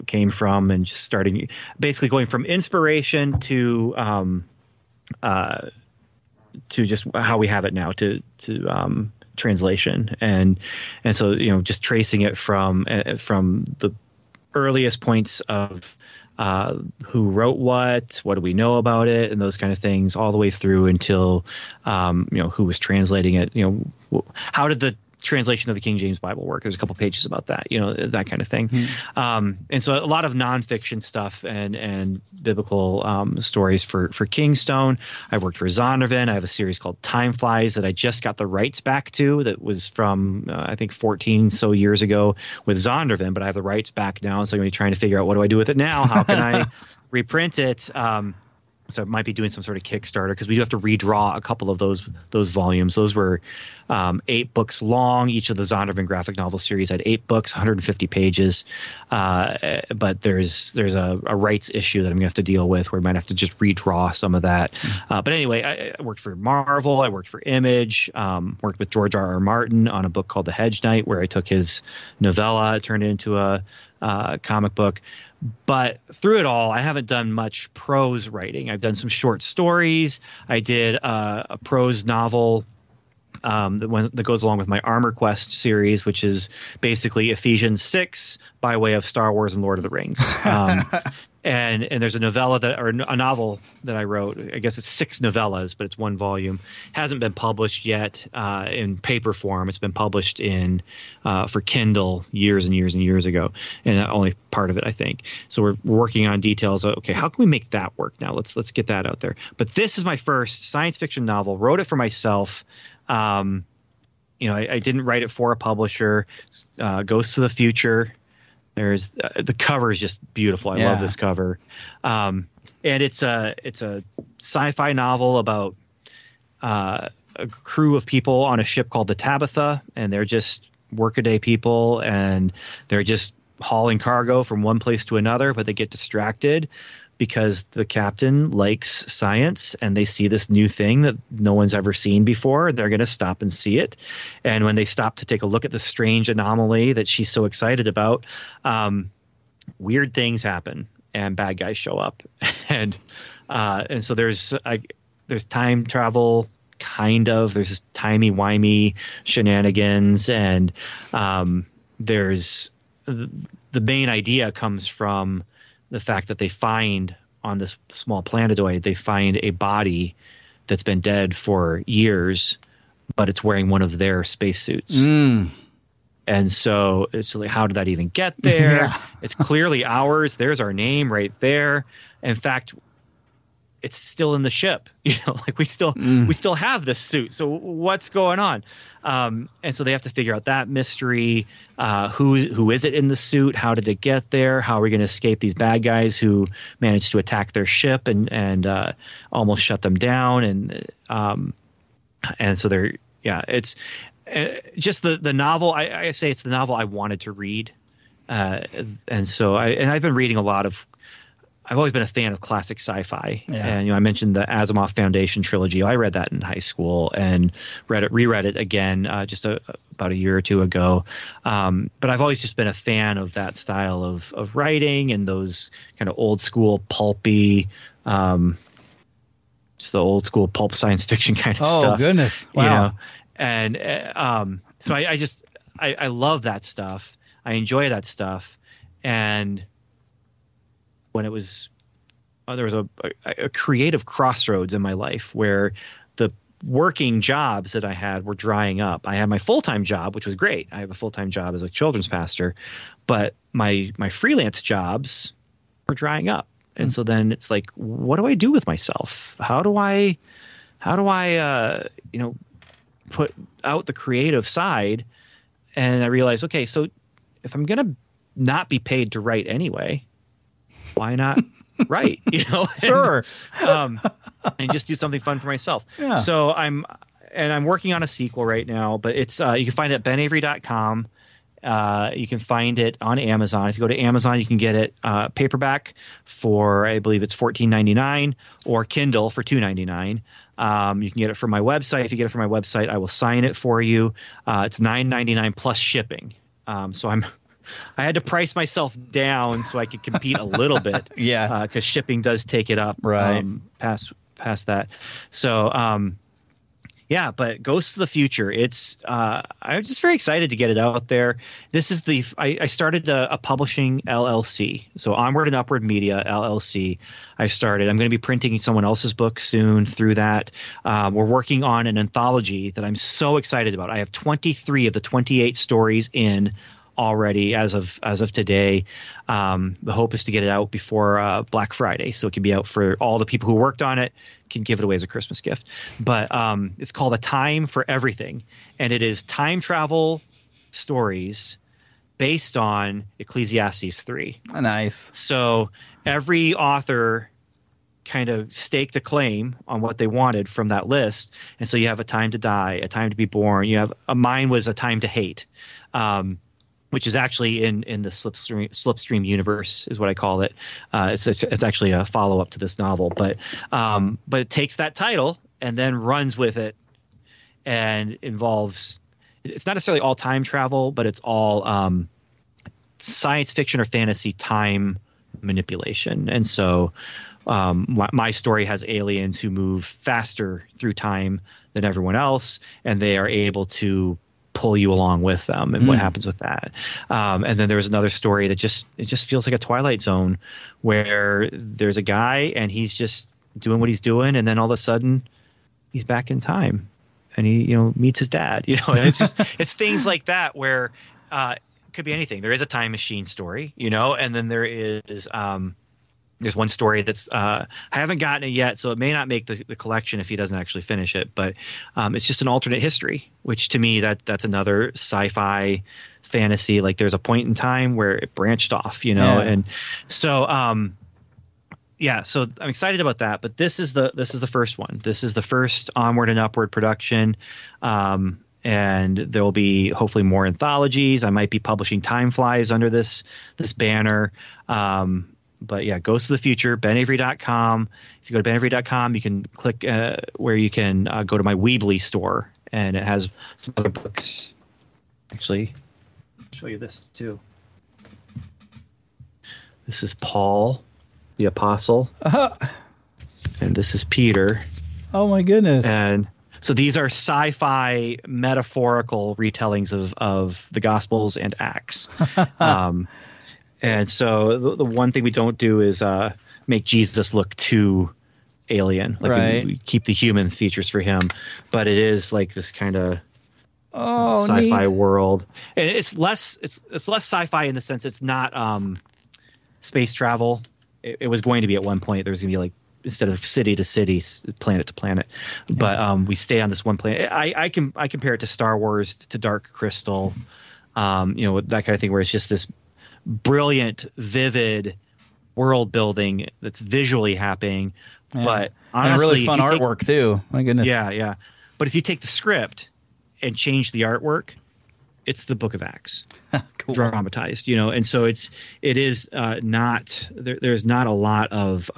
came from, and just basically going from inspiration to just how we have it now, to translation, and so just tracing it from the earliest points of who wrote what do we know about it, and those kind of things, all the way through until who was translating it. How did the translation of the King James Bible work? There's a couple pages about that, that kind of thing. And so a lot of nonfiction stuff and biblical stories for Kingstone. I worked for Zondervan. I have a series called Time Flies that I just got the rights back to, that was from I think 14 so years ago with Zondervan, but I have the rights back now, so I'm going to be trying to figure out what do I do with it now. How can I reprint it? So I might be doing some sort of Kickstarter, because we do have to redraw a couple of those volumes. Those were 8 books long. Each of the Zondervan graphic novel series had 8 books, 150 pages. But there's a rights issue that I'm going to have to deal with, where I might have to just redraw some of that. But anyway, I worked for Marvel. I worked for Image. Worked with George R.R. Martin on a book called The Hedge Knight, where I took his novella, turned it into a comic book. But through it all, I haven't done much prose writing. I've done some short stories. I did a prose novel that goes along with my Armor Quest series, which is basically Ephesians 6 by way of Star Wars and Lord of the Rings. And there's a novel that I wrote. I guess it's 6 novellas, but it's 1 volume. Hasn't been published yet in paper form. It's been published for Kindle years and years and years ago, and only part of it, I think. So we're working on details. Okay, how can we make that work now? Let's get that out there. But this is my first science fiction novel. Wrote it for myself. I didn't write it for a publisher. Goes to the future. There's the cover is just beautiful. I love this cover, and it's a sci-fi novel about a crew of people on a ship called the Tabitha, and they're just workaday people, and they're just hauling cargo from one place to another, but they get distracted because the captain likes science, and they see this new thing that no one's ever seen before. They're going to stop and see it. And when they stop to take a look at the strange anomaly that she's so excited about, weird things happen and bad guys show up. And so there's time travel, kind of. There's timey-wimey shenanigans, and there's the main idea comes from the fact that they find on this small planetoid, they find a body that's been dead for years, but it's wearing one of their spacesuits. And so it's like, how did that even get there? Yeah. It's clearly ours. There's our name right there. In fact, it's still in the ship. Like we still have this suit. So what's going on? And so they have to figure out that mystery. Who is it in the suit? How did it get there? How are we going to escape these bad guys who managed to attack their ship and almost shut them down? And so it's just the novel. I say it's the novel I wanted to read. And so I've been reading a lot of. I've always been a fan of classic sci-fi, and I mentioned the Asimov Foundation trilogy. I read that in high school and reread it again just about a year or two ago. But I've always just been a fan of that style of writing and those kind of old school pulpy, just the old school pulp science fiction kind of stuff. Oh goodness! Wow. And so I love that stuff. I enjoy that stuff, and when it was there was a creative crossroads in my life where the working jobs that I had were drying up. I had my full-time job, which was great. I have a full-time job as a children's pastor, but my freelance jobs were drying up. And so then it's like, what do I do with myself? How do I put out the creative side? And I realized, okay, so if I'm going to not be paid to write anyway, why not write, Sure. and just do something fun for myself. Yeah. So I'm working on a sequel right now, but it's, you can find it at benavery.com. You can find it on Amazon. If you go to Amazon, you can get it paperback for, I believe it's $14.99, or Kindle for $2.99. You can get it from my website. If you get it from my website, I will sign it for you. It's $9.99 plus shipping. So I had to price myself down so I could compete a little bit. Yeah. Because shipping does take it up. Right. Past that. So, yeah, but Ghosts of the Future, I'm just very excited to get it out there. This is I started a publishing LLC. So Onward and Upward Media LLC. I'm going to be printing someone else's book soon through that. We're working on an anthology that I'm so excited about. I have 23 of the 28 stories in already as of today. The hope is to get it out before Black Friday, so it can be out for all the people who worked on it, can give it away as a Christmas gift. But it's called A Time for Everything, and it is time travel stories based on Ecclesiastes 3. Nice. So every author kind of staked a claim on what they wanted from that list, and so you have a time to die, a time to be born. You have mine was a time to hate. Which is actually in the Slipstream universe is what I call it. It's actually a follow up to this novel, but it takes that title and then runs with it, and involves. It's not necessarily all time travel, but it's all science fiction or fantasy time manipulation. And so my story has aliens who move faster through time than everyone else, and they are able to pull you along with them, and what happens with that. And then there's another story that just feels like a Twilight Zone, where there's a guy and he's just doing what he's doing, and then all of a sudden he's back in time, and he meets his dad. And it's just it's things like that where it could be anything. There is a time machine story, and then there is there's one story that's I haven't gotten it yet, so it may not make the collection if he doesn't actually finish it. But it's just an alternate history, which to me that's another sci-fi fantasy. Like there's a point in time where it branched off, and so so I'm excited about that. But this is the first one. This is the first Onward and Upward production. And there will be hopefully more anthologies. I might be publishing Time Flies under this banner. But yeah, Ghosts of the Future, benavery.com. If you go to benavery.com, you can click where you can go to my Weebly store, and it has some other books. Actually, I'll show you this too. This is Paul, the Apostle. And this is Peter. Oh my goodness. And so these are sci-fi metaphorical retellings of the Gospels and Acts. And so the one thing we don't do is make Jesus look too alien. Like we keep the human features for him, but it is like this kind of sci-fi world. And it's less sci-fi in the sense it's not space travel. It was going to be at one point. There was going to be like, instead of city to city, planet to planet. But we stay on this one planet. I compare it to Star Wars, to Dark Crystal, that kind of thing, where it's just this brilliant, vivid world building that's visually happening, but honestly, and really fun artwork too. My goodness. Yeah. But if you take the script and change the artwork, it's the Book of Acts, cool. Dramatized. And so it is not there's not a lot of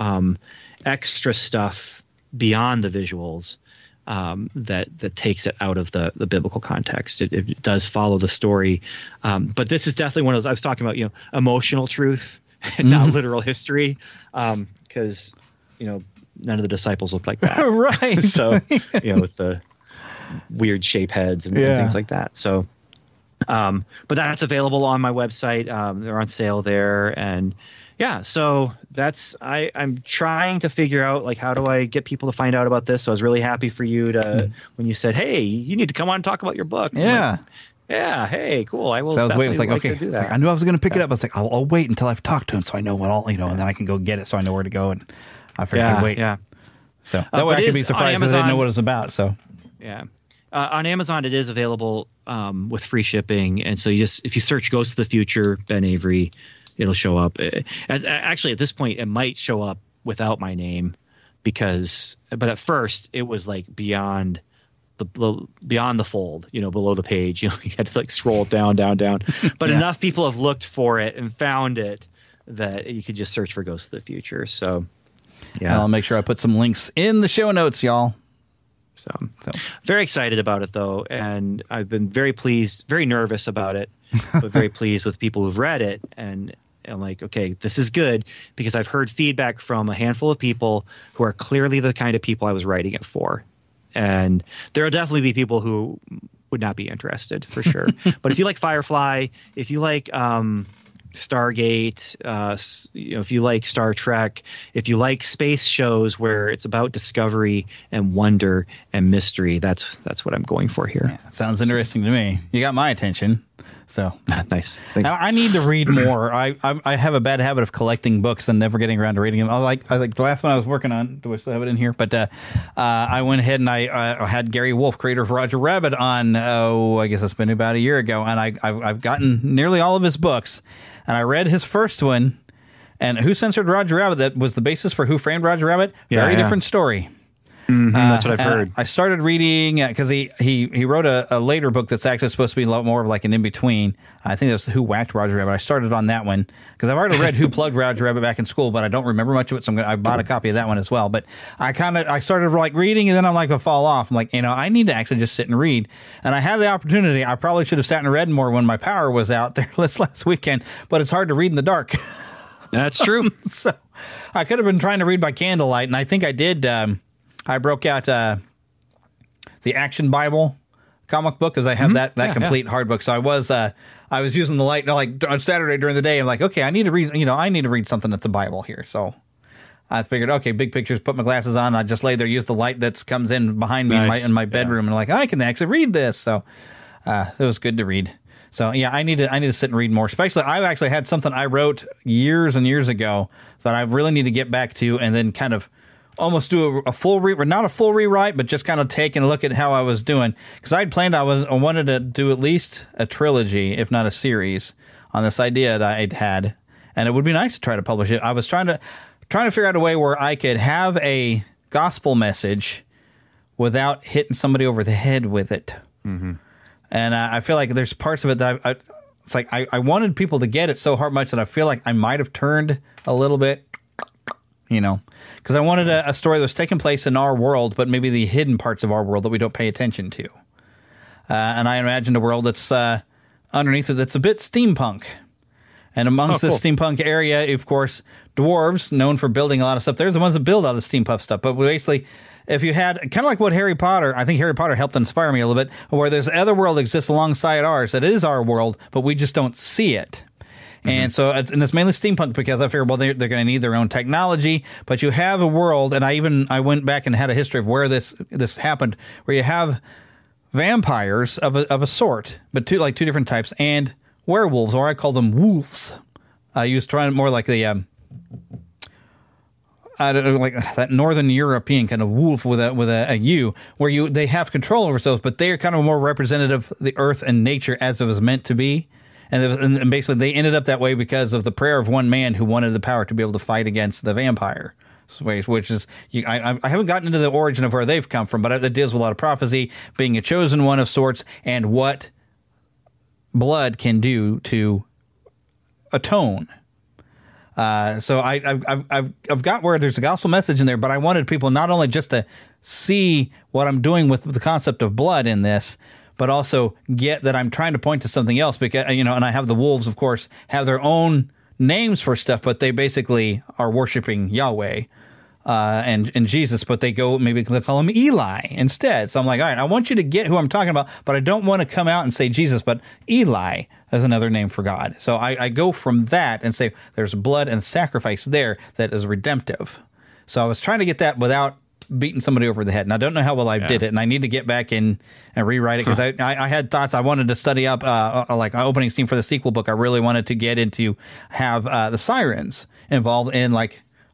extra stuff beyond the visuals that takes it out of the biblical context. It does follow the story. But this is definitely one of those I was talking about, emotional truth and not literal history. Because, none of the disciples look like that. Right. So, with the weird shape heads and things like that. So, but that's available on my website. They're on sale there. And yeah, so that's I'm trying to figure out, like, how do I get people to find out about this? So I was really happy for you to when you said, "Hey, you need to come on and talk about your book." Yeah. Yeah. Hey, cool. I will. So I was waiting. It's like, like okay. to do that. Like, I knew I was going to pick it up. I was like, I'll wait until I've talked to him, so I know what all and then I can go get it, so I know where to go. And I figured I'd wait. Yeah. So that way I could be surprised that I didn't know what it was about. So yeah. On Amazon, it is available with free shipping, and so if you search "Ghosts of the Future" Ben Avery, it'll show up. Actually, at this point, it might show up without my name, but at first it was like beyond the fold, below the page. You had to like scroll down. But enough people have looked for it and found it that you could just search for "Ghosts of the Future." So, yeah, and I'll make sure I put some links in the show notes, y'all. So very excited about it, though. And I've been very pleased, very nervous about it, but very pleased with people who've read it. And I'm like, okay, this is good, because I've heard feedback from a handful of people who are clearly the kind of people I was writing it for. And there will definitely be people who would not be interested, for sure. But if you like Firefly, if you like Stargate, if you like Star Trek, if you like space shows where it's about discovery and wonder and mystery, that's what I'm going for here. Yeah, sounds interesting to me. You got my attention. So nice. Thanks. I need to read more. I have a bad habit of collecting books and never getting around to reading them. I like the last one I was working on. Do I still have it in here? But I went ahead and I had Gary Wolfe, creator of Roger Rabbit, on. I guess it's been about a year ago, and I've gotten nearly all of his books, and I read his first one. And Who Censored Roger Rabbit? That was the basis for Who Framed Roger Rabbit. Very different story. Mm-hmm, that's what I've heard. I started reading because he wrote a later book that's actually supposed to be a lot more of like an in-between. I think that was Who Whacked Roger Rabbit. I started on that one because I've already read Who Plugged Roger Rabbit back in school, but I don't remember much of it, so I bought a copy of that one as well. But I started like reading, and then I'm like, I fall off. I'm like, I need to actually just sit and read. And I had the opportunity. I probably should have sat and read more when my power was out there this last weekend, but it's hard to read in the dark. That's true. So I could have been trying to read by candlelight, and I think I did. I broke out the Action Bible comic book because I have that complete hard book. So I was using the light like on Saturday during the day. I'm like, okay, I need to read. I need to read something that's a Bible here. So I figured, okay, big pictures. Put my glasses on. I just lay there, use the light that comes in behind me in my bedroom, and like I can actually read this. So it was good to read. So yeah, I need to sit and read more. Especially, I actually had something I wrote years and years ago that I really need to get back to, and then kind of almost do a full not a full rewrite, but just kind of take and look at how I was doing. Because I had planned I wanted to do at least a trilogy, if not a series, on this idea that I'd had, and it would be nice to try to publish it. I was trying to figure out a way where I could have a gospel message without hitting somebody over the head with it. Mm-hmm. And I feel like there's parts of it that it's like I wanted people to get it so much that I feel like I might have turned a little bit. Because I wanted a story that was taking place in our world, but maybe the hidden parts of our world that we don't pay attention to. And I imagined a world that's underneath it that's a bit steampunk. And amongst the steampunk area, of course, dwarves, known for building a lot of stuff, they're the ones that build all the steampunk stuff. But basically, if you had kind of like what Harry Potter, I think Harry Potter helped inspire me a little bit, where there's other world that exists alongside ours that is our world, but we just don't see it. And so it's mainly steampunk because I figured, well, they're going to need their own technology, but you have a world, and I went back and had a history of where this happened, where you have vampires of a sort, but two different types, and werewolves, or I call them wolves. I used to more like the I don't know, like that Northern European kind of wolf with a U, where they have control over themselves, but they are kind of more representative of the earth and nature as it was meant to be. And basically, they ended up that way because of the prayer of one man who wanted the power to be able to fight against the vampire. Which is, I haven't gotten into the origin of where they've come from, but it deals with a lot of prophecy, being a chosen one of sorts, and what blood can do to atone. So I've got where there's a gospel message in there, but I wanted people not only just to see what I'm doing with the concept of blood in this, but also get that I'm trying to point to something else because, and I have the wolves, of course, have their own names for stuff, but they basically are worshiping Yahweh and Jesus, but they call him Eli instead. So I'm like, all right, I want you to get who I'm talking about, but I don't want to come out and say Jesus, but Eli is another name for God. So I go from that and say there's blood and sacrifice there that is redemptive. So I was trying to get that without beating somebody over the head. And I don't know how well I did it, and I need to get back in and rewrite it because I had thoughts. I wanted to study up like an opening scene for the sequel book. I really wanted to get into have the sirens involved in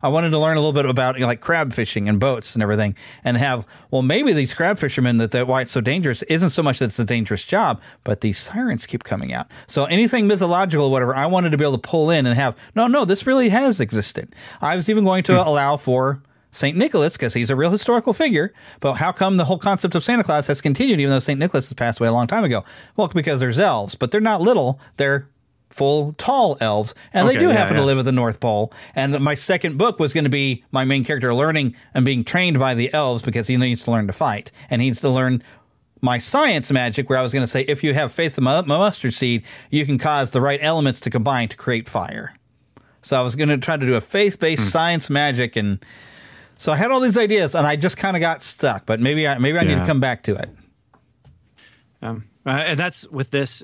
I wanted to learn a little bit about like crab fishing and boats and everything, and have maybe these crab fishermen that why it's so dangerous isn't so much that it's a dangerous job, but these sirens keep coming out. So anything mythological or whatever, I wanted to be able to pull in and have no, this really has existed. I was even going to allow for St. Nicholas, because he's a real historical figure, but how come the whole concept of Santa Claus has continued even though St. Nicholas has passed away a long time ago? Well, because there's elves, but they're not little, they're full tall elves, and they do happen to live at the North Pole. And my second book was going to be my main character learning and being trained by the elves because he needs to learn to fight and he needs to learn my science magic, where I was going to say, if you have faith in my mustard seed, you can cause the right elements to combine to create fire. So I was going to try to do a faith-based science magic, and so I had all these ideas, and I just kind of got stuck. But maybe I need to come back to it. And that's with this.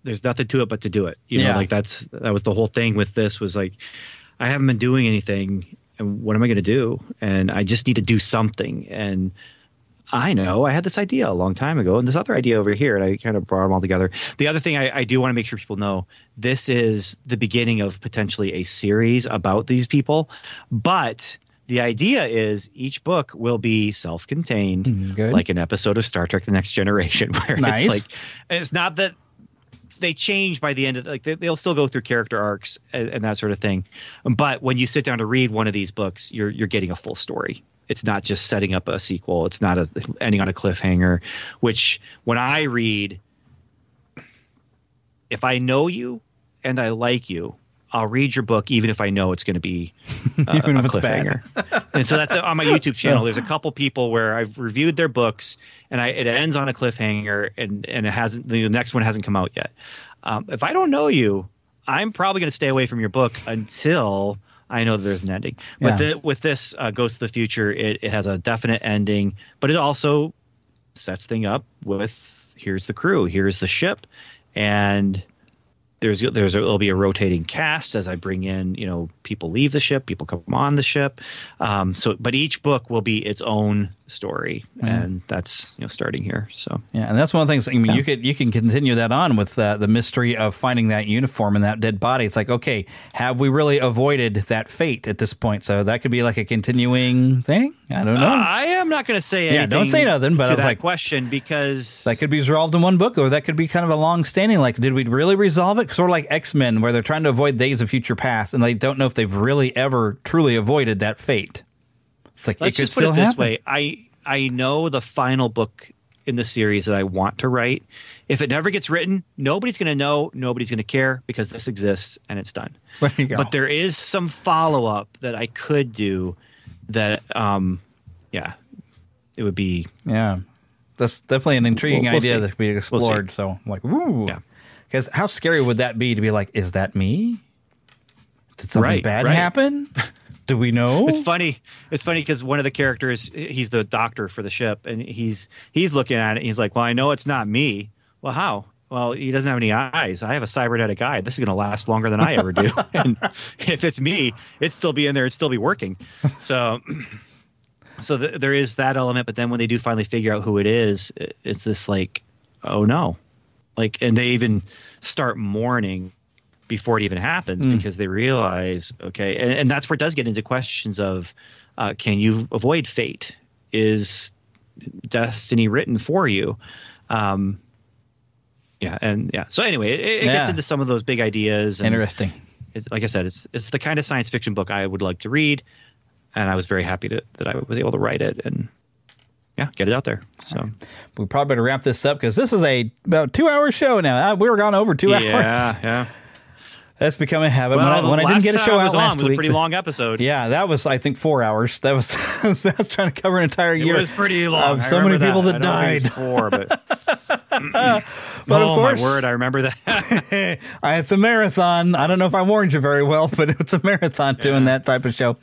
There's nothing to it but to do it. You know, like that was the whole thing with this. Was like, I haven't been doing anything, and what am I going to do? And I just need to do something. And I know I had this idea a long time ago and this other idea over here, and I kind of brought them all together. The other thing I do want to make sure people know, this is the beginning of potentially a series about these people. But the idea is each book will be self-contained, like an episode of Star Trek The Next Generation, where it's like, it's not that they change by the end of, like, they'll still go through character arcs and that sort of thing. But when you sit down to read one of these books, you're getting a full story. It's not just setting up a sequel. It's not ending on a cliffhanger, which when I read, if I know you and I like you, I'll read your book even if I know it's going to be a cliffhanger. And so that's on my YouTube channel. There's a couple people where I've reviewed their books and it ends on a cliffhanger and it hasn't, the next one hasn't come out yet. If I don't know you, I'm probably going to stay away from your book until I know that there's an ending. But with this Ghost of the Future, it has a definite ending, but it also sets thing up with, here's the crew, here's the ship, and there'll be a rotating cast as I bring in, you know, people leave the ship, people come on the ship. But each book will be its own story, and that's, you know, starting here. So and that's one of the things. I mean, you can continue that on with the mystery of finding that uniform and that dead body. It's like, okay, have we really avoided that fate at this point? So that could be like a continuing thing. I don't know. I am not going to say anything. Yeah, don't say nothing. But I was like, question, because that could be resolved in one book, or that could be kind of a long-standing. Like, did we really resolve it? Sort of like X-Men, where they're trying to avoid Days of Future Past, and they don't know if they've really ever truly avoided that fate. It's like, let's it could just put still it this happen. way. I know the final book in the series that I want to write. If it never gets written, nobody's going to know, nobody's going to care, because this exists and it's done. There you go. But there is some follow-up that I could do that, it would be... Yeah, that's definitely an intriguing we'll idea see. that could be explored. So I'm like, ooh. Because how scary would that be to be like, is that me? Did something bad happen? Do we know? It's funny because one of the characters, he's the doctor for the ship, and he's looking at it. And he's like, well, I know it's not me. Well, how? Well, he doesn't have any eyes. I have a cybernetic eye. This is going to last longer than I ever do. And if it's me, it'd still be in there. It'd still be working. So there is that element. But then when they do finally figure out who it is, it's this like, oh no. Like, and they even start mourning before it even happens, because they realize, okay, and that's where it does get into questions of, can you avoid fate? Is destiny written for you? So anyway, it gets into some of those big ideas. And interesting. Like I said, it's the kind of science fiction book I would like to read, and I was very happy that I was able to write it and get it out there. So we probably better wrap this up, because this is about 2-hour show now. We were gone over 2 hours. Yeah. That's become a habit. Well, when I didn't get a show out last week, was a pretty long episode. Yeah, that was, I think, 4 hours. That was that's trying to cover an entire year. It was pretty long. So many people that died. But of course, my word, I remember that. It's a marathon. I don't know if I warned you very well, but it's a marathon doing that type of show.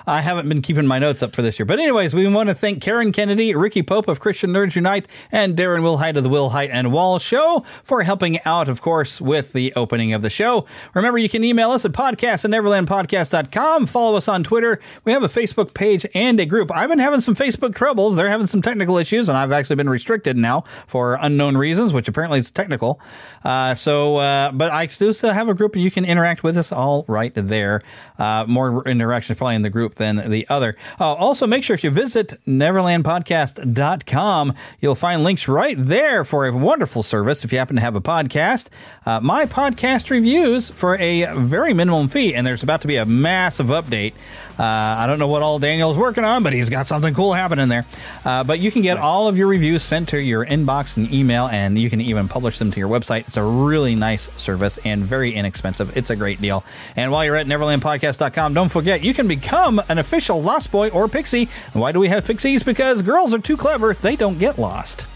I haven't been keeping my notes up for this year. But anyways, we want to thank Karen Kennedy, Ricky Pope of Christian Nerds Unite, and Darren Wilhite of the Wilhite and Wall Show for helping out, of course, with the opening of the show. Remember, you can email us at podcast@neverlandpodcast.com. Follow us on Twitter. We have a Facebook page and a group. I've been having some Facebook troubles. They're having some technical issues, and I've actually been restricted now for unknown reasons, which apparently is technical. But I still have a group, and you can interact with us all right there. More interaction probably in the group than the other. Also, make sure if you visit neverlandpodcast.com, you'll find links right there for a wonderful service if you happen to have a podcast. My podcast reviews for a very minimum fee, and there's about to be a massive update. I don't know what all Daniel's working on, but he's got something cool happening there. But you can get all of your reviews sent to your inbox and email, and you can even publish them to your website. It's a really nice service and very inexpensive. It's a great deal. And while you're at neverlandpodcast.com, don't forget, you can become an official Lost Boy or Pixie. And why do we have Pixies? Because girls are too clever. They don't get lost.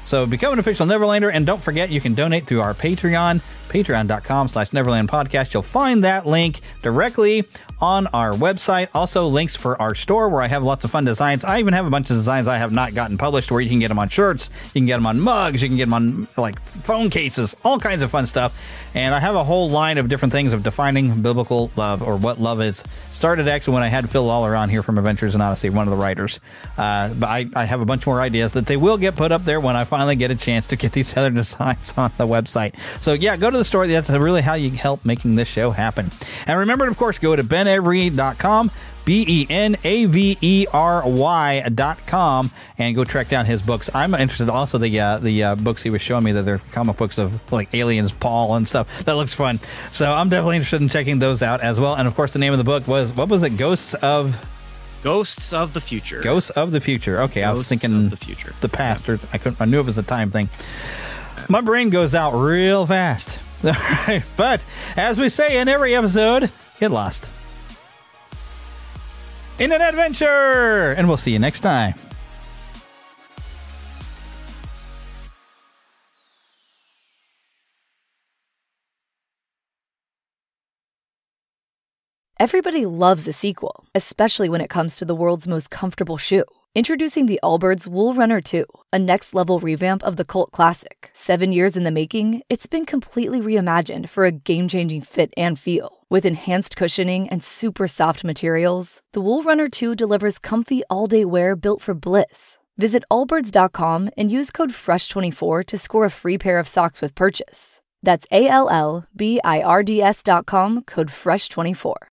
So become an official Neverlander, and don't forget, you can donate through our Patreon, patreon.com/NeverlandPodcast. You'll find that link directly on our website. Also, links for our store where I have lots of fun designs. I even have a bunch of designs I have not gotten published where you can get them on shirts, you can get them on mugs, you can get them on like phone cases, all kinds of fun stuff. And I have a whole line of different things of defining biblical love, or what love is. Started actually when I had Phil Lawler on here from Adventures in Odyssey, one of the writers. But I have a bunch more ideas that they will get put up there when I finally get a chance to get these other designs on the website. So yeah, go to the store. That's really how you help making this show happen. And remember, of course, go to benavery.com, BENAVERY.com, and go track down his books. I'm interested also the books he was showing me, that they're comic books of like Aliens, Paul, and stuff. That looks fun. So I'm definitely interested in checking those out as well. And of course, the name of the book was, what was it? Ghosts of the Future. Ghosts of the Future. Okay, I was thinking the future, the past, or I knew it was a time thing. My brain goes out real fast. All right, but as we say in every episode, get lost in an adventure, and we'll see you next time. Everybody loves a sequel, especially when it comes to the world's most comfortable shoe. Introducing the Allbirds Wool Runner 2, a next-level revamp of the cult classic. 7 years in the making, it's been completely reimagined for a game-changing fit and feel. With enhanced cushioning and super soft materials, the Wool Runner 2 delivers comfy all-day wear built for bliss. Visit allbirds.com and use code FRESH24 to score a free pair of socks with purchase. That's ALLBIRDS.com, code FRESH24.